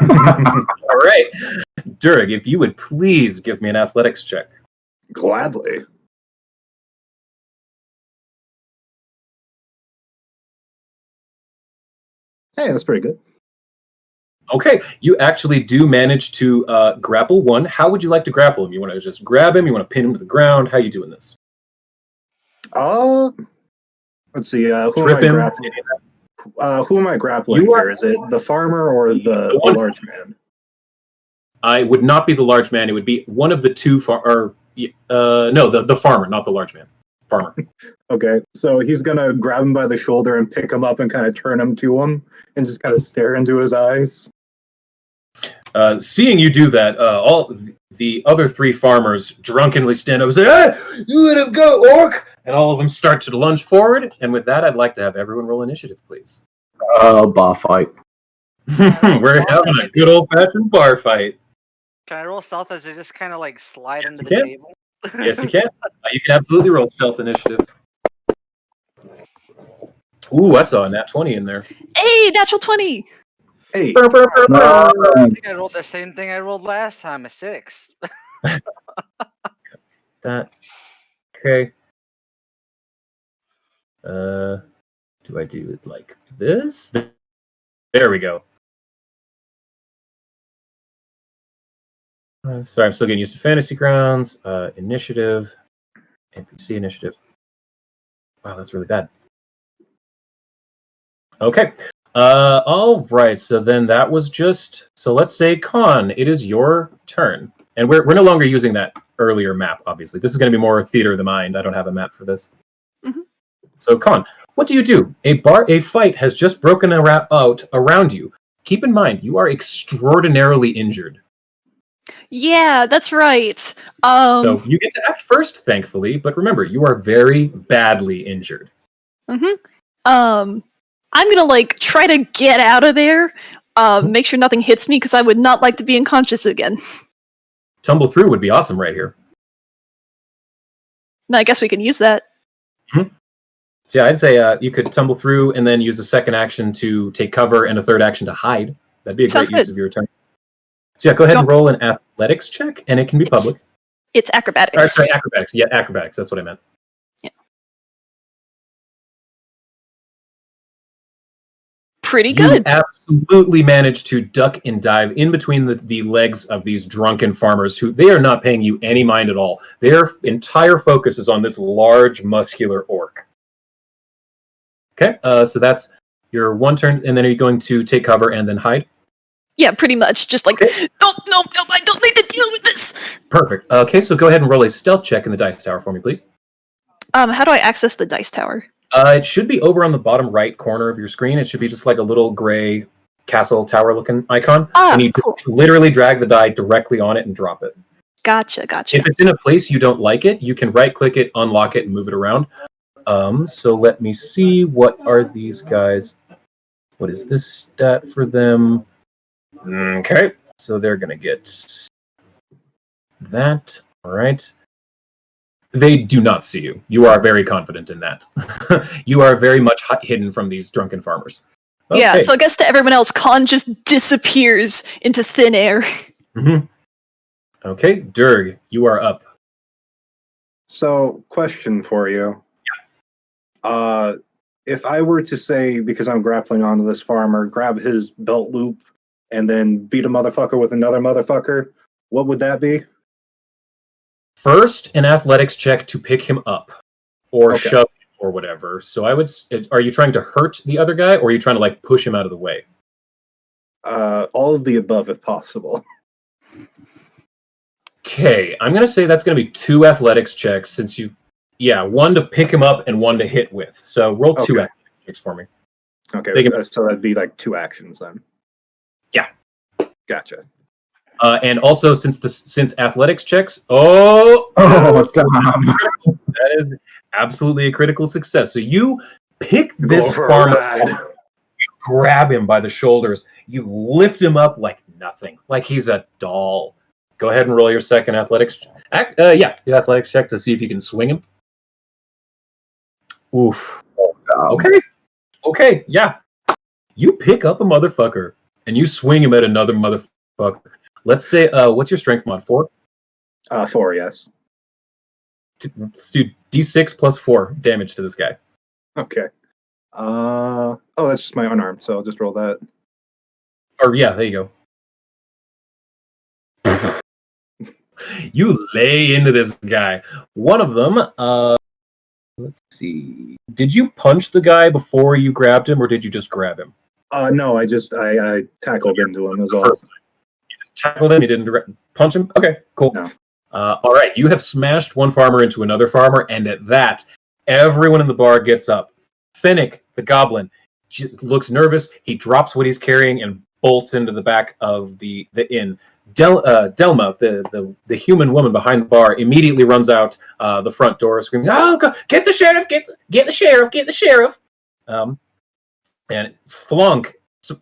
All right, Durg, if you would please give me an athletics check. Gladly. Hey, that's pretty good. Okay, you actually do manage to grapple one. How would you like to grapple him? You want to just grab him? You want to pin him to the ground? How are you doing this? Let's see. Who am I grappling here? Is it the farmer or the large man? I would not be the large man. It would be one of the two the farmer, not the large man. Farmer. Okay, so he's gonna grab him by the shoulder and pick him up and kind of turn him to him and just kind of stare into his eyes. Seeing you do that, all the other three farmers drunkenly stand up and say, "Hey, you let him go, orc!" And all of them start to lunge forward. And with that, I'd like to have everyone roll initiative, please. Bar fight. We're having a good old-fashioned bar fight. Can I roll stealth as I just kind of like slide Yes, under you the can. table? Yes, you can. You can absolutely roll stealth initiative. Ooh, I saw a nat 20 in there. Hey, natural 20! Hey, I think I rolled the same thing I rolled last time, a 6. That. Okay. Do I do it like this? There we go. Sorry, I'm still getting used to Fantasy Grounds. Initiative. NPC initiative. Wow, that's really bad. Okay. All right. So then that was just. So let's say, Con, it is your turn. And we're no longer using that earlier map, obviously. This is going to be more theater of the mind. I don't have a map for this. Mm-hmm. So, Con, what do? A fight has just broken out around you. Keep in mind, you are extraordinarily injured. Yeah, that's right. So you get to act first, thankfully, but remember, you are very badly injured. Mm-hmm. I'm gonna try to get out of there. Make sure nothing hits me because I would not like to be unconscious again. Tumble through would be awesome right here. No, I guess we can use that. Mm-hmm. So yeah, I'd say you could tumble through and then use a second action to take cover and a third action to hide. That'd be a great use of your turn. So yeah, go ahead and roll an athletics check, and it can be public. It's acrobatics. Or, sorry, acrobatics. Yeah, acrobatics. That's what I meant. Yeah. Pretty good. You absolutely managed to duck and dive in between the legs of these drunken farmers who they are not paying you any mind at all. Their entire focus is on this large, muscular orc. Okay, so that's Your one turn, and then are you going to take cover and then hide? Yeah, pretty much. Just like, nope, I don't need to deal with this. Perfect. Okay, so go ahead and roll a stealth check in the dice tower for me, please. How do I access the dice tower? It should be over on the bottom right corner of your screen. It should be just like a little gray castle tower looking icon. And you cool. just literally drag the die directly on it and drop it. Gotcha. If it's in a place you don't like it, you can right click it, unlock it, and move it around. So let me see, what are these guys? What is this stat for them? Okay, so they're going to get that. All right. They do not see you. You are very confident in that. You are very much hidden from these drunken farmers. Okay. Yeah, so I guess to everyone else, Khan just disappears into thin air. Mm-hmm. Okay, Durg, you are up. So, question for you. Yeah. If I were to say, because I'm grappling onto this farmer, grab his belt loop and then beat a motherfucker with another motherfucker, what would that be? First, an athletics check to pick him up or shove him or whatever. So I would. Are you trying to hurt the other guy, or are you trying to like push him out of the way? All of the above, if possible. Okay, I'm gonna say that's gonna be 2 athletics checks since you. Yeah, 1 to pick him up and 1 to hit with. So roll 2 athletics checks for me. Okay, so that'd be like 2 actions then. Yeah. Gotcha. And also, since athletics checks, damn. That is absolutely a critical success. So you pick this farmer up, you grab him by the shoulders, you lift him up like nothing, like he's a doll. Go ahead and roll your second athletics. Your athletics check to see if you can swing him. Oof. Okay, yeah. You pick up a motherfucker and you swing him at another motherfucker. Let's say, what's your strength mod? 4? 4, yes. Let's do D6 plus 4 damage to this guy. Okay. That's just my unarmed, so I'll just roll that. Or yeah, there you go. You lay into this guy. One of them, let's see. Did you punch the guy before you grabbed him, or did you just grab him? No, I tackled into him as well. You just tackled him, you didn't punch him? Okay, cool. No. All right, you have smashed one farmer into another farmer, and at that, everyone in the bar gets up. Finnick, the goblin, looks nervous. He drops what he's carrying and bolts into the back of the inn. Delma, the human woman behind the bar, immediately runs out the front door, screaming, "Oh, God, get the sheriff! Get the sheriff! Get the sheriff!" And Flonk,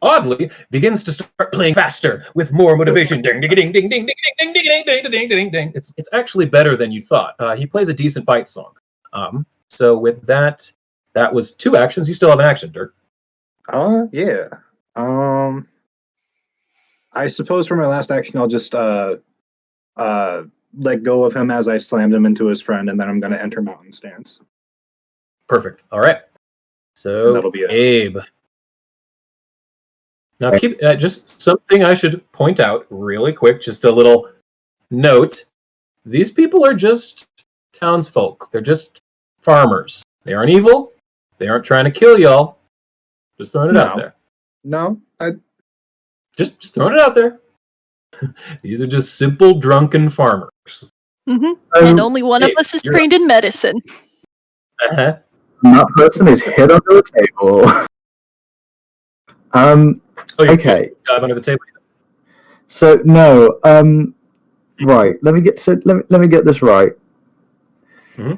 oddly, begins to start playing faster with more motivation. Ding, ding, ding, ding, ding, ding, ding, ding, ding, ding, ding, ding, ding. It's actually better than you thought. He plays a decent fight song. So with that was 2 actions. You still have an action, Dirk. Yeah. I suppose for my last action, I'll just let go of him as I slammed him into his friend, and then I'm going to enter Mountain Stance. Perfect. All right. So that'll be it. Abe. Now, keep just something I should point out really quick. Just a little note: these people are just townsfolk. They're just farmers. They aren't evil. They aren't trying to kill y'all. Just throwing it out there. No, Just throwing it out there. These are just simple drunken farmers. Mm-hmm. And only one of us is trained in medicine. Uh-huh. That person is hid under the table. Okay. Dive under the table. So no. Right. Let me get this right. Mm-hmm.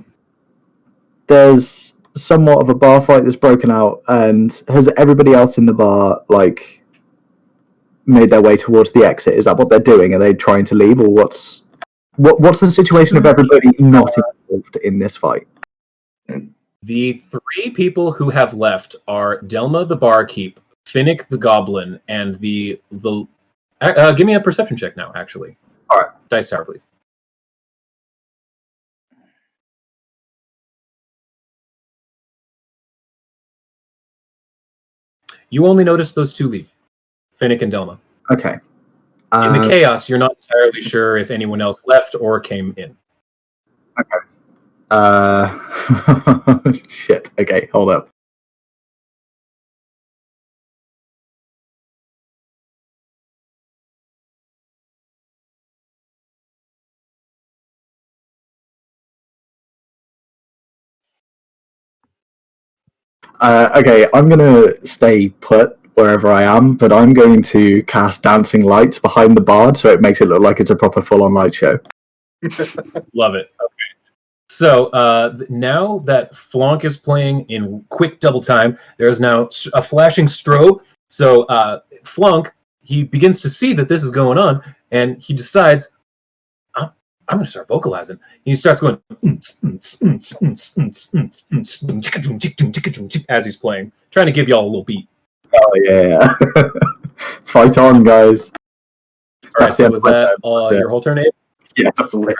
There's somewhat of a bar fight that's broken out, and has everybody else in the bar made their way towards the exit? Is that what they're doing? Are they trying to leave, or what's the situation of everybody not involved in this fight? The 3 people who have left are Delma the barkeep, Finnick the goblin, and the give me a perception check now, actually. All right. Dice tower, please. You only notice those 2 leave, Finnick and Delma. Okay. In the chaos, you're not entirely sure if anyone else left or came in. Okay. Shit. Okay, hold up. Okay, I'm gonna stay put wherever I am, but I'm going to cast dancing lights behind the bard, so it makes it look like it's a proper full-on light show. Love it. Okay. So now that Flonk is playing in quick double time, there's now a flashing strobe. So Flonk, he begins to see that this is going on, and he decides, I'm going to start vocalizing. He starts going as he's playing, trying to give y'all a little beat. Oh yeah! Fight on, guys! All right, so was that your whole turn, Abe? Yeah, that's a Right,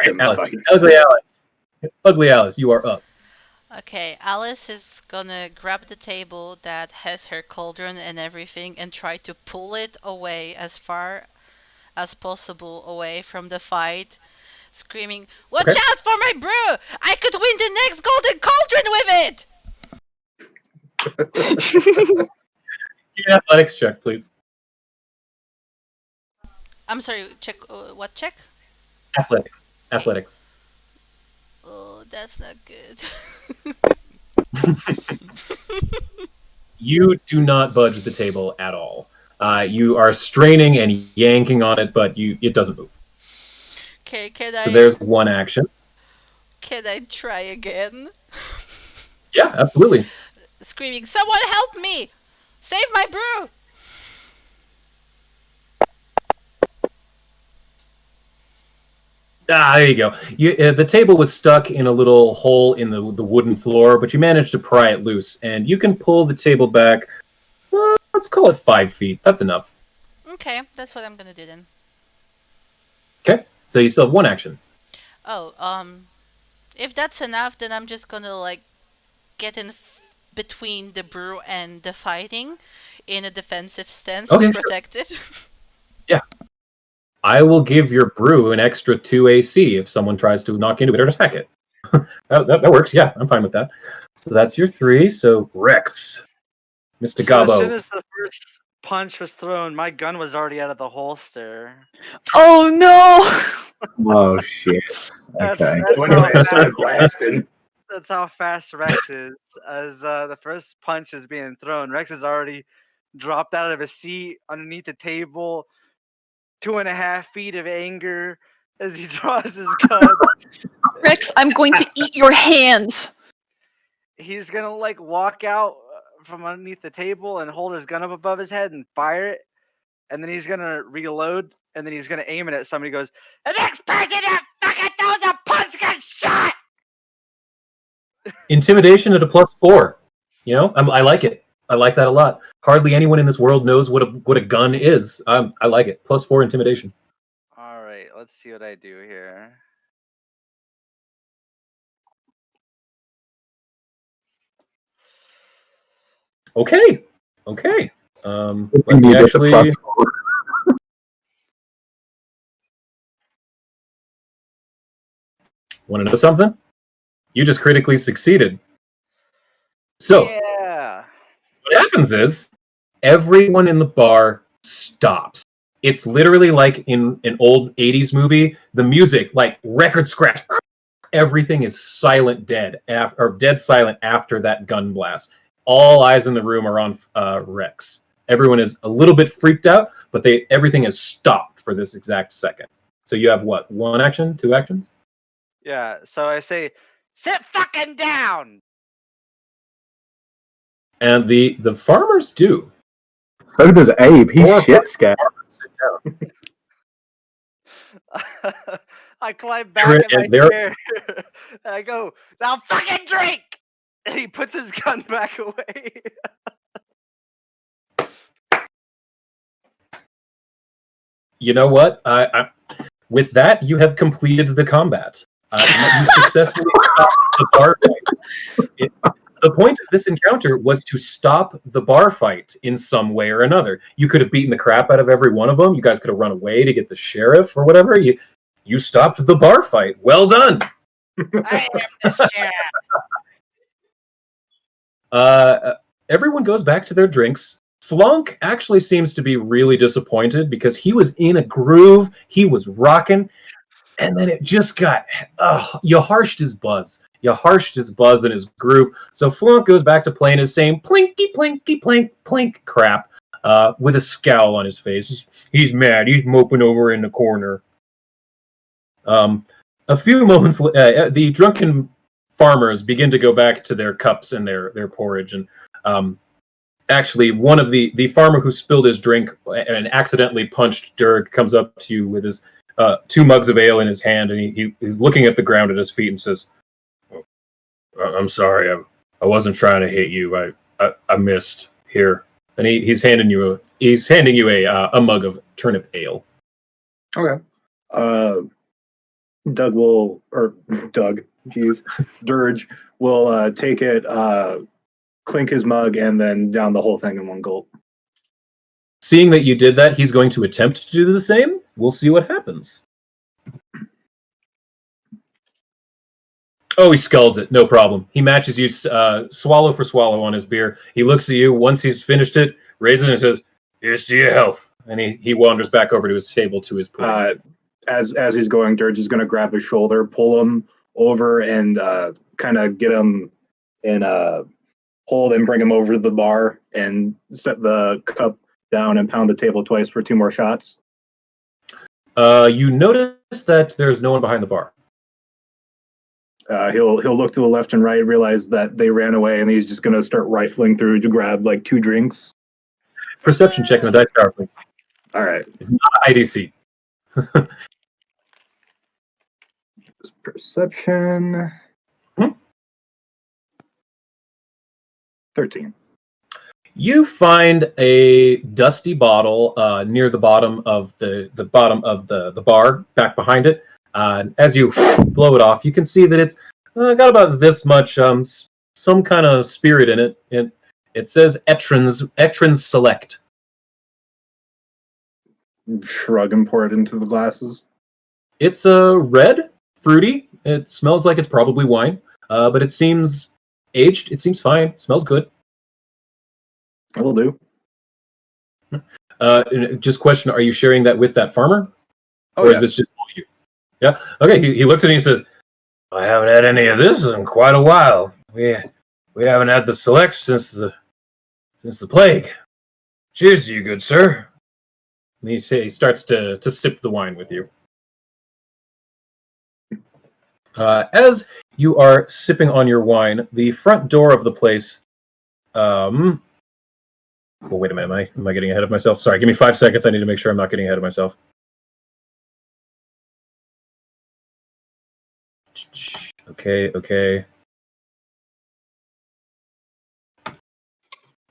Ugly Alice, you are up. Okay, Alice is gonna grab the table that has her cauldron and everything and try to pull it away as far as possible away from the fight, screaming, "Watch out for my brew! I could win the next golden cauldron with it!" Give me an athletics check, please. I'm sorry, check, what check? Athletics. Oh, that's not good. You do not budge the table at all. You are straining and yanking on it, but it doesn't move. Okay, So there's one action. Can I try again? Yeah, absolutely. Screaming, "Someone help me! Save my brew!" There you go. The table was stuck in a little hole in the wooden floor, but you managed to pry it loose, and you can pull the table back, let's call it 5 feet. That's enough. Okay, that's what I'm gonna do then. Okay, so you still have one action. Oh, if that's enough, then I'm just gonna, get in between the brew and the fighting in a defensive stance to protect it. Yeah. I will give your brew an extra 2 AC if someone tries to knock into it or attack it. that works, yeah, I'm fine with that. So that's your 3, so Rex. Mr. Gabo. As soon as the first punch was thrown, my gun was already out of the holster. Oh no! Oh shit. Okay. That's how fast Rex is. As the first punch is being thrown, Rex is already dropped out of his seat underneath the table, 2.5 feet of anger as he draws his gun. Rex, I'm going to eat your hands. He's gonna walk out from underneath the table and hold his gun up above his head and fire it, and then he's gonna reload, and then he's gonna aim it at somebody. Goes, "The next person that fucking throws a punch gets shot." Intimidation at a +4. I like it. I like that a lot. Hardly anyone in this world knows what a gun is. I like it. +4 intimidation. All right, let's see what I do here. Okay. Let me actually. Want to know something? You just critically succeeded. So, yeah. What happens is everyone in the bar stops. It's literally like in an old 80s movie, the music, record scratch. Everything is silent dead, or dead silent after that gun blast. All eyes in the room are on Rex. Everyone is a little bit freaked out, but everything has stopped for this exact second. So you have what? 1 action? 2 actions? Yeah, so I say, "Sit fucking down!" And the farmers do. So does Abe. He's shit scared. I climb back in my chair. And I go, "Now fucking drink!" And he puts his gun back away. You know what? With that, you have completed the combat. You successfully stopped the bar fight. The point of this encounter was to stop the bar fight in some way or another. You could have beaten the crap out of every one of them. You guys could have run away to get the sheriff or whatever. You stopped the bar fight. Well done. I am the sheriff. Everyone goes back to their drinks. Flonk actually seems to be really disappointed because he was in a groove. He was rocking. And then it just got, you harshed his buzz. You harshed his buzz and his groove, so Flunk goes back to playing his same plinky, plinky, plink, plink crap with a scowl on his face. He's mad. He's moping over in the corner. A few moments later, the drunken farmers begin to go back to their cups and their porridge, and actually, one of the farmer who spilled his drink and accidentally punched Durg comes up to you with his 2 mugs of ale in his hand, and he's looking at the ground at his feet and says, "I'm sorry, I wasn't trying to hit you. I missed here." And he's handing you a mug of turnip ale. Okay. Durg will take it, clink his mug, and then down the whole thing in one gulp. Seeing that you did that, he's going to attempt to do the same. We'll see what happens. Oh, he sculls it. No problem. He matches you swallow for swallow on his beer. He looks at you. Once he's finished it, raises it and says, "Here's to your health." And he wanders back over to his table to his pudding. As he's going, Durg is going to grab his shoulder, pull him over, and kind of get him in a hold and bring him over to the bar and set the cup down and pound the table twice for 2 more shots. You notice that there's no one behind the bar. He'll look to the left and right, realize that they ran away, and he's just going to start rifling through to grab like 2 drinks. Perception check on the dice tower, please. All right. It's not IDC. Perception. 13. You find a dusty bottle near the bottom of the bar, back behind it. As you blow it off, you can see that it's got about this much some kind of spirit in it. It says Etrins Select. Shrug and pour it into the glasses. It's red, fruity. It smells like it's probably wine, but it seems aged. It seems fine. It smells good. That'll do. Just question, are you sharing that with that farmer? Oh, or yeah. Is this just all you? Yeah. Okay, he looks at it and he says, "I haven't had any of this in quite a while. We haven't had the Select since the plague. Cheers to you, good sir." And he starts to sip the wine with you. As you are sipping on your wine, the front door of the place... well, wait a minute. Am I getting ahead of myself? Sorry, give me 5 seconds. I need to make sure I'm not getting ahead of myself. Okay.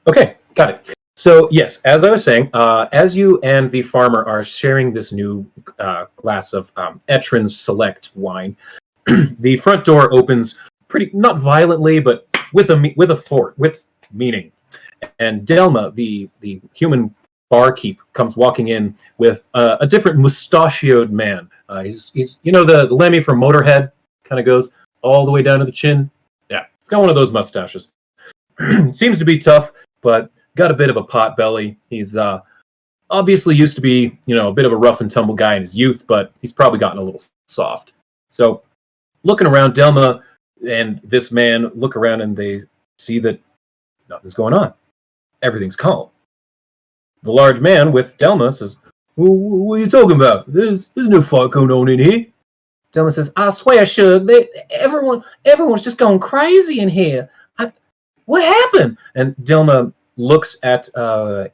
Okay, got it. So, yes, as I was saying, as you and the farmer are sharing this new glass of Etrins Select wine, the front door opens not violently, but with meaning. And Delma, the human barkeep, comes walking in with a different mustachioed man. He's the Lemmy from Motorhead, kind of goes all the way down to the chin. Yeah, he's got one of those mustaches. Seems to be tough, but got a bit of a pot belly. He's obviously used to be, a bit of a rough and tumble guy in his youth, but he's probably gotten a little soft. So, looking around, Delma and this man look around and they see that nothing's going on. Everything's calm. The large man with Delma says, "What are you talking about? There's no fight going on in here." Delma says, "I swear, Shug, everyone's just going crazy in here. What happened?" And Delma looks at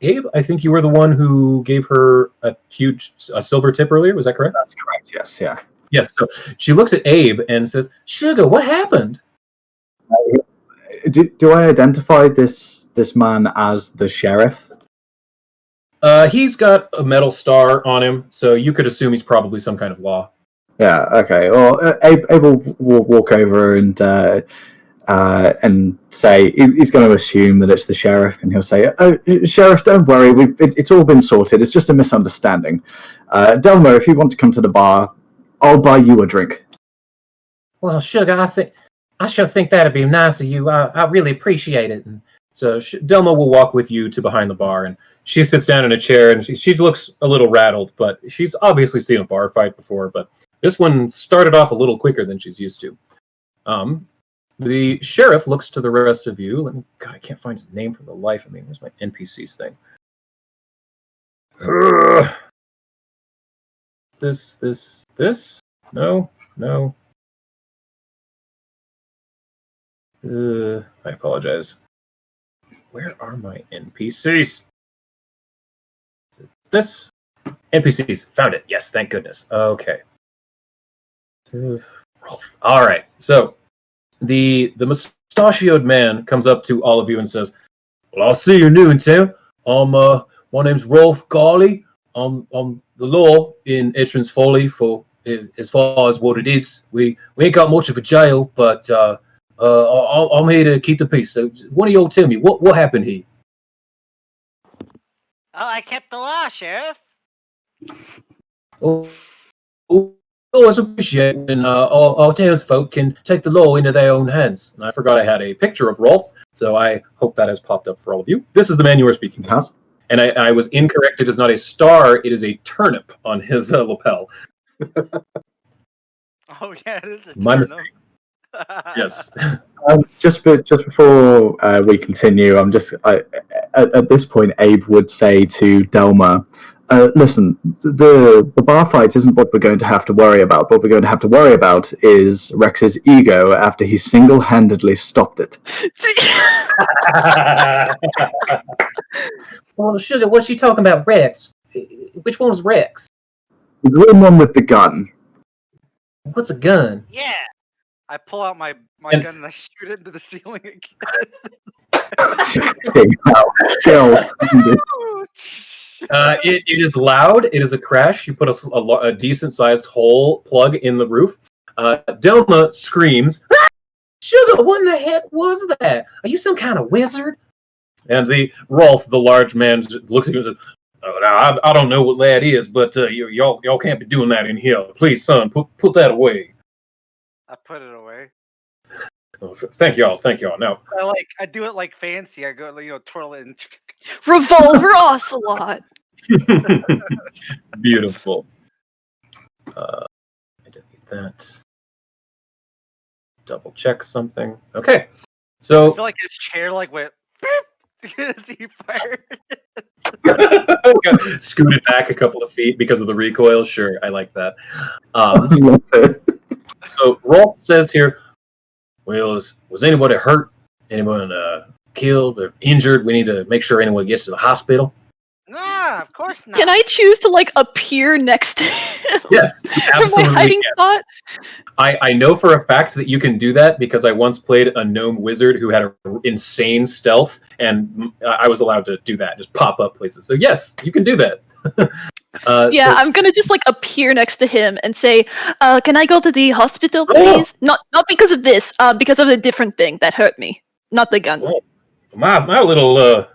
Abe. I think you were the one who gave her a silver tip earlier. Was that correct? That's correct. Yes. Yeah. Yes. So she looks at Abe and says, "Sugar, what happened?" Do I identify this man as the sheriff? He's got a metal star on him, so you could assume he's probably some kind of law. Yeah. Okay. Well, Abe will walk over and say he's going to assume that it's the sheriff, and he'll say, "Oh, Sheriff, don't worry. It's all been sorted. It's just a misunderstanding. Delmo, if you want to come to the bar, I'll buy you a drink." Well, Sugar, I sure think that'd be nice of you. I really appreciate it. And so Delma will walk with you to behind the bar, and she sits down in a chair, and she looks a little rattled, but she's obviously seen a bar fight before, but this one started off a little quicker than she's used to. The sheriff looks to the rest of you. God, I can't find his name for the life of me. Where's my NPCs thing? This? No. I apologize. Where are my NPCs? Is it this? NPCs. Found it. Yes, thank goodness. Okay. All right. So the mustachioed man comes up to all of you and says, "Well, I see you're new in town. My name's Rolf Garley. I'm the law in Etrin's Folly for as far as what it is. We ain't got much of a jail, but I'm here to keep the peace. So one of y'all tell me what happened here." Oh, I kept the law, Sheriff. Oh, it's appreciated when our townsfolk can take the law into their own hands. And I forgot I had a picture of Rolf, so I hope that has popped up for all of you. This is the man you were speaking to. And I was incorrect. It is not a star. It is a turnip on his lapel. Oh yeah, it is a My turnip. mistake. Yes. Just before we continue, at this point, Abe would say to Delma, "Listen, the bar fight isn't what we're going to have to worry about. What we're going to have to worry about is Rex's ego after he single-handedly stopped it." Well, Sugar, what's she talking about, Rex? Which one was Rex? The green one with the gun. What's a gun? Yeah. I pull out my gun and I shoot it into the ceiling again. It is loud. It is a crash. You put a decent-sized hole plug in the roof. Delma screams, "Ah! Sugar, what in the heck was that? Are you some kind of wizard?" And the Rolf, the large man, looks at you and says, "Oh, now, I don't know what that is, but y'all can't be doing that in here. Please, son, put that away." I put it away. Oh, thank y'all. Now, I do it like fancy. I go, twirl it and Revolver Ocelot. beautiful. I didn't need that. Double check something. Okay, I so feel like his chair went as he fired. scooted back a couple of feet because of the recoil. Sure, I like that. So Rolf says here, "Well, was anybody hurt? Anyone killed or injured? We need to make sure anyone gets to the hospital." Nah, of course not. Can I choose to appear next to him? Yes, From absolutely. my hiding spot? I know for a fact that you can do that because I once played a gnome wizard who had an insane stealth, and I was allowed to do that, just pop up places. So yes, you can do that. Yeah, I'm gonna just appear next to him and say, "Can I go to the hospital, please?" Not because of this, because of a different thing that hurt me, not the gun. Oh, my little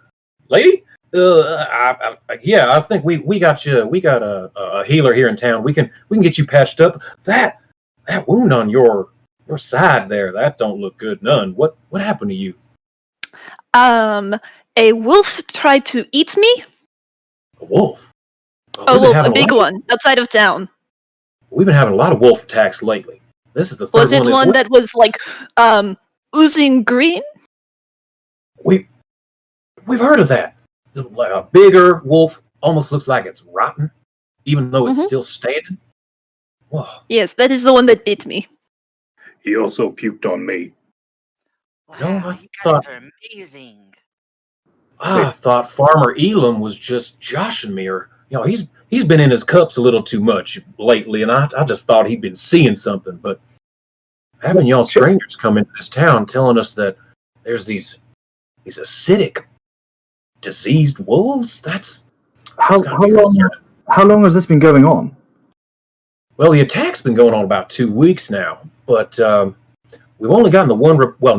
lady. I think we got you. We got a healer here in town. We can get you patched up. That wound on your side there, that don't look good. None. What happened to you? A wolf tried to eat me. A wolf. A wolf, a big one, outside of town. We've been having a lot of wolf attacks lately. This is the third Was it one that was oozing green? We've heard of that. A bigger wolf, almost looks like it's rotten, even though it's still standing. Whoa. Yes, that is the one that bit me. He also puked on me. Wow, No, I you thought- guys are amazing. I thought Farmer Elam was just joshing me, or he's been in his cups a little too much lately, and I just thought he'd been seeing something. But having y'all strangers come into this town telling us that there's these acidic, diseased wolves, that's How gotta be long? concerning. How long has this been going on? Well, the attack's been going on about 2 weeks now, but we've only gotten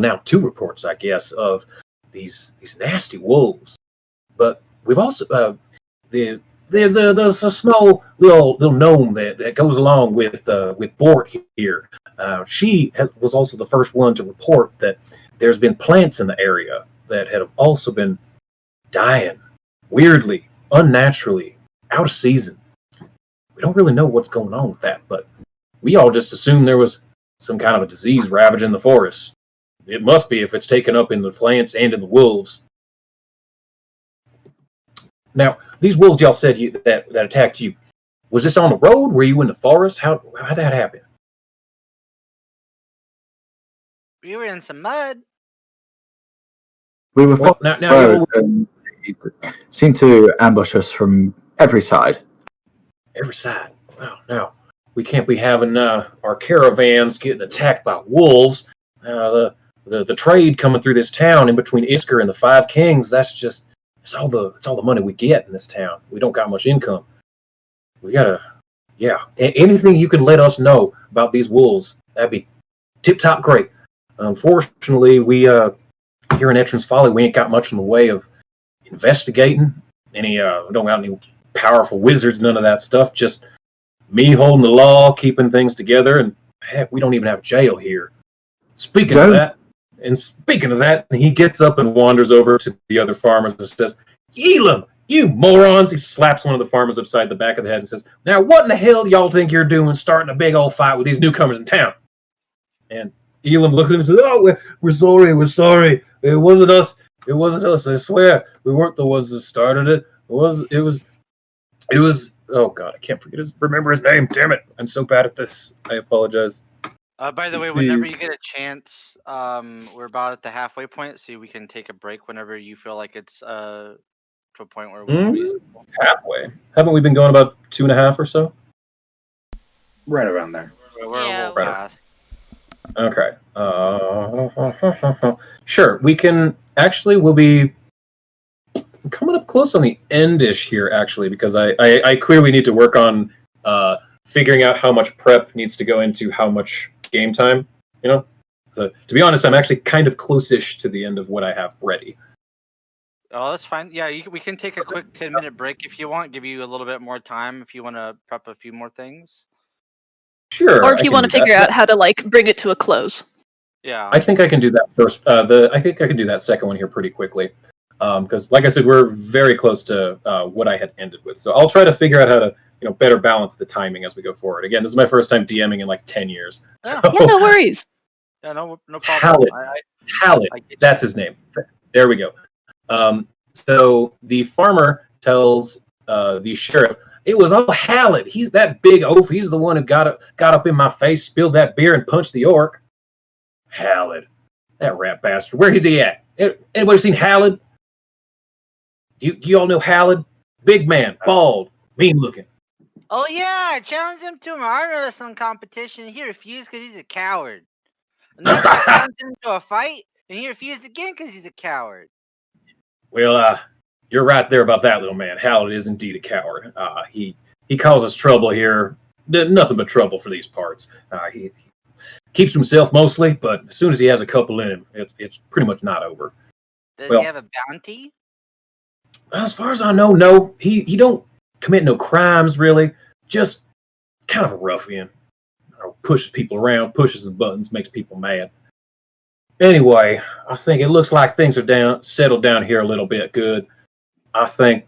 now 2 reports, I guess, of these nasty wolves. But we've also there's a small little gnome that goes along with Bort here. She was also the first one to report that there's been plants in the area that have also been dying weirdly, unnaturally, out of season. We don't really know what's going on with that, but we all just assumed there was some kind of a disease ravaging the forest. It must be if it's taken up in the plants and in the wolves. Now, these wolves y'all said that attacked you. Was this on the road? Were you in the forest? How'd that happen? We were in some mud. We were Well, following now the road and it seemed to ambush us from every side. every side. Wow, now we can't be having our caravans getting attacked by wolves. The trade coming through this town in between Isker and the Five Kings. It's all the money we get in this town. We don't got much income. We gotta, yeah. Anything you can let us know about these wolves, that'd be tip top great. Unfortunately, we here in Etrin's Folly, we ain't got much in the way of investigating. We don't got any powerful wizards, none of that stuff. Just me holding the law, keeping things together, and heck, we don't even have jail here. Speaking of that, he gets up and wanders over to the other farmers and says, "Elam, you morons!" He slaps one of the farmers upside the back of the head and says, "Now what in the hell y'all think you're doing starting a big old fight with these newcomers in town?" And Elam looks at him and says, "Oh, we're sorry. It wasn't us. I swear. We weren't the ones that started it. It was, oh God, I can't remember his name. Damn it. I'm so bad at this. I apologize." By the way, Let's whenever see. you get a chance, we're about at the halfway point, so we can take a break whenever you feel like it's to a point where we're reasonable. Halfway. Haven't we been going about 2.5 or so? Right around there. We're a little Right. past. Okay. Sure. We can actually. We'll be coming up close on the end-ish here, actually, because I clearly need to work on figuring out how much prep needs to go into how much game time. You know. So to be honest, I'm actually kind of close-ish to the end of what I have ready. Oh, that's fine. Yeah, we can take a quick 10-minute break if you want. Give you a little bit more time if you want to prep a few more things. Sure. Or if you want to figure out how to bring it to a close. Yeah. I think I can do that first. I think I can do that second one here pretty quickly, because, like I said, we're very close to what I had ended with. So I'll try to figure out how to, better balance the timing as we go forward. Again, this is my first time DMing in like 10 years. Yeah. So, Yeah, no worries. Yeah, no problem. Hallett, that's his name. There we go. So the farmer tells the sheriff, "It was all Hallett. He's that big oaf. He's the one who got up in my face, spilled that beer, and punched the orc." Hallett, that rat bastard. Where is he at? Anybody seen Hallett? You all know Hallett? Big man, bald, mean looking. Oh yeah, I challenged him to an arm wrestling competition. He refused because he's a coward. And then I challenged him to a fight, and he refused again because he's a coward. Well, you're right there about that little man. Hallett is indeed a coward. He causes trouble here. Nothing but trouble for these parts. He keeps himself mostly, but as soon as he has a couple in him, it's pretty much not over. Does he have a bounty? As far as I know, no. He don't commit no crimes, really. Just kind of a ruffian. Pushes people around, pushes the buttons, makes people mad. Anyway, I think it looks like things are settled down here a little bit good. I think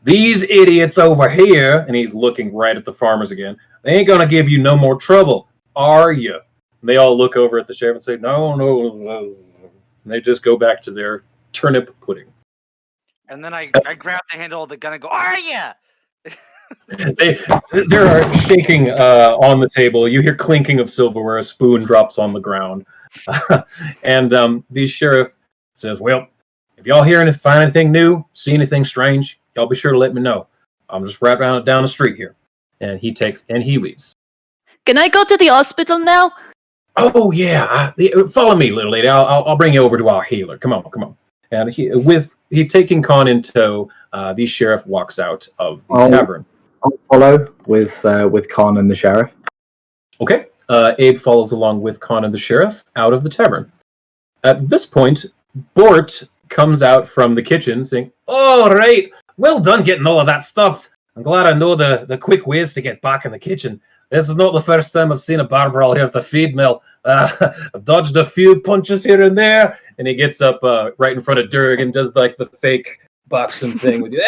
these idiots over here, and he's looking right at the farmers again, they ain't going to give you no more trouble, are you? And they all look over at the sheriff and say, no. And they just go back to their turnip pudding. And then I grab the handle of the gun and go, "Are ya?" They are shaking on the table. You hear clinking of silverware. A spoon drops on the ground. And the sheriff says, "Well, if y'all find anything new, see anything strange, y'all be sure to let me know. I'm just right down the street here." And he leaves. Can I go to the hospital now? Oh yeah, follow me, little lady. I'll bring you over to our healer. Come on. And he taking Con in tow, the sheriff walks out of the tavern. I'll follow with Con and the sheriff. Okay. Abe follows along with Con and the sheriff out of the tavern. At this point, Bort comes out from the kitchen saying, "All right, well done getting all of that stopped. I'm glad I know the quick ways to get back in the kitchen. This is not the first time I've seen a bar brawl here at the feed mill. I've dodged a few punches here and there." And he gets up right in front of Durg and does like the fake boxing thing with you.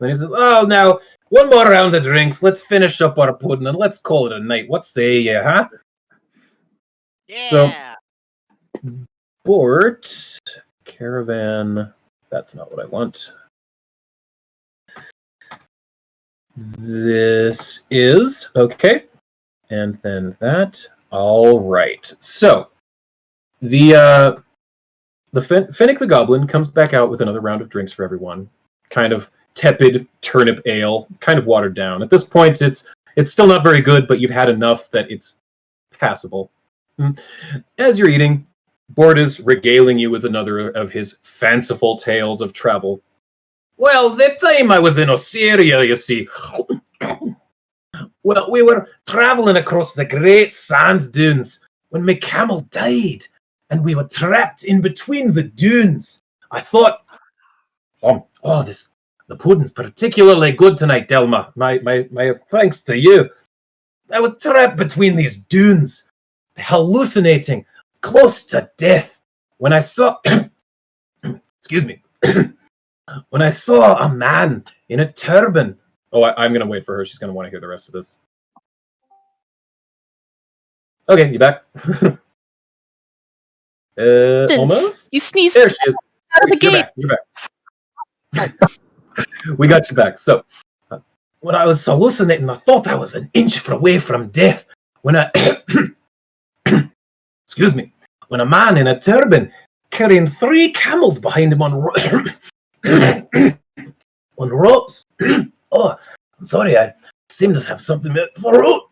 And he says, "Oh, now, one more round of drinks. Let's finish up our pudding and let's call it a night. What say you, huh?" Yeah. Bort, caravan, that's not what I want. This is, okay. And then that, all right. So, the Finnick the Goblin comes back out with another round of drinks for everyone. Kind of tepid turnip ale, kind of watered down. At this point, it's still not very good, but you've had enough that it's passable. As you're eating, Bort is regaling you with another of his fanciful tales of travel. Well, that time I was in Osseria, you see. Well, we were traveling across the great sand dunes when my camel died, and we were trapped in between the dunes. I thought, the pudding's particularly good tonight, Delma. My thanks to you. I was trapped between these dunes, hallucinating, close to death, when I saw, excuse me, when I saw a man in a turban. Oh, I'm going to wait for her. She's going to want to hear the rest of this. Okay, you back? Almost? You sneezed There she is. out of the You're gate. back. You're back. We got you back. So, when I was hallucinating, I thought I was an inch away from death. When I, excuse me, when a man in a turban carrying 3 camels behind him on on ropes. Oh, I'm sorry, I seem to have something in my throat.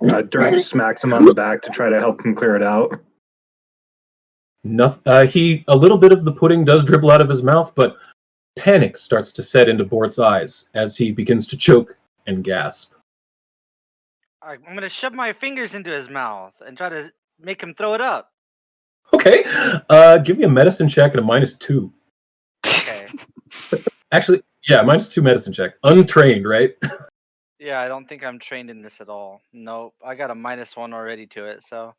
Durg smacks him on the back to try to help him clear it out. A little bit of the pudding does dribble out of his mouth, but panic starts to set into Bort's eyes as he begins to choke and gasp. I'm gonna shove my fingers into his mouth and try to make him throw it up. Okay, give me a medicine check and a -2. Okay. Actually, yeah, -2 medicine check. Untrained, right? Yeah, I don't think I'm trained in this at all. Nope, I got a -1 already to it, so.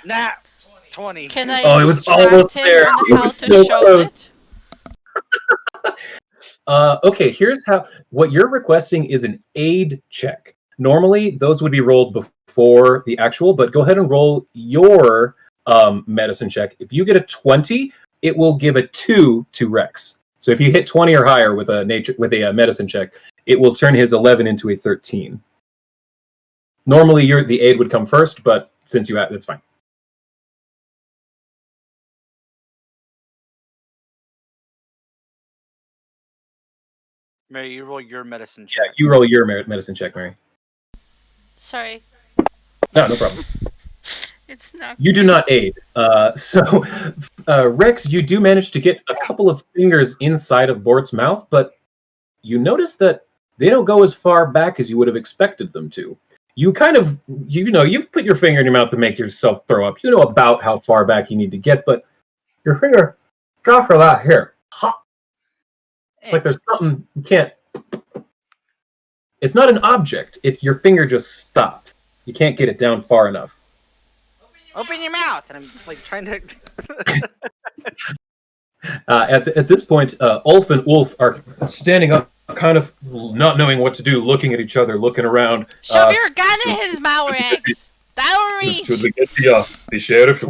Nah, 20. Can I Oh, it was instruct almost him there. on It how was to so show close. it? Okay, here's how. What you're requesting is an aid check. Normally, those would be rolled before the actual, but go ahead and roll your medicine check. If you get a 20, it will give a 2 to Rex. So if you hit 20 or higher with a medicine check, it will turn his 11 into a 13. Normally, the aid would come first, but since you have, that's fine. Mary, you roll your medicine check. Yeah, you roll your medicine check, Mary. Sorry. No problem. It's not. You do not aid. So, Rex, you do manage to get a couple of fingers inside of Bort's mouth, but you notice that they don't go as far back as you would have expected them to. You kind of, you've put your finger in your mouth to make yourself throw up. You know about how far back you need to get, but your finger got for that here. It's like there's something you can't. It's not an object. Your finger just stops. You can't get it down far enough. Open your mouth. And I'm like trying to. At this point, Ulf and Wolf are standing up, kind of not knowing what to do, looking at each other, looking around. Shove your gun in his mouth, Rex. That'll reach. Should we get the sheriff?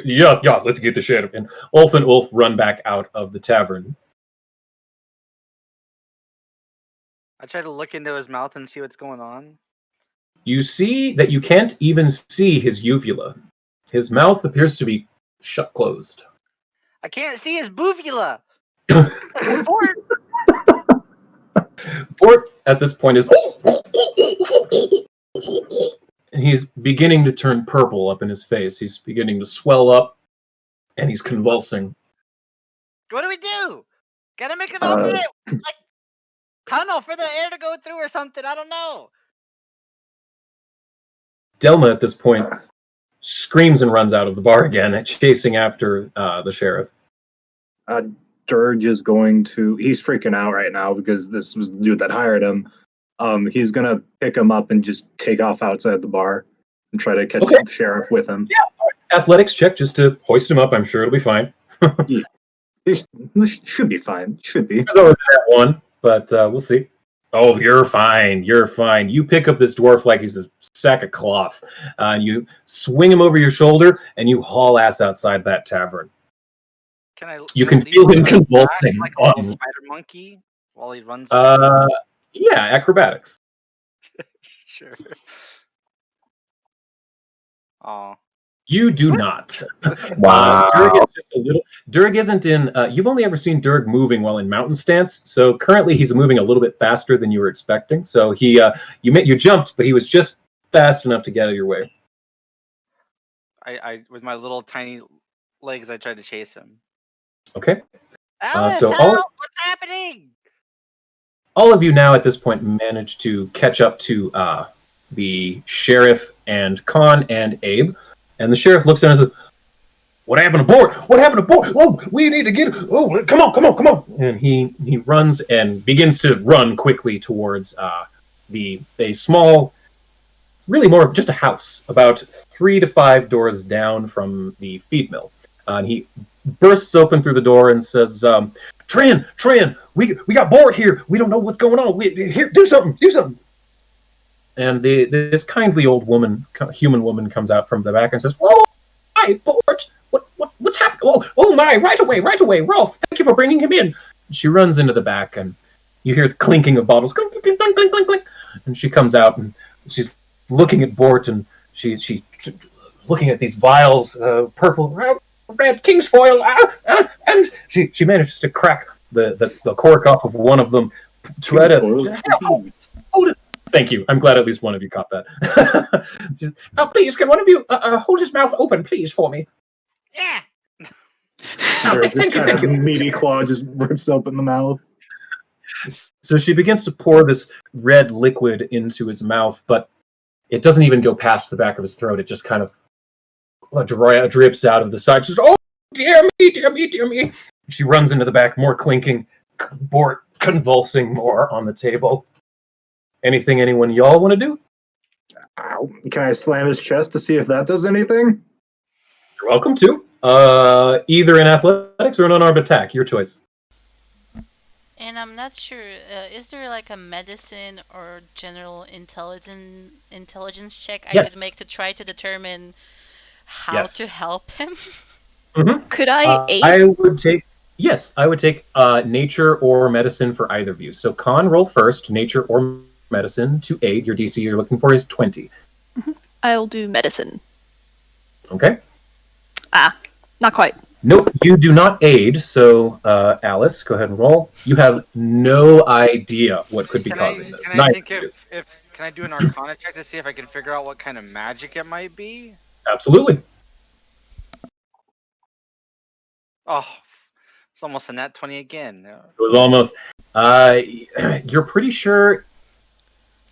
Yeah, let's get the sheriff. And Ulf and Wolf run back out of the tavern. I try to look into his mouth and see what's going on. You see that you can't even see his uvula. His mouth appears to be shut closed. I can't see his boovula. Bort, at this point, is... And he's beginning to turn purple up in his face. He's beginning to swell up, and he's convulsing. What do we do? Gotta make an alternate, like, tunnel for the air to go through or something. I don't know. Delma, at this point, screams and runs out of the bar again, chasing after the sheriff. Durg is going to... He's freaking out right now because this was the dude that hired him. He's going to pick him up and just take off outside the bar and try to catch the sheriff with him. Yeah, athletics check just to hoist him up. I'm sure it'll be fine. Yeah. This should be fine. Should be. There's always that one, but we'll see. Oh, you're fine. You're fine. You pick up this dwarf like he's a sack of cloth. And you swing him over your shoulder, and you haul ass outside that tavern. You can feel him convulsing like a little spider monkey while he runs. Yeah, acrobatics. Sure. Oh. You do not. Wow. Durg is just a little. Durg isn't in. You've only ever seen Durg moving while in mountain stance. So currently, he's moving a little bit faster than you were expecting. So you jumped, but he was just fast enough to get out of your way. I with my little tiny legs, I tried to chase him. Okay. Alice, so help! What's happening? all of you now at this point manage to catch up to the sheriff and Khan and Abe. And the sheriff looks at him and says, "What happened to Bort? What happened to Bort? Oh, we need to get. Oh, come on!" And he runs and begins to run quickly towards a small, really more of just a house, about 3 to 5 doors down from the feed mill. And he bursts open through the door and says, "Trin, we got Bort here. We don't know what's going on. Here, do something." And this kindly old woman, human woman, comes out from the back and says, "Oh, hi, Bort. What's happening? Oh my! Right away, Rolf. Thank you for bringing him in." She runs into the back, and you hear the clinking of bottles, clink, clink, clink, clink, clink, clink. And she comes out, and she's looking at Bort, and she's looking at these vials, purple, red, king's foil, and she manages to crack the cork off of one of them. Try to hold it. Thank you. I'm glad at least one of you caught that. "Oh, please, can one of you hold his mouth open, please, for me?" Yeah. Thank you. Meaty claw just rips open the mouth. So she begins to pour this red liquid into his mouth, but it doesn't even go past the back of his throat. It just kind of drips out of the side. She says, "Oh, dear me. She runs into the back, more clinking, Bort convulsing more on the table. Anything anyone y'all want to do? Ow. Can I slam his chest to see if that does anything? You're welcome to. Either in athletics or an unarmed attack. Your choice. And I'm not sure, is there like a medicine or general intelligence check I could make to try to determine how to help him? Mm-hmm. Could I aid? I would take nature or medicine for either of you. So Khan, roll first, nature or medicine to aid. Your DC you're looking for is 20. I'll do medicine. Okay. Not quite. Nope, you do not aid. So Alice, go ahead and roll. You have no idea what could be causing this. Can I do an Arcana check to see if I can figure out what kind of magic it might be? Absolutely. Oh, it's almost a nat 20 again. It was almost. You're pretty sure.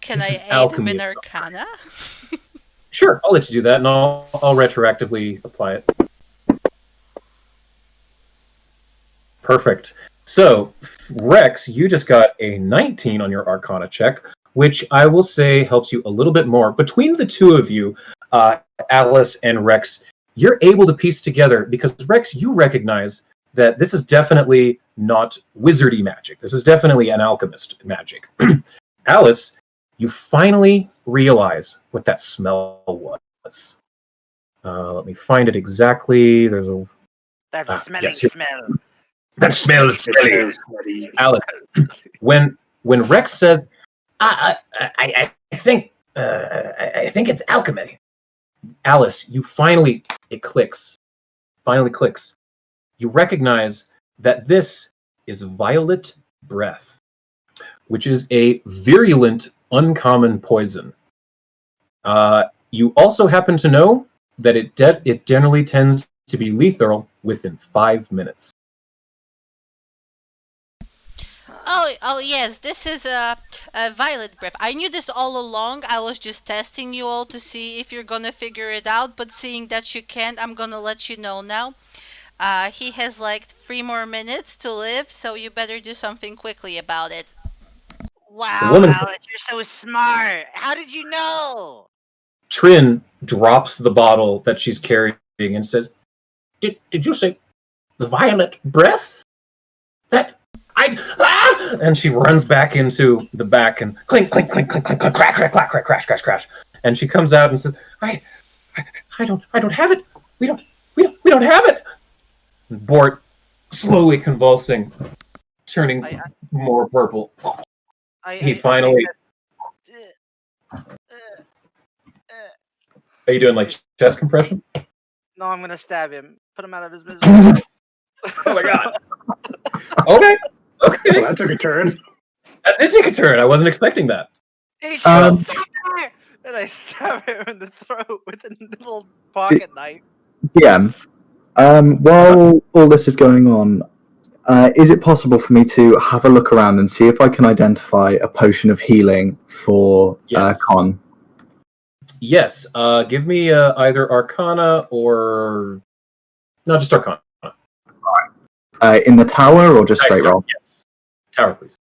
Can I aid him in Arcana? Sure, I'll let you do that, and I'll retroactively apply it. Perfect. So, Rex, you just got a 19 on your Arcana check, which I will say helps you a little bit more. Between the two of you, Alice and Rex, you're able to piece together, because Rex, you recognize that this is definitely not wizardy magic. This is definitely an alchemist magic. Alice, you finally realize what that smell was. Let me find it exactly. There's a... That smelly smell. That smell is smelly. Alice, when Rex says, I think it's alchemy. Alice, it clicks. Finally clicks. You recognize that this is violet breath, which is a virulent, uncommon poison. You also happen to know that it generally tends to be lethal within 5 minutes. Oh yes, this is a violet breath. I knew this all along. I was just testing you all to see if you're gonna figure it out, but seeing that you can't, I'm gonna let you know now. He has like 3 more minutes to live, so you better do something quickly about it. Wow, Alice, you're so smart. How did you know? Trin drops the bottle that she's carrying and says, Did you say the violet breath? And she runs back into the back and clink, clink, clink, clink, clink, clink, crack, crack, crack, crack, crash, crash, crash. And she comes out and says, I don't have it. We don't have it. And Bort, slowly convulsing, turning more purple. He finally. Are you doing like chest compression? No, I'm gonna stab him. Put him out of his misery. Oh my god. Okay. Well, that took a turn. That did take a turn. I wasn't expecting that. He's on fire! And I stab him in the throat with a little pocket knife. DM, while all this is going on, is it possible for me to have a look around and see if I can identify a potion of healing for Con? Yes. Give me either Arcana or... No, just Arcana. In the tower or just straight roll? Yes. Tower, please.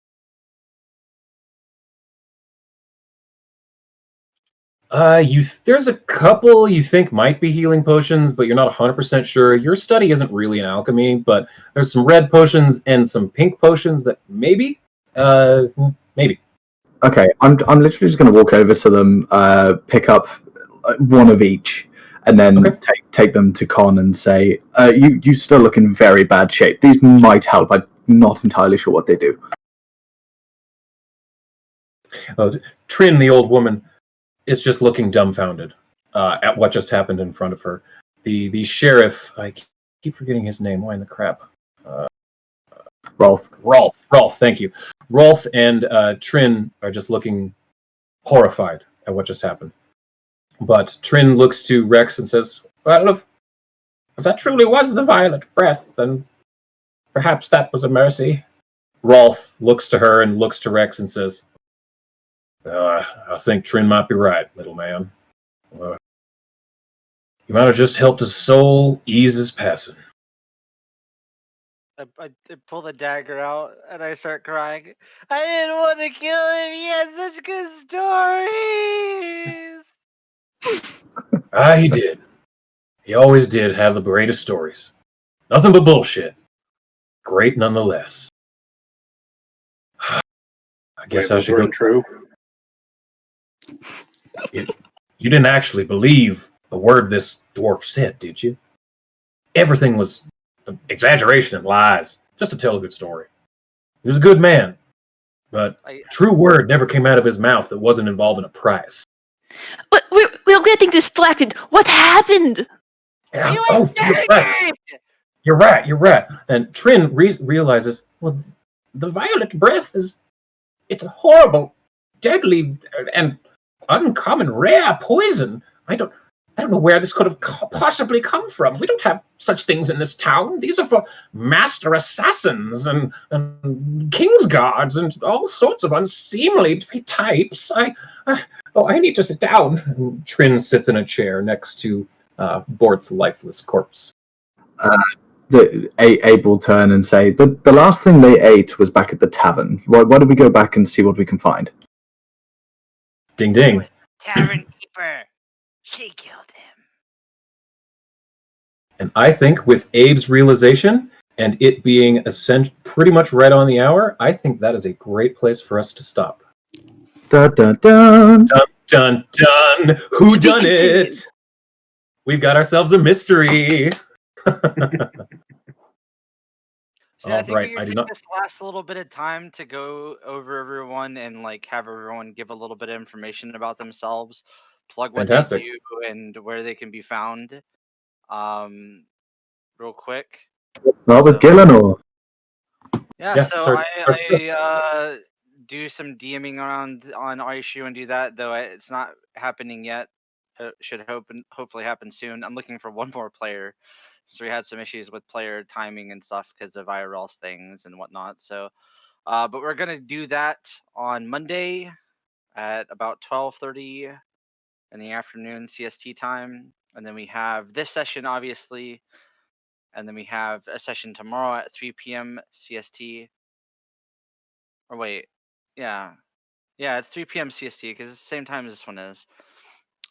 There's a couple you think might be healing potions, but you're not 100% sure. Your study isn't really in alchemy, but there's some red potions and some pink potions that maybe. Maybe. Okay, I'm literally just going to walk over to them, pick up one of each, and then take them to Con and say, you still look in very bad shape. These might help. I'm not entirely sure what they do. Trin, the old woman, is just looking dumbfounded at what just happened in front of her. The sheriff, I keep forgetting his name. Why in the crap? Rolf, thank you. Rolf and Trin are just looking horrified at what just happened. But Trin looks to Rex and says, well, if that truly was the violet breath, then perhaps that was a mercy. Rolf looks to her and looks to Rex and says, I think Trin might be right, little man. You might have just helped his soul ease his passing. I pull the dagger out and I start crying. I didn't want to kill him. He had such good stories. He did. He always did have the greatest stories. Nothing but bullshit. Great nonetheless. I guess I should go. True. You didn't actually believe a word this dwarf said, did you? Everything was exaggeration and lies, just to tell a good story. He was a good man, but a true word never came out of his mouth that wasn't involving a price. But we're getting distracted. What happened? Yeah. You're right. And Trin realizes, well, the violet breath it's a horrible, deadly, and uncommon rare poison. I don't know where this could have possibly come from. We don't have such things in this town. These are for master assassins and king's guards and all sorts of unseemly types. I need to sit down. And Trin sits in a chair next to Bort's lifeless corpse. Abe will turn and say, the last thing they ate was back at the tavern. Why don't we go back and see what we can find? Ding ding. Tavern keeper. She killed him. And I think with Abe's realization and it being pretty much right on the hour, I think that is a great place for us to stop. Dun dun dun. Dun dun dun. Who done it? We've got ourselves a mystery. See, I think we can take this last little bit of time to go over everyone and have everyone give a little bit of information about themselves, plug what they do and where they can be found. Real quick. Let's start with Gillenor. Yeah, so I do some DMing around on Aishu and do that, though it's not happening yet. Should hopefully happen soon. I'm looking for one more player. So we had some issues with player timing and stuff because of IRL things and whatnot. So, but we're gonna do that on Monday at about 12:30 in the afternoon CST time, and then we have this session obviously, and then we have a session tomorrow at 3 p.m. CST. Or wait, yeah, it's 3 p.m. CST because it's the same time as this one is.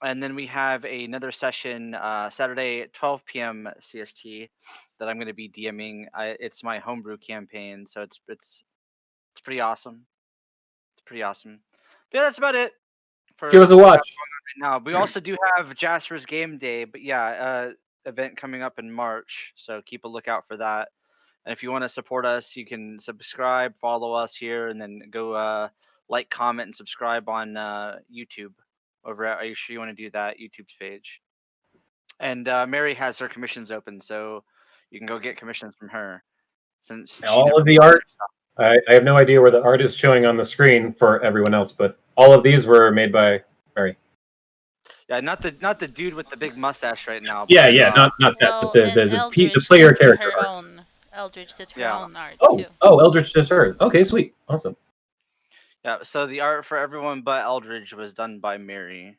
And then we have another session Saturday at 12 p.m. CST that I'm going to be DMing. It's my homebrew campaign, so it's pretty awesome. It's pretty awesome. But yeah, that's about it for Give us a what we have watch. going on right now. We also do have Jasper's Game Day, but yeah, event coming up in March, so keep a lookout for that. And if you want to support us, you can subscribe, follow us here, and then go like, comment, and subscribe on YouTube. Over at, are you sure you want to do that YouTube's page? And Mary has her commissions open, so you can go get commissions from her. Since she All never of the posts art, her stuff. I have no idea where the art is showing on the screen for everyone else, but all of these were made by Mary. Yeah, not the dude with the big mustache right now. Yeah, But, yeah, not that, Well, but and the Eldridge player did character her art. own. Eldridge did her Yeah. own art Oh, too. Eldritch does hers. Okay, sweet, awesome. Yeah, so the art for everyone but Eldridge was done by Mary,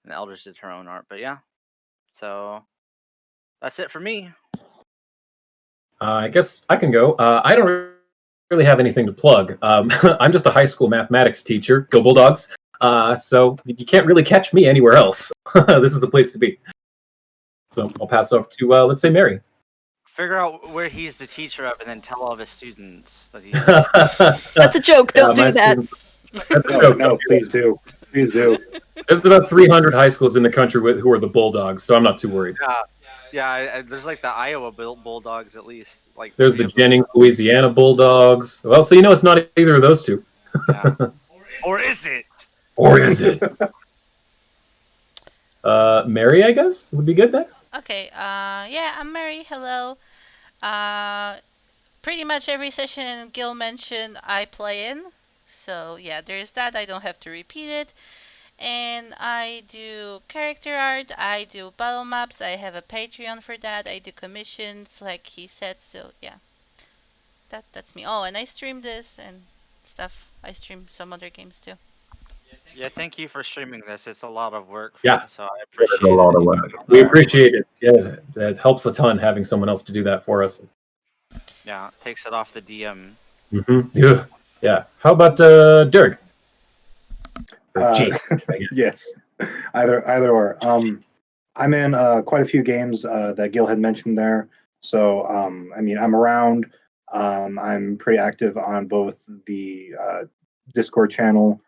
and Eldridge did her own art. But yeah, so that's it for me. I guess I can go. I don't really have anything to plug. I'm just a high school mathematics teacher. Go Bulldogs! So you can't really catch me anywhere else. This is the place to be. So I'll pass it off to let's say Mary. Figure out where he's the teacher of, and then tell all of his students that he's. That's a joke. Don't Yeah, do that. That's a No, joke. no, please do. Please do. There's about 300 high schools in the country who are the Bulldogs, so I'm not too worried. Yeah. There's like the Iowa Bulldogs at least. Like There's 3 the of them. Jennings, Louisiana Bulldogs. Well, so it's not either of those two. Yeah. Or is it? Or is it? Mary, I guess, would be good next. Okay. Yeah, I'm Mary. Hello. Pretty much every session Gil mentioned, I play in. So yeah, there's that. I don't have to repeat it. And I do character art. I do battle maps. I have a Patreon for that. I do commissions, like he said. So yeah, that's me. Oh, and I stream this and stuff. I stream some other games too. Yeah, thank you for streaming this. It's a lot of work. Yeah. So I It's appreciate a lot it. of work. We appreciate it. Yeah, it helps a ton having someone else to do that for us. Yeah, takes it off the DM. Yeah. Yeah. How about Durg? Or Jake, I guess. Yes, either or. I'm in quite a few games that Gil had mentioned there. So I mean, I'm around. I'm pretty active on both the Discord channel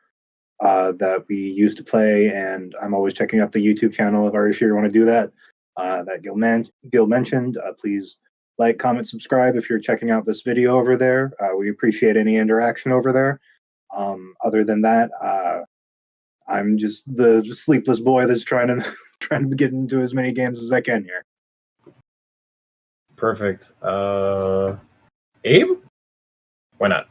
that we used to play, and I'm always checking up the YouTube channel if you want to do that. That Gil mentioned. Please like, comment, subscribe if you're checking out this video over there. We appreciate any interaction over there. Other than that, I'm just the sleepless boy that's trying to get into as many games as I can here. Perfect. Abe? Why not?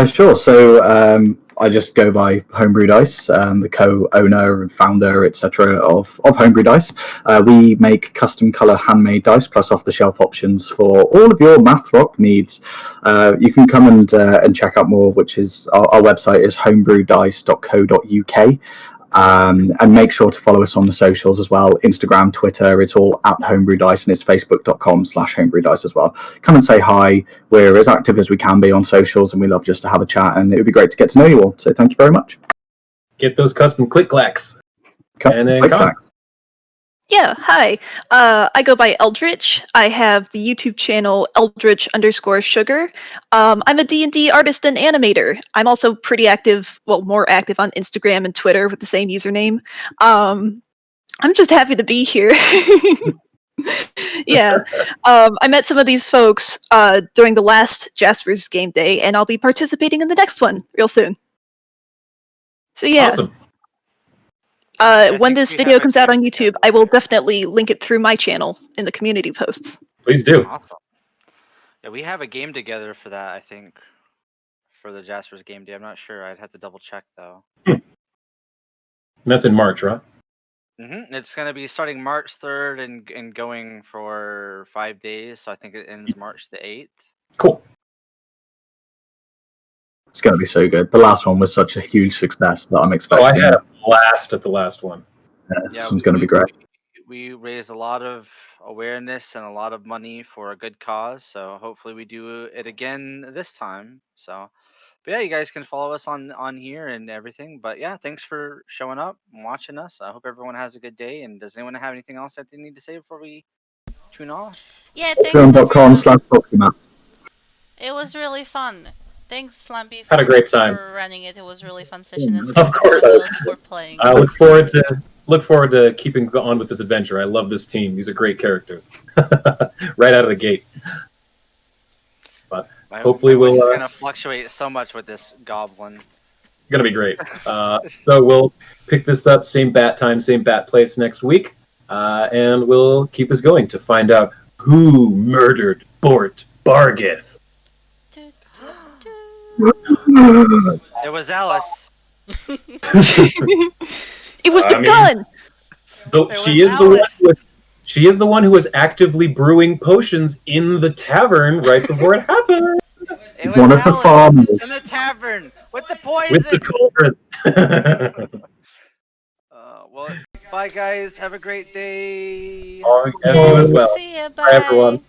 Sure. So I just go by Homebrew Dice, the co-owner and founder, etc. of Homebrew Dice. We make custom color handmade dice plus off-the-shelf options for all of your math rock needs. You can come and check out more, which is our website is homebrewdice.co.uk. And make sure to follow us on the socials as well. Instagram, Twitter, it's all at Homebrew Dice, and it's facebook.com/Homebrew Dice as well. Come and say hi. We're as active as we can be on socials, and we love just to have a chat, and it would be great to get to know you all. So thank you very much. Get those custom click-clacks. And then Click-clacks. Yeah, hi. I go by Eldritch. I have the YouTube channel Eldritch_Sugar. I'm a D&D artist and animator. I'm also pretty active, well, more active on Instagram and Twitter with the same username. I'm just happy to be here. Yeah. I met some of these folks during the last Jasper's Game Day, and I'll be participating in the next one real soon. So yeah. Awesome. When this video comes out on YouTube, I will definitely link it through my channel in the community posts. Please do. Awesome. Yeah, we have a game together for that, I think. For the Jasper's Game Day. I'm not sure. I'd have to double check though. That's in March, right? It's gonna be starting March 3rd and going for 5 days. So I think it ends March the 8th. Cool. It's going to be so good. The last one was such a huge success that I'm expecting. I had a blast at the last one. This one's going to be great. We raised a lot of awareness and a lot of money for a good cause. So hopefully we do it again this time. So, But yeah, you guys can follow us on here and everything. But yeah, thanks for showing up and watching us. I hope everyone has a good day. And does anyone have anything else that they need to say before we tune off? Yeah, thanks Patreon.com everyone. slash Pokémon. It was really fun. Thanks, Lumpy, Had a great time. for running it. It was a really fun session, and Of thanks course. everyone else for playing. I look forward to keeping on with this adventure. I love this team. These are great characters. Right out of the gate. But hopefully my voice we'll is gonna fluctuate so much with this goblin. gonna be great. So we'll pick this up same bat time, same bat place next week, and we'll keep this going to find out who murdered Bort Bargith. Do, do, do. It was Alice. It was the I mean, gun. Though It she was is the one. Alice. She is the one who was actively brewing potions in the tavern right before it happened It was One of the Alice farmers. in the tavern with the poison. with the cauldron. Well, bye guys. Have a great day. And you as well. See ya, Bye, everyone. bye.